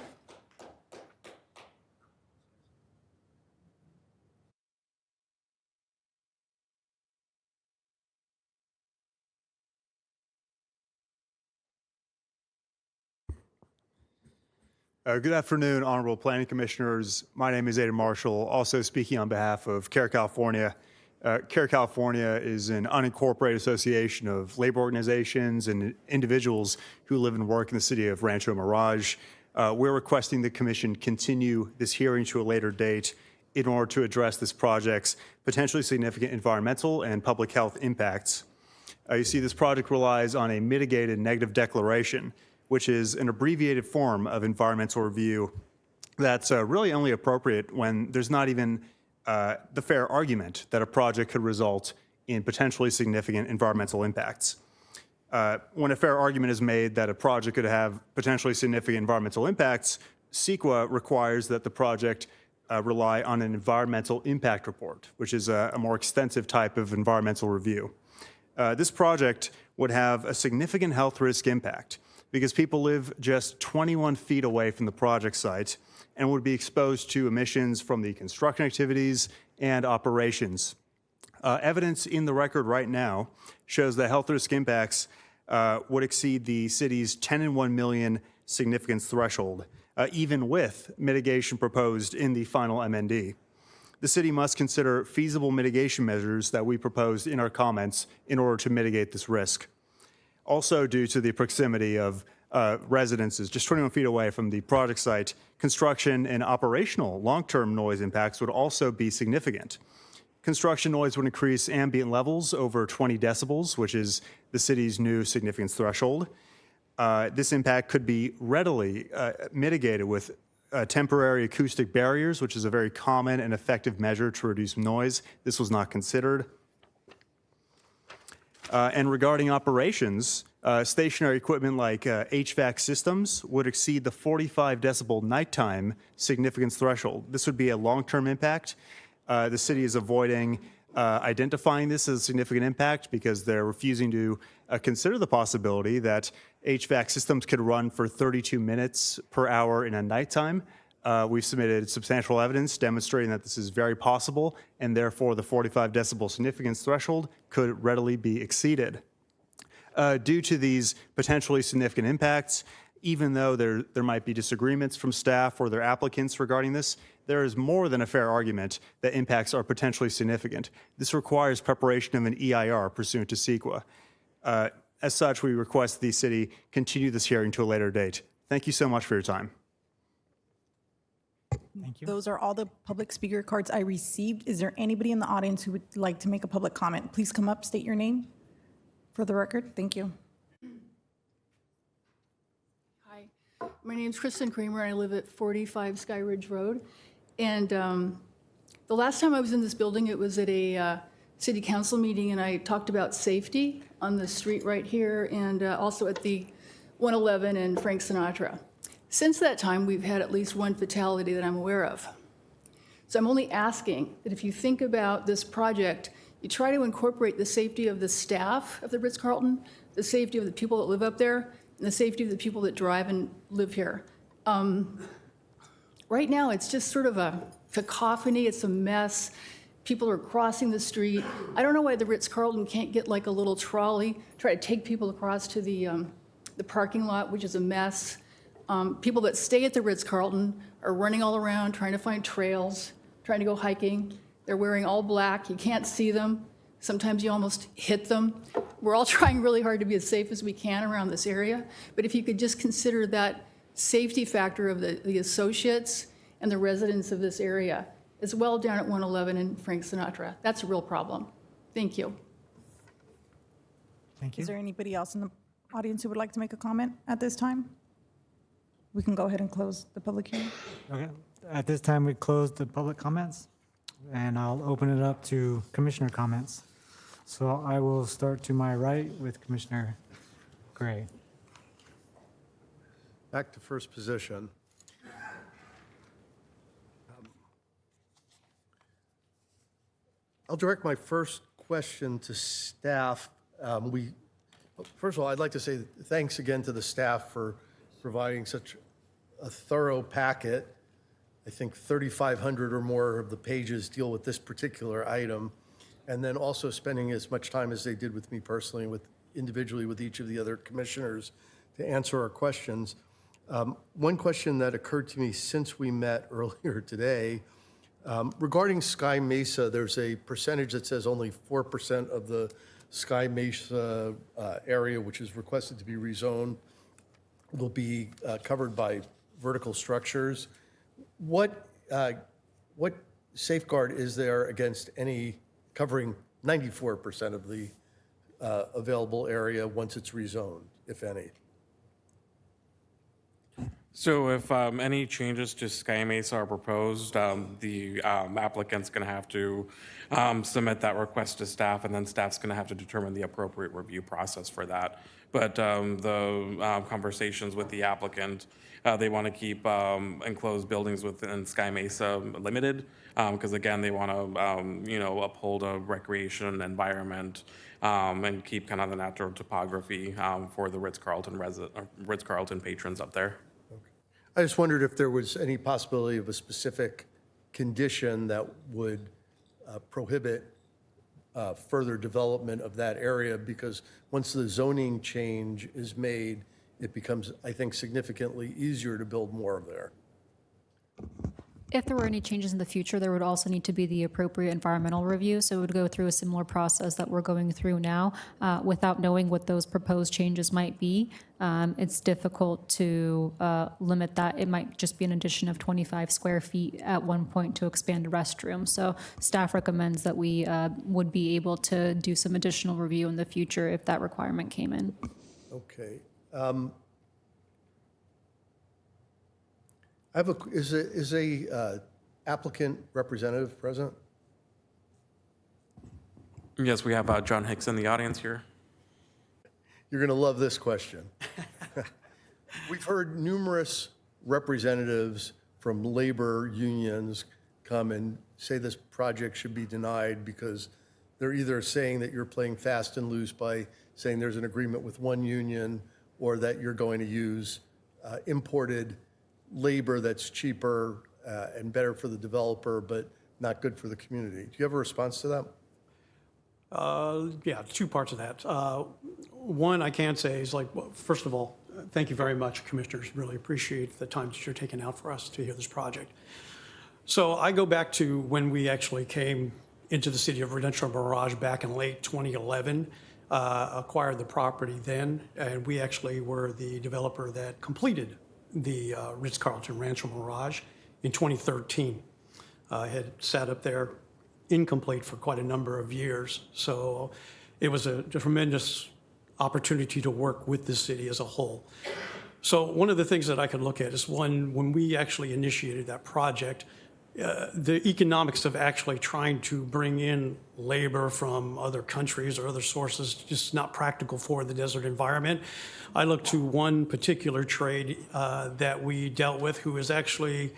Good afternoon, Honorable Planning Commissioners. My name is Aiden Marshall, also speaking on behalf of Care, California. CARE California is an unincorporated association of labor organizations and individuals who live and work in the city of Rancho Mirage. We're requesting the commission continue this hearing to a later date in order to address this project's potentially significant environmental and public health impacts. You see, this project relies on a mitigated negative declaration, which is an abbreviated form of environmental review that's really only appropriate when there's not even the fair argument that a project could result in potentially significant environmental impacts. When a fair argument is made that a project could have potentially significant environmental impacts, CEQA requires that the project rely on an environmental impact report, which is a more extensive type of environmental review. This project would have a significant health risk impact because people live just 21 feet away from the project site and would be exposed to emissions from the construction activities and operations. Evidence in the record right now shows that health risk impacts would exceed the city's 10 in 1 million significance threshold, even with mitigation proposed in the final MND. The city must consider feasible mitigation measures that we proposed in our comments in order to mitigate this risk. Also, due to the proximity of residences just 21 feet away from the project site, construction and operational long-term noise impacts would also be significant. Construction noise would increase ambient levels over 20 decibels, which is the city's new significance threshold. This impact could be readily mitigated with temporary acoustic barriers, which is a very common and effective measure to reduce noise. This was not considered. And regarding operations, stationary equipment like HVAC systems would exceed the 45 decibel nighttime significance threshold. This would be a long-term impact. The city is avoiding identifying this as a significant impact because they're refusing to consider the possibility that HVAC systems could run for 32 minutes per hour in a nighttime. We've submitted substantial evidence demonstrating that this is very possible, and therefore the 45 decibel significance threshold could readily be exceeded. Due to these potentially significant impacts, even though there might be disagreements from staff or their applicants regarding this, there is more than a fair argument that impacts are potentially significant. This requires preparation of an EIR pursuant to CEQA. As such, we request the city continue this hearing to a later date. Thank you so much for your time. Thank you. Those are all the public speaker cards I received. Is there anybody in the audience who would like to make a public comment? Please come up, state your name for the record. Thank you. Hi, my name's Kristen Kramer. I live at 45 Sky Ridge Road. And the last time I was in this building, it was at a city council meeting, and I talked about safety on the street right here and also at the 111 and Frank Sinatra. Since that time, we've had at least one fatality that I'm aware of. So I'm only asking that if you think about this project, you try to incorporate the safety of the staff of the Ritz-Carlton, the safety of the people that live up there, and the safety of the people that drive and live here. Right now, it's just sort of a cacophony. It's a mess. People are crossing the street. I don't know why the Ritz-Carlton can't get like a little trolley, try to take people across to the parking lot, which is a mess. People that stay at the Ritz-Carlton are running all around trying to find trails, trying to go hiking. They're wearing all black. You can't see them. Sometimes you almost hit them. We're all trying really hard to be as safe as we can around this area. But if you could just consider that safety factor of the associates and the residents of this area, as well down at 111 and Frank Sinatra. That's a real problem. Thank you. Thank you. Is there anybody else in the audience who would like to make a comment at this time? We can go ahead and close the public hearing. Okay. At this time, we close the public comments, and I'll open it up to commissioner comments. So I will start to my right with Commissioner Gray. Back to first position. I'll direct my first question to staff. First of all, I'd like to say thanks again to the staff for providing such a thorough packet. I think 3,500 or more of the pages deal with this particular item, and then also spending as much time as they did with me personally, with individually with each of the other commissioners to answer our questions. One question that occurred to me since we met earlier today Regarding Sky Mesa, there's a percentage that says only 4% of the Sky Mesa area, which is requested to be rezoned, will be covered by vertical structures. What safeguard is there against any covering 94% of the available area once it's rezoned, if any? So if any changes to Sky Mesa are proposed, the applicant's going to have to submit that request to staff, and then staff's going to have to determine the appropriate review process for that. But the conversations with the applicant, they want to keep enclosed buildings within Sky Mesa limited, because again, they want to uphold a recreation environment and keep kind of the natural topography for the Ritz-Carlton patrons up there. I just wondered if there was any possibility of a specific condition that would prohibit further development of that area, because once the zoning change is made, it becomes, I think, significantly easier to build more there. If there were any changes in the future, there would also need to be the appropriate environmental review. So it would go through a similar process that we're going through now. Without knowing what those proposed changes might be, it's difficult to limit that. It might just be an addition of 25 square feet at one point to expand a restroom. So staff recommends that we would be able to do some additional review in the future if that requirement came in. Okay. I have is a applicant representative present? Yes, we have John Hicks in the audience here. You're going to love this question. We've heard numerous representatives from labor unions come and say this project should be denied because they're either saying that you're playing fast and loose by saying there's an agreement with one union, or that you're going to use imported labor that's cheaper and better for the developer, but not good for the community. Do you have a response to that? Yeah, two parts of that. One, I can say is like, well, first of all, thank you very much, commissioners. Really appreciate the time that you're taking out for us to hear this project. So I go back to when we actually came into the city of Rancho Mirage back in late 2011, acquired the property then, and we actually were the developer that completed the Ritz-Carlton Rancho Mirage in 2013. Had sat up there incomplete for quite a number of years. So it was a tremendous opportunity to work with the city as a whole. So one of the things that I could look at is when we actually initiated that project, the economics of actually trying to bring in labor from other countries or other sources, just not practical for the desert environment. I looked to one particular trade that we dealt with, who is actually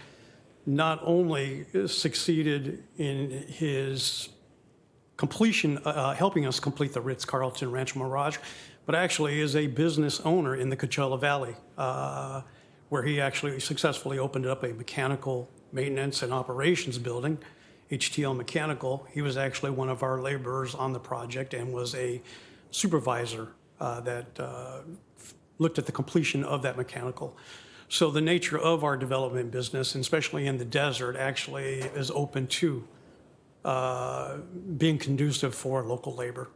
not only succeeded in his completion, helping us complete the Ritz-Carlton Rancho Mirage, but actually is a business owner in the Coachella Valley, where he actually successfully opened up a mechanical maintenance and operations building, HTL Mechanical. He was actually one of our laborers on the project and was a supervisor that looked at the completion of that mechanical. So the nature of our development business, and especially in the desert, actually is open to being conducive for local labor.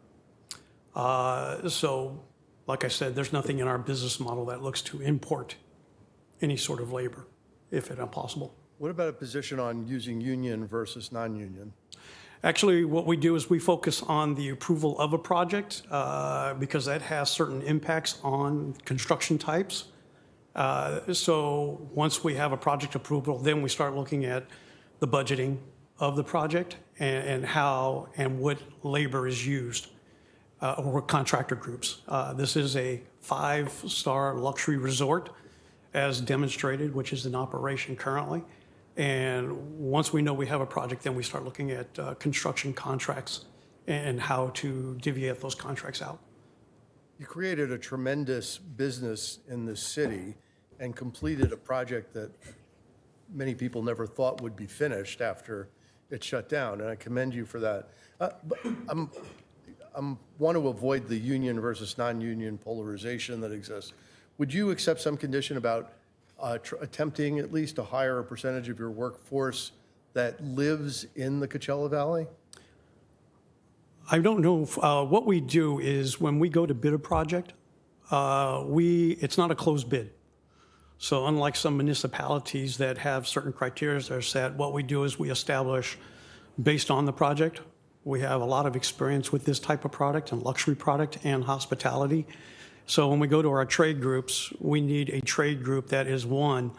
So, like I said, there's nothing in our business model that looks to import any sort of labor, if at all possible. What about a position on using union versus non-union? Actually, what we do is we focus on the approval of a project because that has certain impacts on construction types. So once we have a project approval, then we start looking at the budgeting of the project and how and what labor is used or what contractor groups. This is a 5-star luxury resort as demonstrated, which is in operation currently. And once we know we have a project, then we start looking at construction contracts and how to divvy those contracts out. You created a tremendous business in the city and completed a project that many people never thought would be finished after it shut down, and I commend you for that. But I want to avoid the union versus non-union polarization that exists. Would you accept some condition about attempting at least to hire a percentage of your workforce that lives in the Coachella Valley? I don't know. What we do is when we go to bid a project, it's not a closed bid. So unlike some municipalities that have certain criteria that are set, what we do is we establish based on the project. We have a lot of experience with this type of product and luxury product and hospitality. So when we go to our trade groups, we need a trade group that is, one,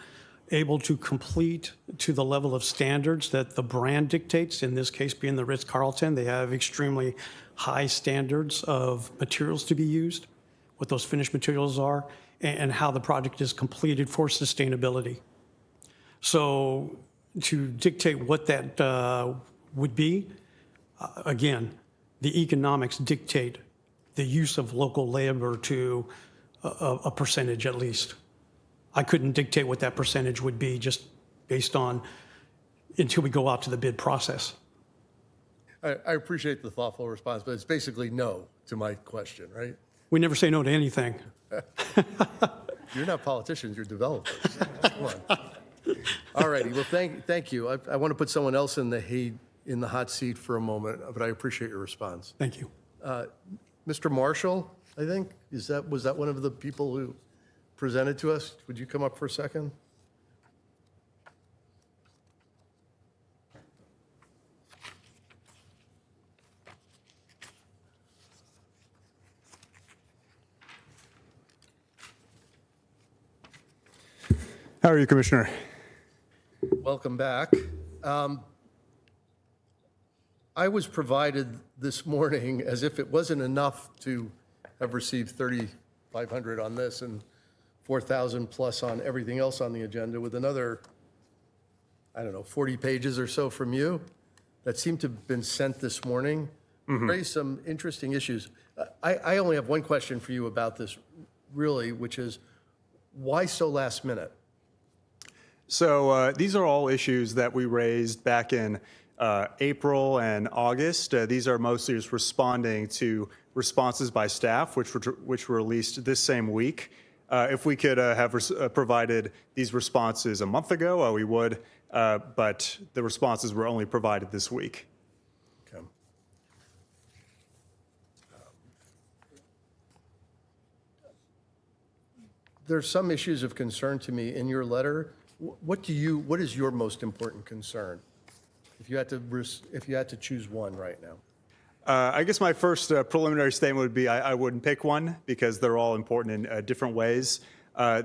able to complete to the level of standards that the brand dictates, in this case being the Ritz-Carlton. They have extremely high standards of materials to be used, what those finished materials are, and how the project is completed for sustainability. So to dictate what that would be, again, the economics dictate the use of local labor to a percentage at least. I couldn't dictate what that percentage would be just based on until we go out to the bid process. I appreciate the thoughtful response, but it's basically no to my question, right? We never say no to anything. You're not politicians, you're developers. Come on. All righty, well, thank you. I want to put someone else in the hot seat for a moment, but I appreciate your response. Thank you. Mr. Marshall, I think, was that one of the people who presented to us? Would you come up for a second? How are you, Commissioner? Welcome back. I was provided this morning, as if it wasn't enough to have received 3,500 on this and 4,000 plus on everything else on the agenda, with another, 40 pages or so from you that seem to have been sent this morning. Raised some interesting issues. I only have one question for you about this, really, which is, why so last minute? So these are all issues that we raised back in April and August. These are mostly just responding to responses by staff, which were released this same week. If we could have provided these responses a month ago, we would, but the responses were only provided this week. Okay. There's some issues of concern to me in your letter. What is your most important concern? If you had to choose one right now. I guess my first preliminary statement would be I wouldn't pick one because they're all important in different ways.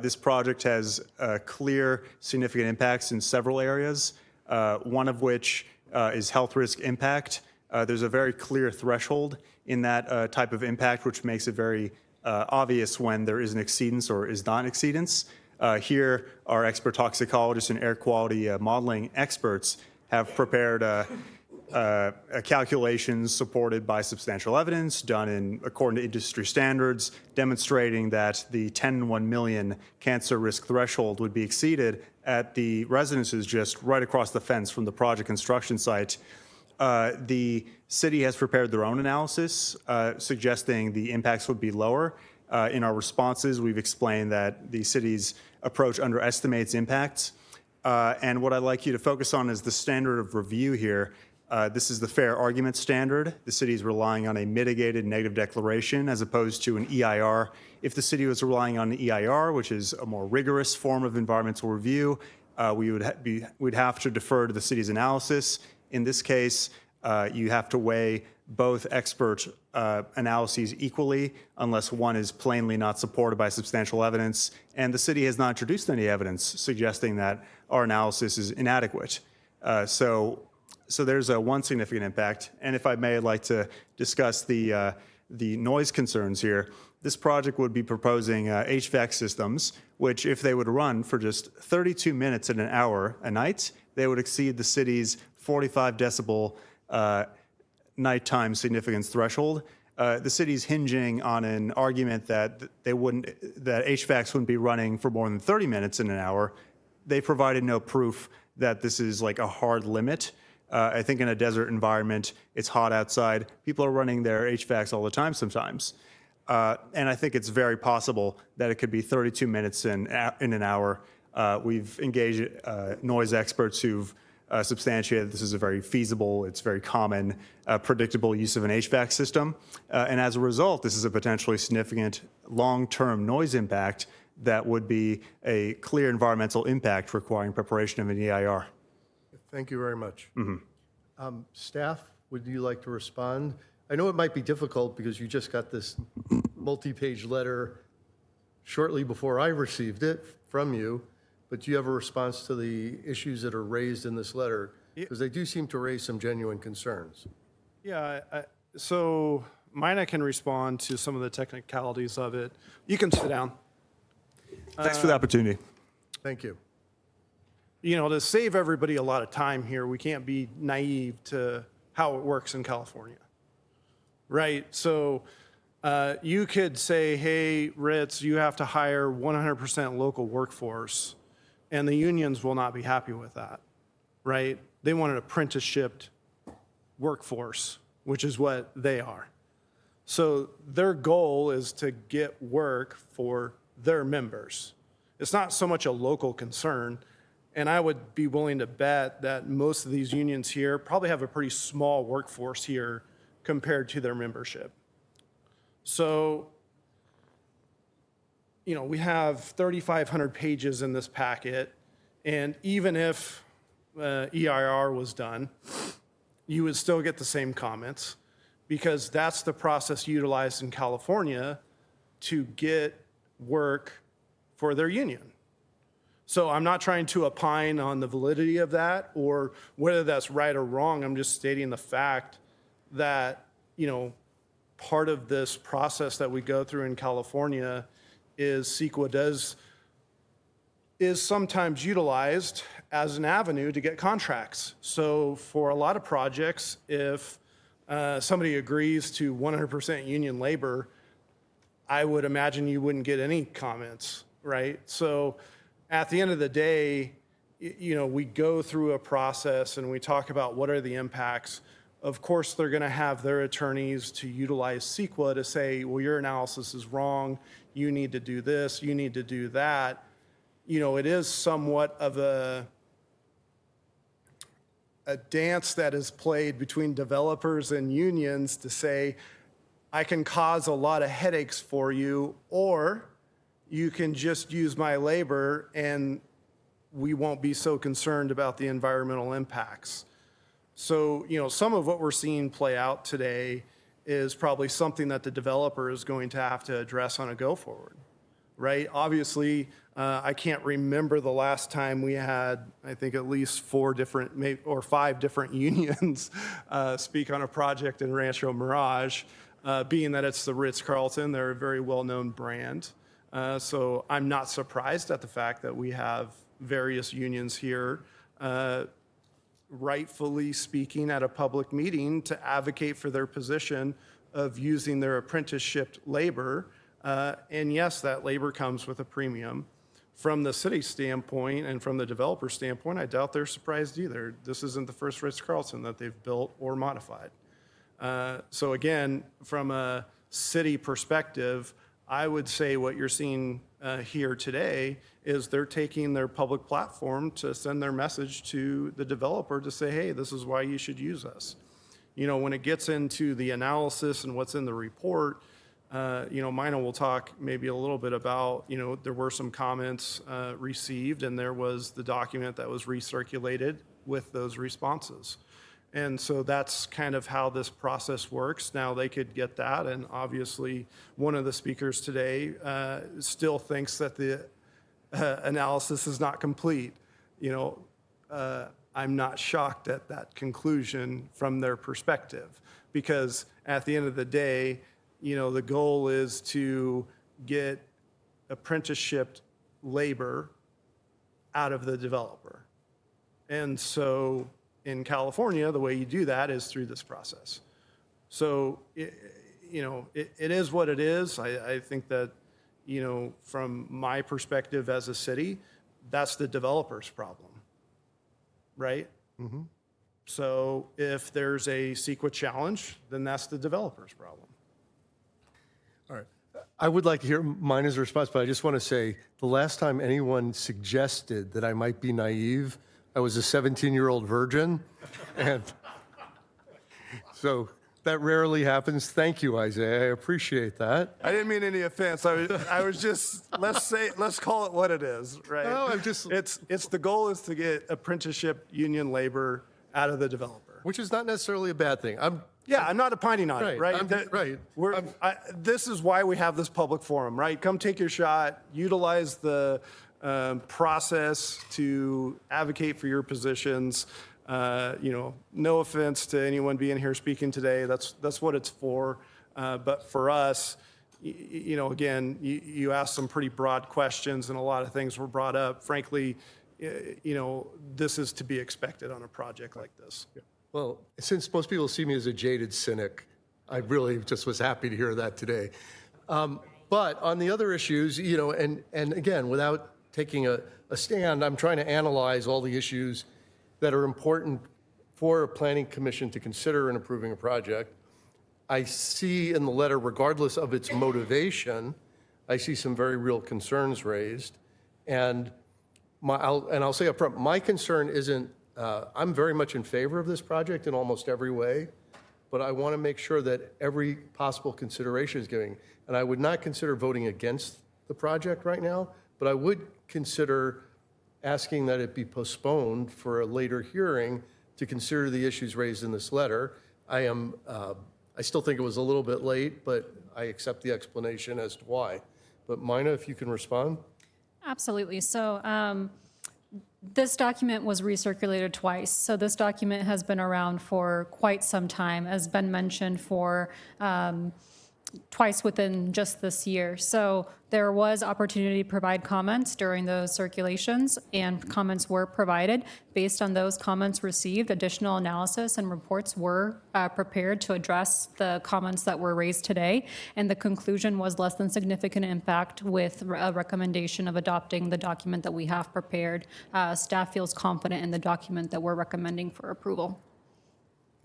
This project has clear, significant impacts in several areas, one of which is health risk impact. There's a very clear threshold in that type of impact, which makes it very obvious when there is an exceedance or is not an exceedance. Here, our expert toxicologists and air quality modeling experts have prepared calculations supported by substantial evidence done according to industry standards, demonstrating that the 10 in 1 million cancer risk threshold would be exceeded at the residences just right across the fence from the project construction site. The city has prepared their own analysis suggesting the impacts would be lower. In our responses, we've explained that the city's approach underestimates impacts. And what I'd like you to focus on is the standard of review here. This is the fair argument standard. The city is relying on a mitigated negative declaration as opposed to an EIR. If the city was relying on an EIR, which is a more rigorous form of environmental review, we'd have to defer to the city's analysis. In this case, you have to weigh both expert analyses equally unless one is plainly not supported by substantial evidence, and the city has not introduced any evidence suggesting that our analysis is inadequate. So there's one significant impact, and if I may, I'd like to discuss the noise concerns here. This project would be proposing HVAC systems, which if they would run for just 32 minutes in an hour a night, they would exceed the city's 45 decibel nighttime significance threshold. The city's hinging on an argument that that HVACs wouldn't be running for more than 30 minutes in an hour. They provided no proof that this is like a hard limit. I think in a desert environment, it's hot outside. People are running their HVACs all the time sometimes. And I think it's very possible that it could be 32 minutes in an hour. We've engaged noise experts who've substantiated this is a very feasible, it's very common, predictable use of an HVAC system. And as a result, this is a potentially significant long-term noise impact that would be a clear environmental impact requiring preparation of an EIR. Thank you very much. Staff, would you like to respond? I know it might be difficult because you just got this multi-page letter shortly before I received it from you, but do you have a response to the issues that are raised in this letter? Because they do seem to raise some genuine concerns. Yeah, so mine I can respond to some of the technicalities of it. You can sit down. Thanks for the opportunity. Thank you. You know, to save everybody a lot of time here, we can't be naive to how it works in California, right? So you could say, hey, Ritz, you have to hire 100% local workforce, and the unions will not be happy with that, right? They want an apprenticeship workforce, which is what they are. So their goal is to get work for their members. It's not so much a local concern, and I would be willing to bet that most of these unions here probably have a pretty small workforce here compared to their membership. So, you know, we have 3,500 pages in this packet, and even if EIR was done, you would still get the same comments because that's the process utilized in California to get work for their union. So I'm not trying to opine on the validity of that or whether that's right or wrong. I'm just stating the fact that, you know, part of this process that we go through in California is CEQA is sometimes utilized as an avenue to get contracts. So for a lot of projects, if somebody agrees to 100% union labor, I would imagine you wouldn't get any comments, right? So at the end of the day, you know, we go through a process and we talk about what are the impacts. Of course, they're going to have their attorneys to utilize CEQA to say, well, your analysis is wrong. You need to do this. You need to do that. You know, it is somewhat of a dance that is played between developers and unions to say, I can cause a lot of headaches for you, or you can just use my labor and we won't be so concerned about the environmental impacts. So, you know, some of what we're seeing play out today is probably something that the developer is going to have to address on a go forward, right? Obviously, I can't remember the last time we had, I think, at least 4 different or 5 different unions speak on a project in Rancho Mirage, being that it's the Ritz-Carlton. They're a very well-known brand. So I'm not surprised at the fact that we have various unions here rightfully speaking at a public meeting to advocate for their position of using their apprenticeship labor. And yes, that labor comes with a premium. From the city standpoint and from the developer standpoint, I doubt they're surprised either. This isn't the first Ritz-Carlton that they've built or modified. So again, from a city perspective, I would say what you're seeing here today is they're taking their public platform to send their message to the developer to say, hey, this is why you should use us. You know, when it gets into the analysis and what's in the report, you know, Mina will talk maybe a little bit about, you know, there were some comments received and there was the document that was recirculated with those responses. And so that's kind of how this process works. Now they could get that, and obviously one of the speakers today still thinks that the analysis is not complete. You know, I'm not shocked at that conclusion from their perspective, because at the end of the day, you know, the goal is to get apprenticeship labor out of the developer. And so in California, the way you do that is through this process. So, you know, it is what it is. I think that, you know, from my perspective as a city, that's the developer's problem, right? Mm-hmm. So if there's a CEQA challenge, then that's the developer's problem. All right. I would like to hear Mina's response, but I just want to say the last time anyone suggested that I might be naive I was a 17-year-old virgin, and so that rarely happens. Thank you, Isaiah. I appreciate that. I didn't mean any offense. I was just, let's call it what it is, right? No, I'm just. It's the goal is to get apprenticeship union labor out of the developer. Which is not necessarily a bad thing. I'm not opining on it, right? Right. This is why we have this public forum, right? Come take your shot, utilize the process to advocate for your positions. No offense to anyone being here speaking today. That's what it's for. But for us, again, you asked some pretty broad questions and a lot of things were brought up. Frankly, this is to be expected on a project like this. Yeah. Well, since most people see me as a jaded cynic, I really just was happy to hear that today. But on the other issues, and again, without taking a stand, I'm trying to analyze all the issues that are important for a planning commission to consider in approving a project. I see in the letter, regardless of its motivation, I see some very real concerns raised. And I'll say up front, my concern isn't, I'm very much in favor of this project in almost every way, but I want to make sure that every possible consideration is given. And I would not consider voting against the project right now, but I would consider asking that it be postponed for a later hearing to consider the issues raised in this letter. I still think it was a little bit late, but I accept the explanation as to why. But Mina, if you can respond. Absolutely. So this document was recirculated twice. So this document has been around for quite some time, as Ben mentioned, for twice within just this year. So there was opportunity to provide comments during those circulations, and comments were provided. Based on those comments received, additional analysis and reports were prepared to address the comments that were raised today, and the conclusion was less than significant impact with a recommendation of adopting the document that we have prepared. Staff feels confident in the document that we're recommending for approval.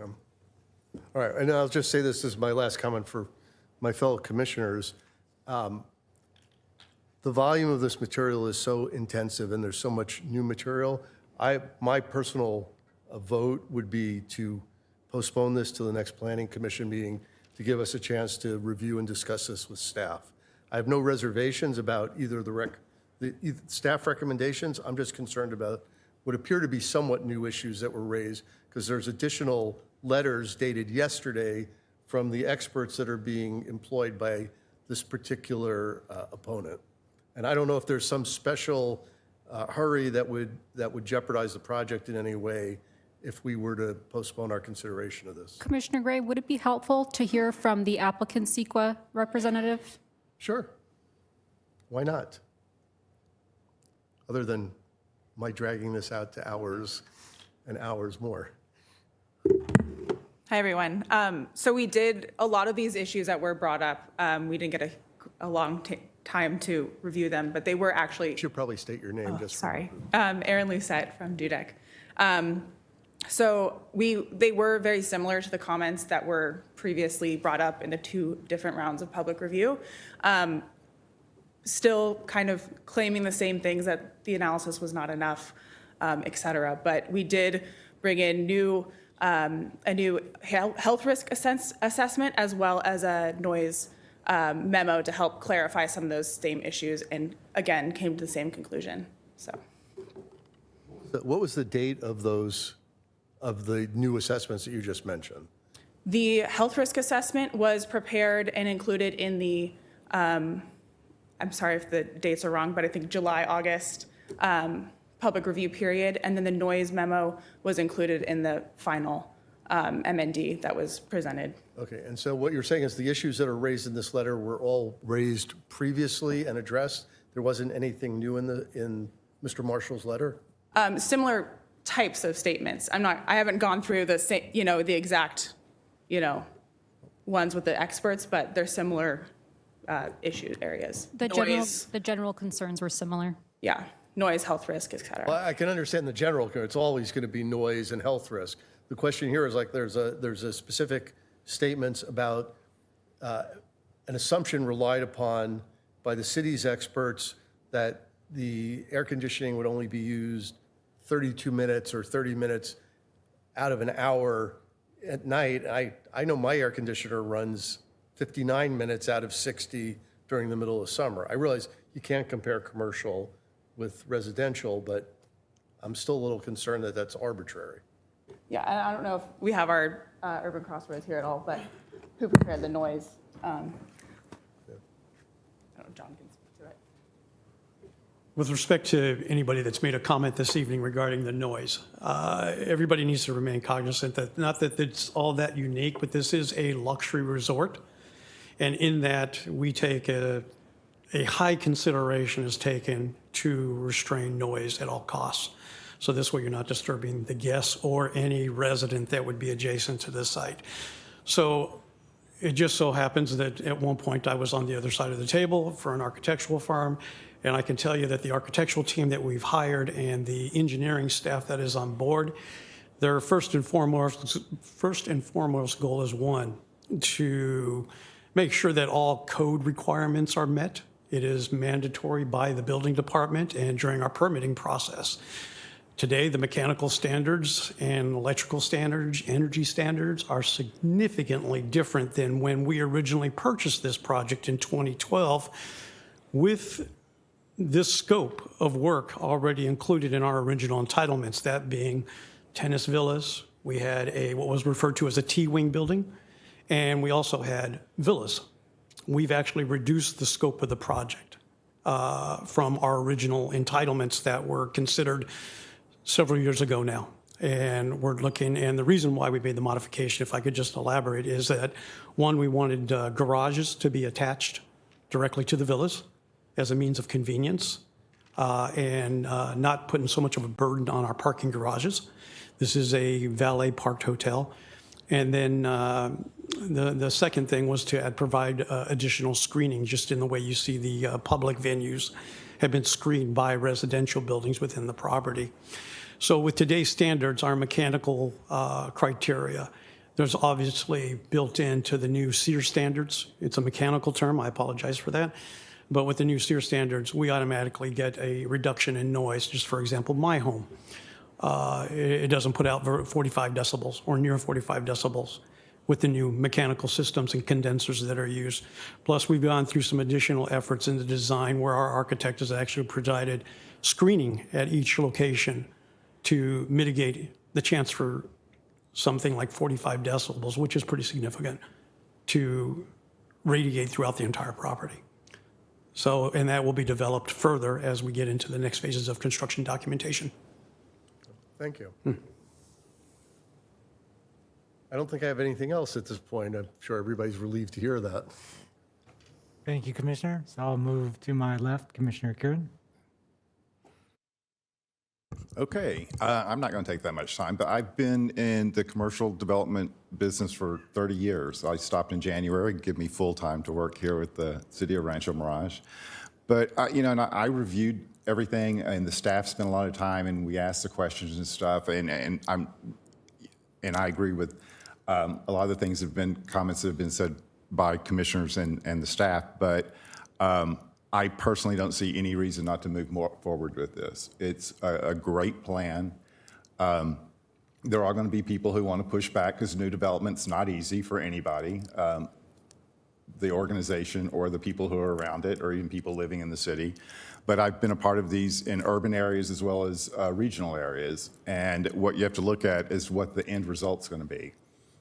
All right, and I'll just say this is my last comment for my fellow commissioners. The volume of this material is so intensive and there's so much new material. My personal vote would be to postpone this to the next planning commission meeting to give us a chance to review and discuss this with staff. I have no reservations about either the staff recommendations. I'm just concerned about what appear to be somewhat new issues that were raised, because there's additional letters dated yesterday from the experts that are being employed by this particular opponent. And I don't know if there's some special hurry that would jeopardize the project in any way if we were to postpone our consideration of this. Commissioner Gray, would it be helpful to hear from the applicant CEQA representative? Sure. Why not? Other than my dragging this out to hours and hours more. Hi, everyone. So we did a lot of these issues that were brought up. We didn't get a long time to review them, but they were actually. You should probably state your name. Sorry. Erin Lucette from Dudek. So they were very similar to the comments that were previously brought up in the 2 different rounds of public review. Still kind of claiming the same things, that the analysis was not enough, et cetera. But we did bring in a new health risk assessment, as well as a noise memo to help clarify some of those same issues, and again, came to the same conclusion. So, what was the date of the new assessments that you just mentioned? The health risk assessment was prepared and included in the, I'm sorry if the dates are wrong, but I think July, August public review period, and then the noise memo was included in the final MND that was presented. Okay, and so what you're saying is the issues that are raised in this letter were all raised previously and addressed? There wasn't anything new in Mr. Marshall's letter? Similar types of statements. I haven't gone through the exact, ones with the experts, but they're similar issue areas. The general concerns were similar. Yeah, noise, health risk, et cetera. Well, I can understand the general, it's always going to be noise and health risk. The question here is there's a specific statements about an assumption relied upon by the city's experts that the air conditioning would only be used 32 minutes or 30 minutes out of an hour at night. I know my air conditioner runs 59 minutes out of 60 during the middle of summer. I realize you can't compare commercial with residential, but I'm still a little concerned that that's arbitrary. Yeah, and I don't know if we have our urban crossroads here at all, but who prepared the noise? I don't know, John can speak to it. With respect to anybody that's made a comment this evening regarding the noise, everybody needs to remain cognizant that, not that it's all that unique, but this is a luxury resort. And in that, we take a high consideration is taken to restrain noise at all costs. So this way you're not disturbing the guests or any resident that would be adjacent to this site. So it just so happens that at one point I was on the other side of the table for an architectural firm, and I can tell you that the architectural team that we've hired and the engineering staff that is on board, their first and foremost goal is, one, to make sure that all code requirements are met. It is mandatory by the building department and during our permitting process. Today, the mechanical standards and electrical standards, energy standards are significantly different than when we originally purchased this project in 2012, with this scope of work already included in our original entitlements, that being tennis villas. We had what was referred to as a T-wing building, and we also had villas. We've actually reduced the scope of the project from our original entitlements that were considered several years ago now. And we're looking, and the reason why we made the modification, if I could just elaborate, is that, one, we wanted garages to be attached directly to the villas as a means of convenience and not putting so much of a burden on our parking garages. This is a valet parked hotel. And then the second thing was to provide additional screening, just in the way you see the public venues have been screened by residential buildings within the property. So with today's standards, our mechanical criteria, there's obviously built into the new SEER standards. It's a mechanical term, I apologize for that. But with the new SEER standards, we automatically get a reduction in noise. Just for example, my home. It doesn't put out 45 decibels or near 45 decibels with the new mechanical systems and condensers that are used. Plus, we've gone through some additional efforts in the design where our architect has actually provided screening at each location to mitigate the chance for something like 45 decibels, which is pretty significant, to radiate throughout the entire property. So, and that will be developed further as we get into the next phases of construction documentation. Thank you. I don't think I have anything else at this point. I'm sure everybody's relieved to hear that. Thank you, Commissioner. So I'll move to my left, Commissioner Kieran. Okay, I'm not going to take that much time, but I've been in the commercial development business for 30 years. I stopped in January, give me full time to work here with the city of Rancho Mirage. But, and I reviewed everything, and the staff spent a lot of time, and we asked the questions and stuff, and I agree with a lot of the things comments that have been said by commissioners and the staff, but I personally don't see any reason not to move more forward with this. It's a great plan. There are going to be people who want to push back because new development's not easy for anybody, the organization or the people who are around it, or even people living in the city. But I've been a part of these in urban areas as well as regional areas. And what you have to look at is what the end result's going to be.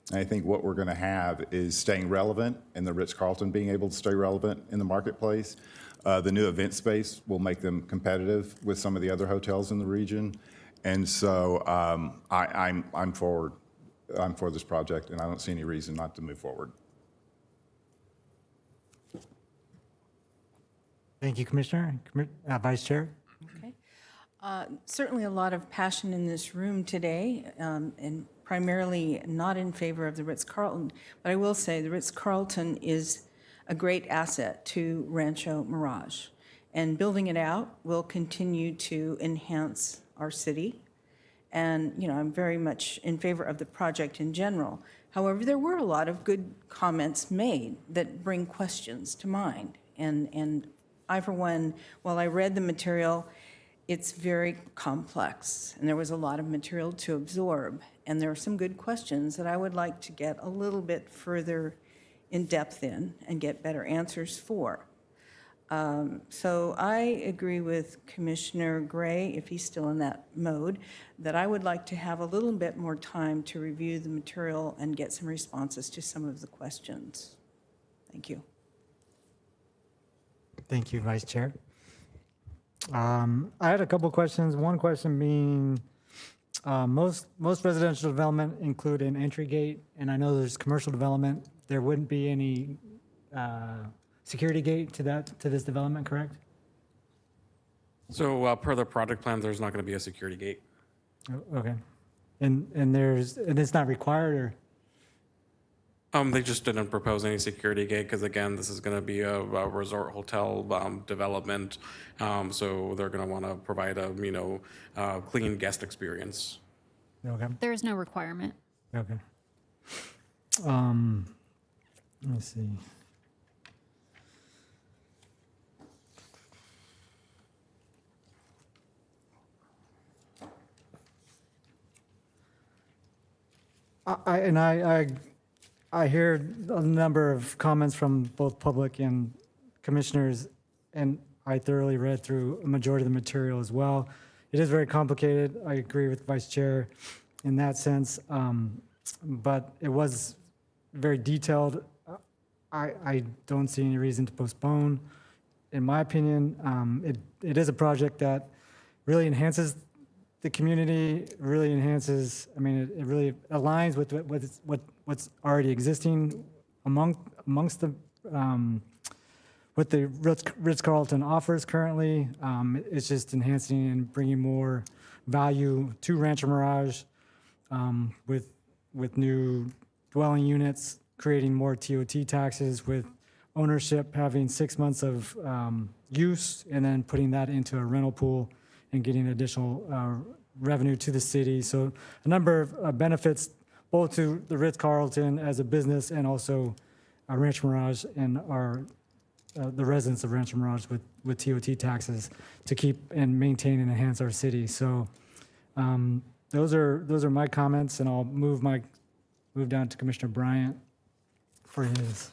And I think what we're going to have is staying relevant, and the Ritz-Carlton being able to stay relevant in the marketplace. The new event space will make them competitive with some of the other hotels in the region. And so I'm for this project, and I don't see any reason not to move forward. Thank you, Commissioner. Vice Chair. Okay. Certainly a lot of passion in this room today, and primarily not in favor of the Ritz-Carlton. But I will say the Ritz-Carlton is a great asset to Rancho Mirage. And building it out will continue to enhance our city. And, I'm very much in favor of the project in general. However, there were a lot of good comments made that bring questions to mind. And I, for one, while I read the material, it's very complex, and there was a lot of material to absorb. And there are some good questions that I would like to get a little bit further in depth in and get better answers for. So I agree with Commissioner Gray, if he's still in that mode, that I would like to have a little bit more time to review the material and get some responses to some of the questions. Thank you. Thank you, Vice Chair. I had a couple questions. One question being, most residential development include an entry gate, and I know there's commercial development. There wouldn't be any security gate to this development, correct? So per the project plan, there's not going to be a security gate. Okay, and it's not required, or? They just didn't propose any security gate because, again, this is going to be a resort hotel development, so they're going to want to provide a clean guest experience. Okay. There is no requirement. Okay. Let me see. I hear a number of comments from both public and commissioners, and I thoroughly read through a majority of the material as well. It is very complicated. I agree with Vice Chair in that sense, but it was very detailed. I don't see any reason to postpone. In my opinion, it is a project that really enhances the community, really enhances, I mean, it really aligns with what's already existing amongst the, what the Ritz-Carlton offers currently. It's just enhancing and bringing more value to Rancho Mirage with new dwelling units, creating more TOT taxes, with ownership having 6 months of use, and then putting that into a rental pool and getting additional revenue to the city. So a number of benefits, both to the Ritz-Carlton as a business and also Rancho Mirage and the residents of Rancho Mirage with TOT taxes to keep and maintain and enhance our city. So those are my comments, and I'll move down to Commissioner Bryant for his.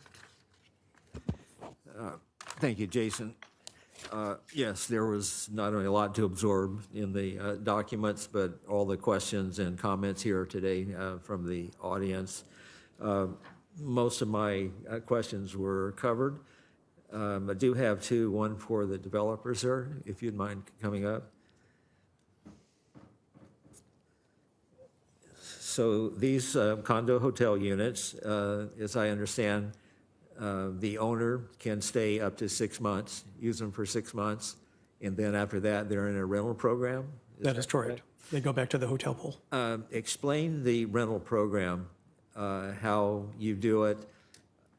Thank you, Jason. Yes, there was not only a lot to absorb in the documents, but all the questions and comments here today from the audience. Most of my questions were covered. I do have two, one for the developers, sir, if you'd mind coming up. So these condo hotel units, as I understand, the owner can stay up to 6 months, use them for 6 months, and then after that, they're in a rental program? That is correct. They go back to the hotel pool. Explain the rental program, how you do it,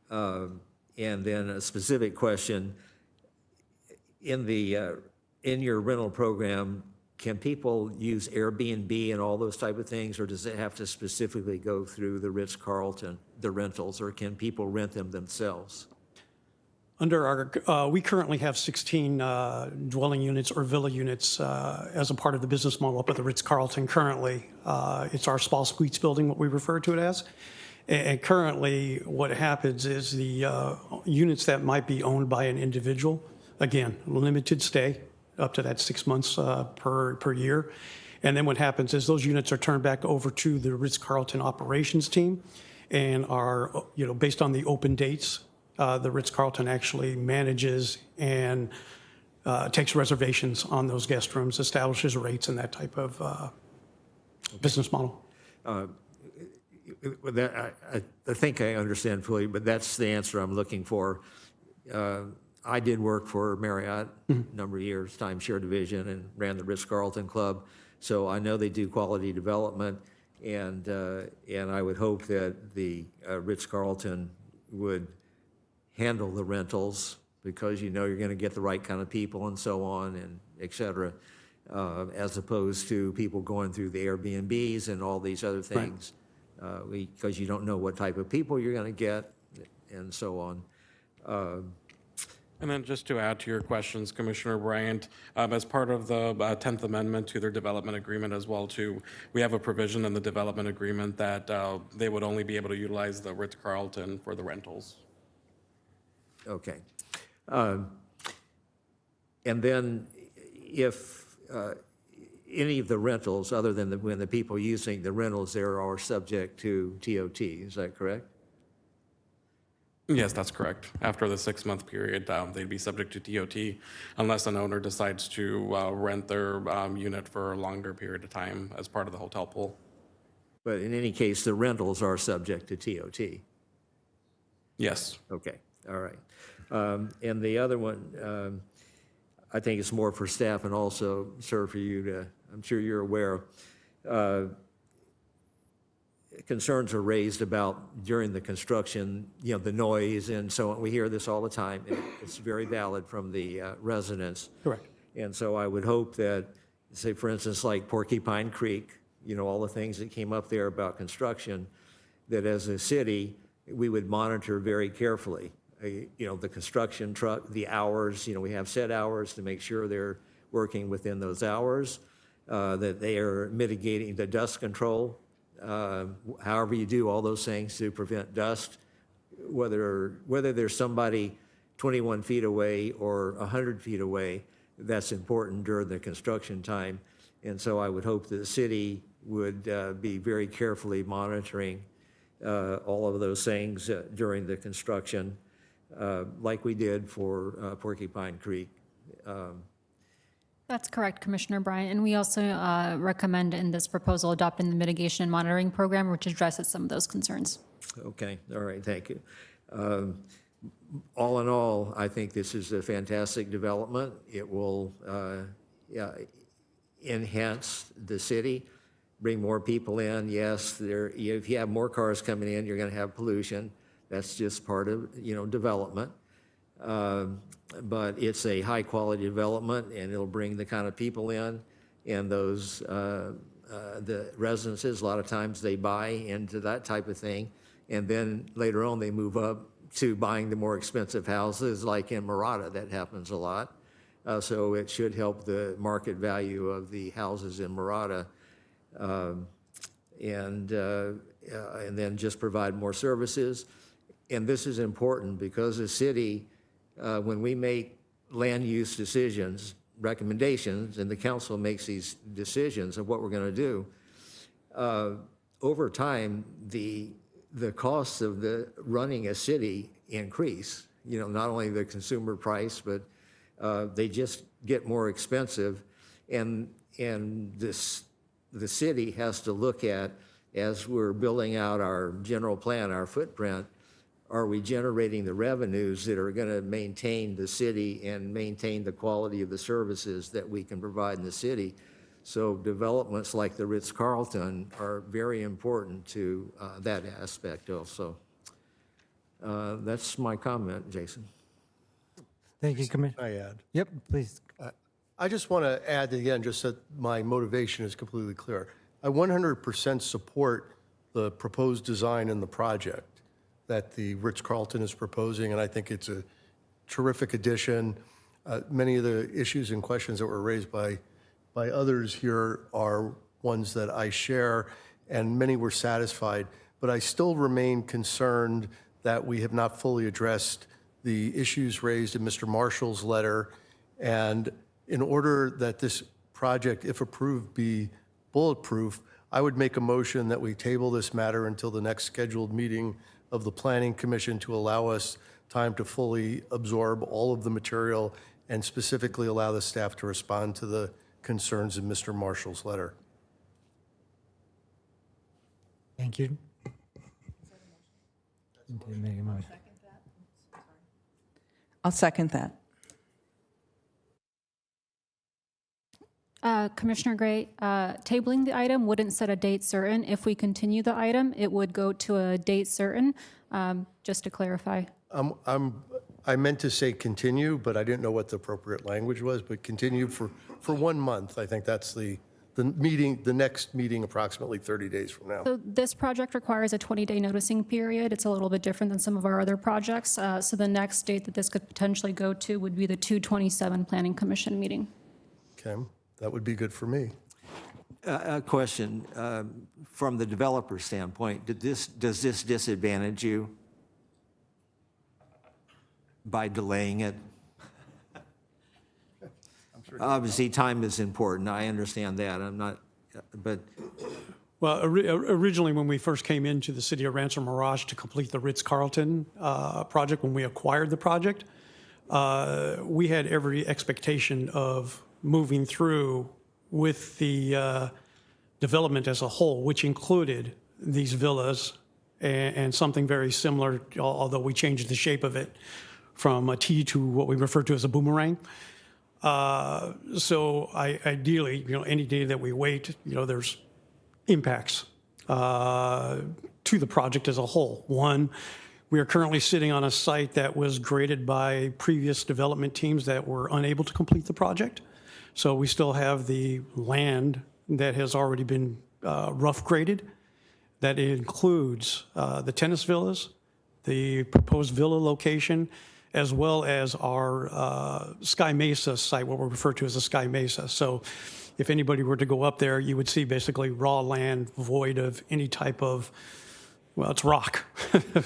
and then a specific question. In your rental program, can people use Airbnb and all those type of things, or does it have to specifically go through the Ritz-Carlton, the rentals, or can people rent them themselves? We currently have 16 dwelling units or villa units as a part of the business model up at the Ritz-Carlton currently. It's our spa suites building, what we refer to it as. And currently, what happens is the units that might be owned by an individual, again, limited stay, up to that 6 months per year. And then what happens is those units are turned back over to the Ritz-Carlton operations team and are, based on the open dates, the Ritz-Carlton actually manages and takes reservations on those guest rooms, establishes rates and that type of business model. I think I understand fully, but that's the answer I'm looking for. I did work for Marriott a number of years, timeshare division, and ran the Ritz-Carlton Club. So I know they do quality development, and I would hope that the Ritz-Carlton would handle the rentals because you're going to get the right kind of people and so on, and et cetera, as opposed to people going through the Airbnbs and all these other things, because you don't know what type of people you're going to get and so on. And then just to add to your questions, Commissioner Bryant, as part of the 10th Amendment to their development agreement as well, too, we have a provision in the development agreement that they would only be able to utilize the Ritz-Carlton for the rentals. Okay. And then if any of the rentals, other than when the people using the rentals there are subject to TOT, is that correct? Yes, that's correct. After the 6-month period, they'd be subject to TOT unless an owner decides to rent their unit for a longer period of time as part of the hotel pool. But in any case, the rentals are subject to TOT? Yes. Okay, all right. And the other one, I think it's more for staff and also, sir, for you to, I'm sure you're aware, concerns are raised about during the construction, the noise and so on. We hear this all the time. And it's very valid from the residents. Correct. And so I would hope that, say, for instance, like Porcupine Creek, all the things that came up there about construction, that as a city, we would monitor very carefully. The construction truck, the hours, we have set hours to make sure they're working within those hours, that they are mitigating the dust control. However you do all those things to prevent dust, whether there's somebody 21 feet away or 100 feet away, that's important during the construction time. And so I would hope that the city would be very carefully monitoring all of those things during the construction, like we did for Porcupine Creek. That's correct, Commissioner Bryant. And we also recommend in this proposal adopting the mitigation and monitoring program, which addresses some of those concerns. Okay, all right, thank you. All in all, I think this is a fantastic development. It will enhance the city, bring more people in. Yes, if you have more cars coming in, you're going to have pollution. That's just part of development. But it's a high-quality development, and it'll bring the kind of people in, and those the residences. A lot of times they buy into that type of thing, and then later on they move up to buying the more expensive houses, like in Mirada. That happens a lot. So it should help the market value of the houses in Mirada, and then just provide more services. And this is important because the city, when we make land use decisions, recommendations, and the council makes these decisions of what we're going to do, over time, the costs of running a city increase. Not only the consumer price, but they just get more expensive. And the city has to look at, as we're building out our general plan, our footprint, are we generating the revenues that are going to maintain the city and maintain the quality of the services that we can provide in the city? So developments like the Ritz-Carlton are very important to that aspect also. That's my comment, Jason. Thank you, Commissioner. I add? Yep, please. I just want to add again, just that my motivation is completely clear. I 100% support the proposed design and the project that the Ritz-Carlton is proposing, and I think it's a terrific addition. Many of the issues and questions that were raised by others here are ones that I share, and many were satisfied. But I still remain concerned that we have not fully addressed the issues raised in Mr. Marshall's letter. And in order that this project, if approved, be bulletproof, I would make a motion that we table this matter until the next scheduled meeting of the Planning Commission to allow us time to fully absorb all of the material and specifically allow the staff to respond to the concerns in Mr. Marshall's letter. Thank you. Didn't make a motion. I'll second that. Commissioner Gray, tabling the item wouldn't set a date certain. If we continue the item, it would go to a date certain, just to clarify. I meant to say continue, but I didn't know what the appropriate language was, but continue for 1 month. I think that's the the next meeting approximately 30 days from now. So this project requires a 20-day noticing period. It's a little bit different than some of our other projects. So the next date that this could potentially go to would be the 2/27 Planning Commission meeting. Okay, that would be good for me. A question, from the developer standpoint, does this disadvantage you by delaying it? Obviously, time is important. I understand that. I'm not, but. Well, originally, when we first came into the city of Rancho Mirage to complete the Ritz-Carlton project, when we acquired the project, we had every expectation of moving through with the development as a whole, which included these villas and something very similar, although we changed the shape of it from a T to what we refer to as a boomerang. So ideally, any day that we wait, there's impacts to the project as a whole. One, we are currently sitting on a site that was graded by previous development teams that were unable to complete the project. So we still have the land that has already been rough graded. That includes the tennis villas, the proposed villa location, as well as our Sky Mesa site, what we refer to as a Sky Mesa. So if anybody were to go up there, you would see basically raw land void of any type of, well, it's rock,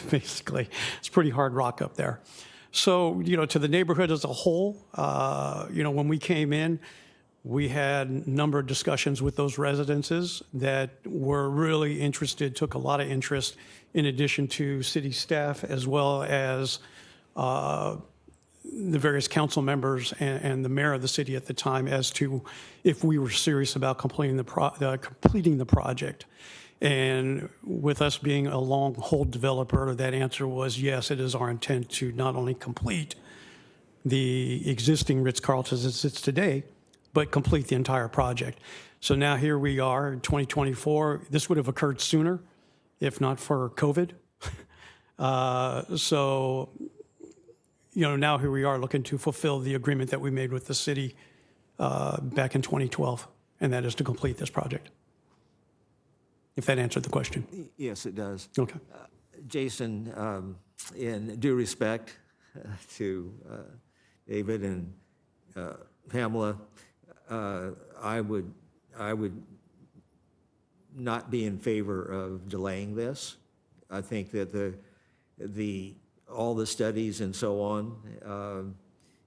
basically. It's pretty hard rock up there. So, to the neighborhood as a whole, when we came in, we had a number of discussions with those residences that were really interested, took a lot of interest, in addition to city staff, as well as the various council members and the mayor of the city at the time, as to if we were serious about completing the project. And with us being a long-hold developer, that answer was yes, it is our intent to not only complete the existing Ritz-Carlton as it sits today, but complete the entire project. So now here we are in 2024. This would have occurred sooner if not for COVID. Now here we are looking to fulfill the agreement that we made with the city back in 2012, and that is to complete this project. If that answered the question. Yes, it does. Okay. Jason, in due respect to David and Pamela, I would not be in favor of delaying this. I think that all the studies and so on,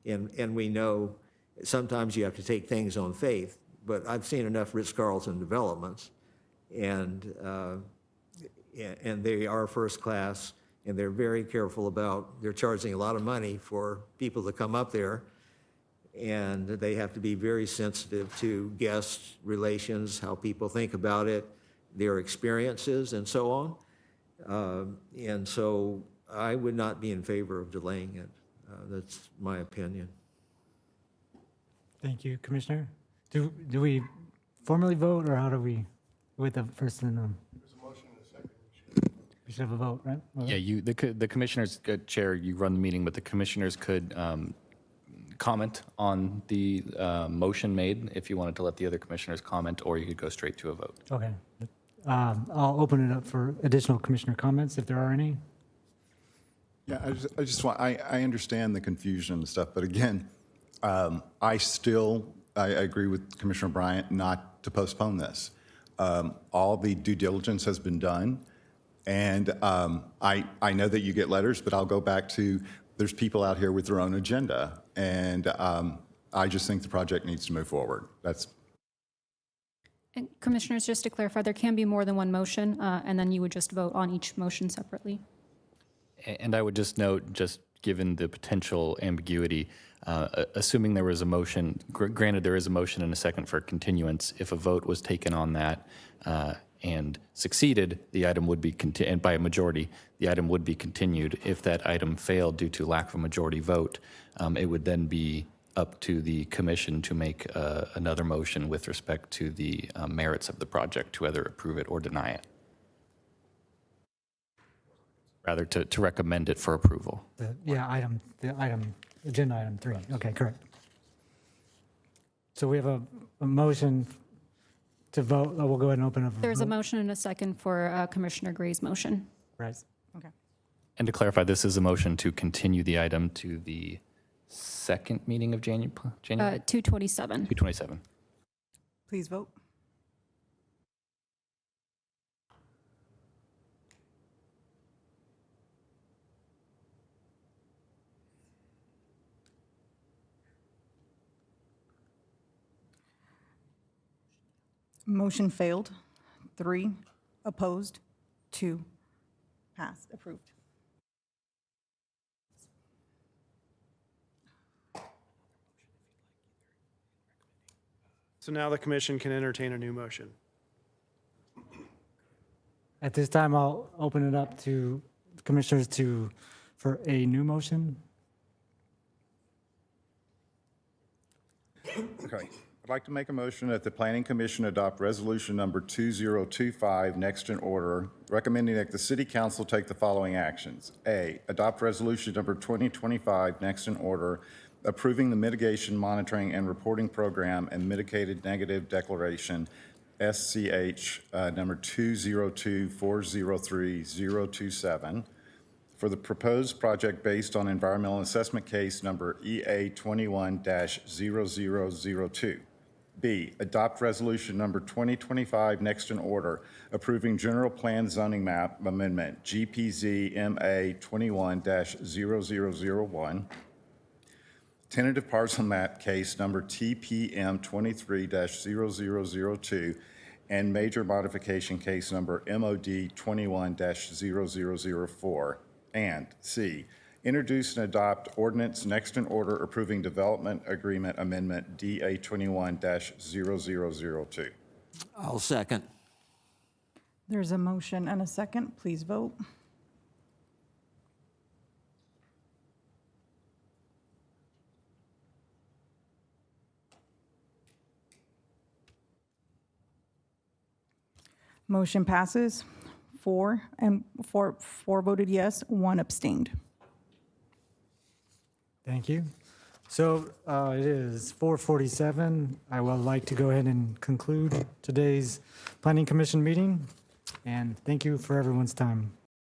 and we know sometimes you have to take things on faith, but I've seen enough Ritz-Carlton developments, and they are first class, and they're very careful about, they're charging a lot of money for people to come up there, and they have to be very sensitive to guest relations, how people think about it, their experiences, and so on. And so I would not be in favor of delaying it. That's my opinion. Thank you, Commissioner. Do we formally vote, or how do we, with the first and There's a motion and a second. We should have a vote, right? Yeah, the commissioners, Chair, you run the meeting, but the commissioners could comment on the motion made if you wanted to let the other commissioners comment, or you could go straight to a vote. Okay. I'll open it up for additional commissioner comments if there are any. Yeah, I understand the confusion and stuff, but again, I agree with Commissioner Bryant not to postpone this. All the due diligence has been done, and I know that you get letters, but I'll go back to, there's people out here with their own agenda, and I just think the project needs to move forward. And Commissioners, just to clarify, there can be more than one motion, and then you would just vote on each motion separately. And I would just note, just given the potential ambiguity, assuming there was a motion, granted there is a motion and a second for continuance, if a vote was taken on that and succeeded, the item would be, and by a majority, the item would be continued. If that item failed due to lack of a majority vote, it would then be up to the commission to make another motion with respect to the merits of the project, to either approve it or deny it. Rather, to recommend it for approval. Agenda item 3. Okay, correct. So we have a motion to vote, we'll go ahead and open up. There's a vote. motion and a second for Commissioner Gray's motion. Right. Okay. And to clarify, this is a motion to continue the item to the second meeting of January? 227. 227. Please vote. Motion failed. 3 opposed. 2 passed. Approved. So now the commission can entertain a new motion. At this time, I'll open it up to commissioners for a new motion. Okay. I'd like to make a motion that the Planning Commission adopt resolution number 2025, next in order, recommending that the City Council take the following actions. A, adopt resolution number 2025, next in order, approving the Mitigation Monitoring and Reporting Program and Mitigated Negative Declaration, SCH number 202403027, for the proposed project based on environmental assessment case number EA 21-0002. B, adopt resolution number 2025, next in order, approving general plan zoning map amendment, GPZ MA 21-0001, tentative parcel map case number TPM 23-0002, and major modification case number MOD 21-0004. And C, introduce and adopt ordinance next in order approving development agreement amendment DA 21-0002. I'll second. There's a motion and a second. Please vote. Motion passes. 4 voted yes, 1 abstained. Thank you. So it is 4:47. I would like to go ahead and conclude today's Planning Commission meeting, and thank you for everyone's time.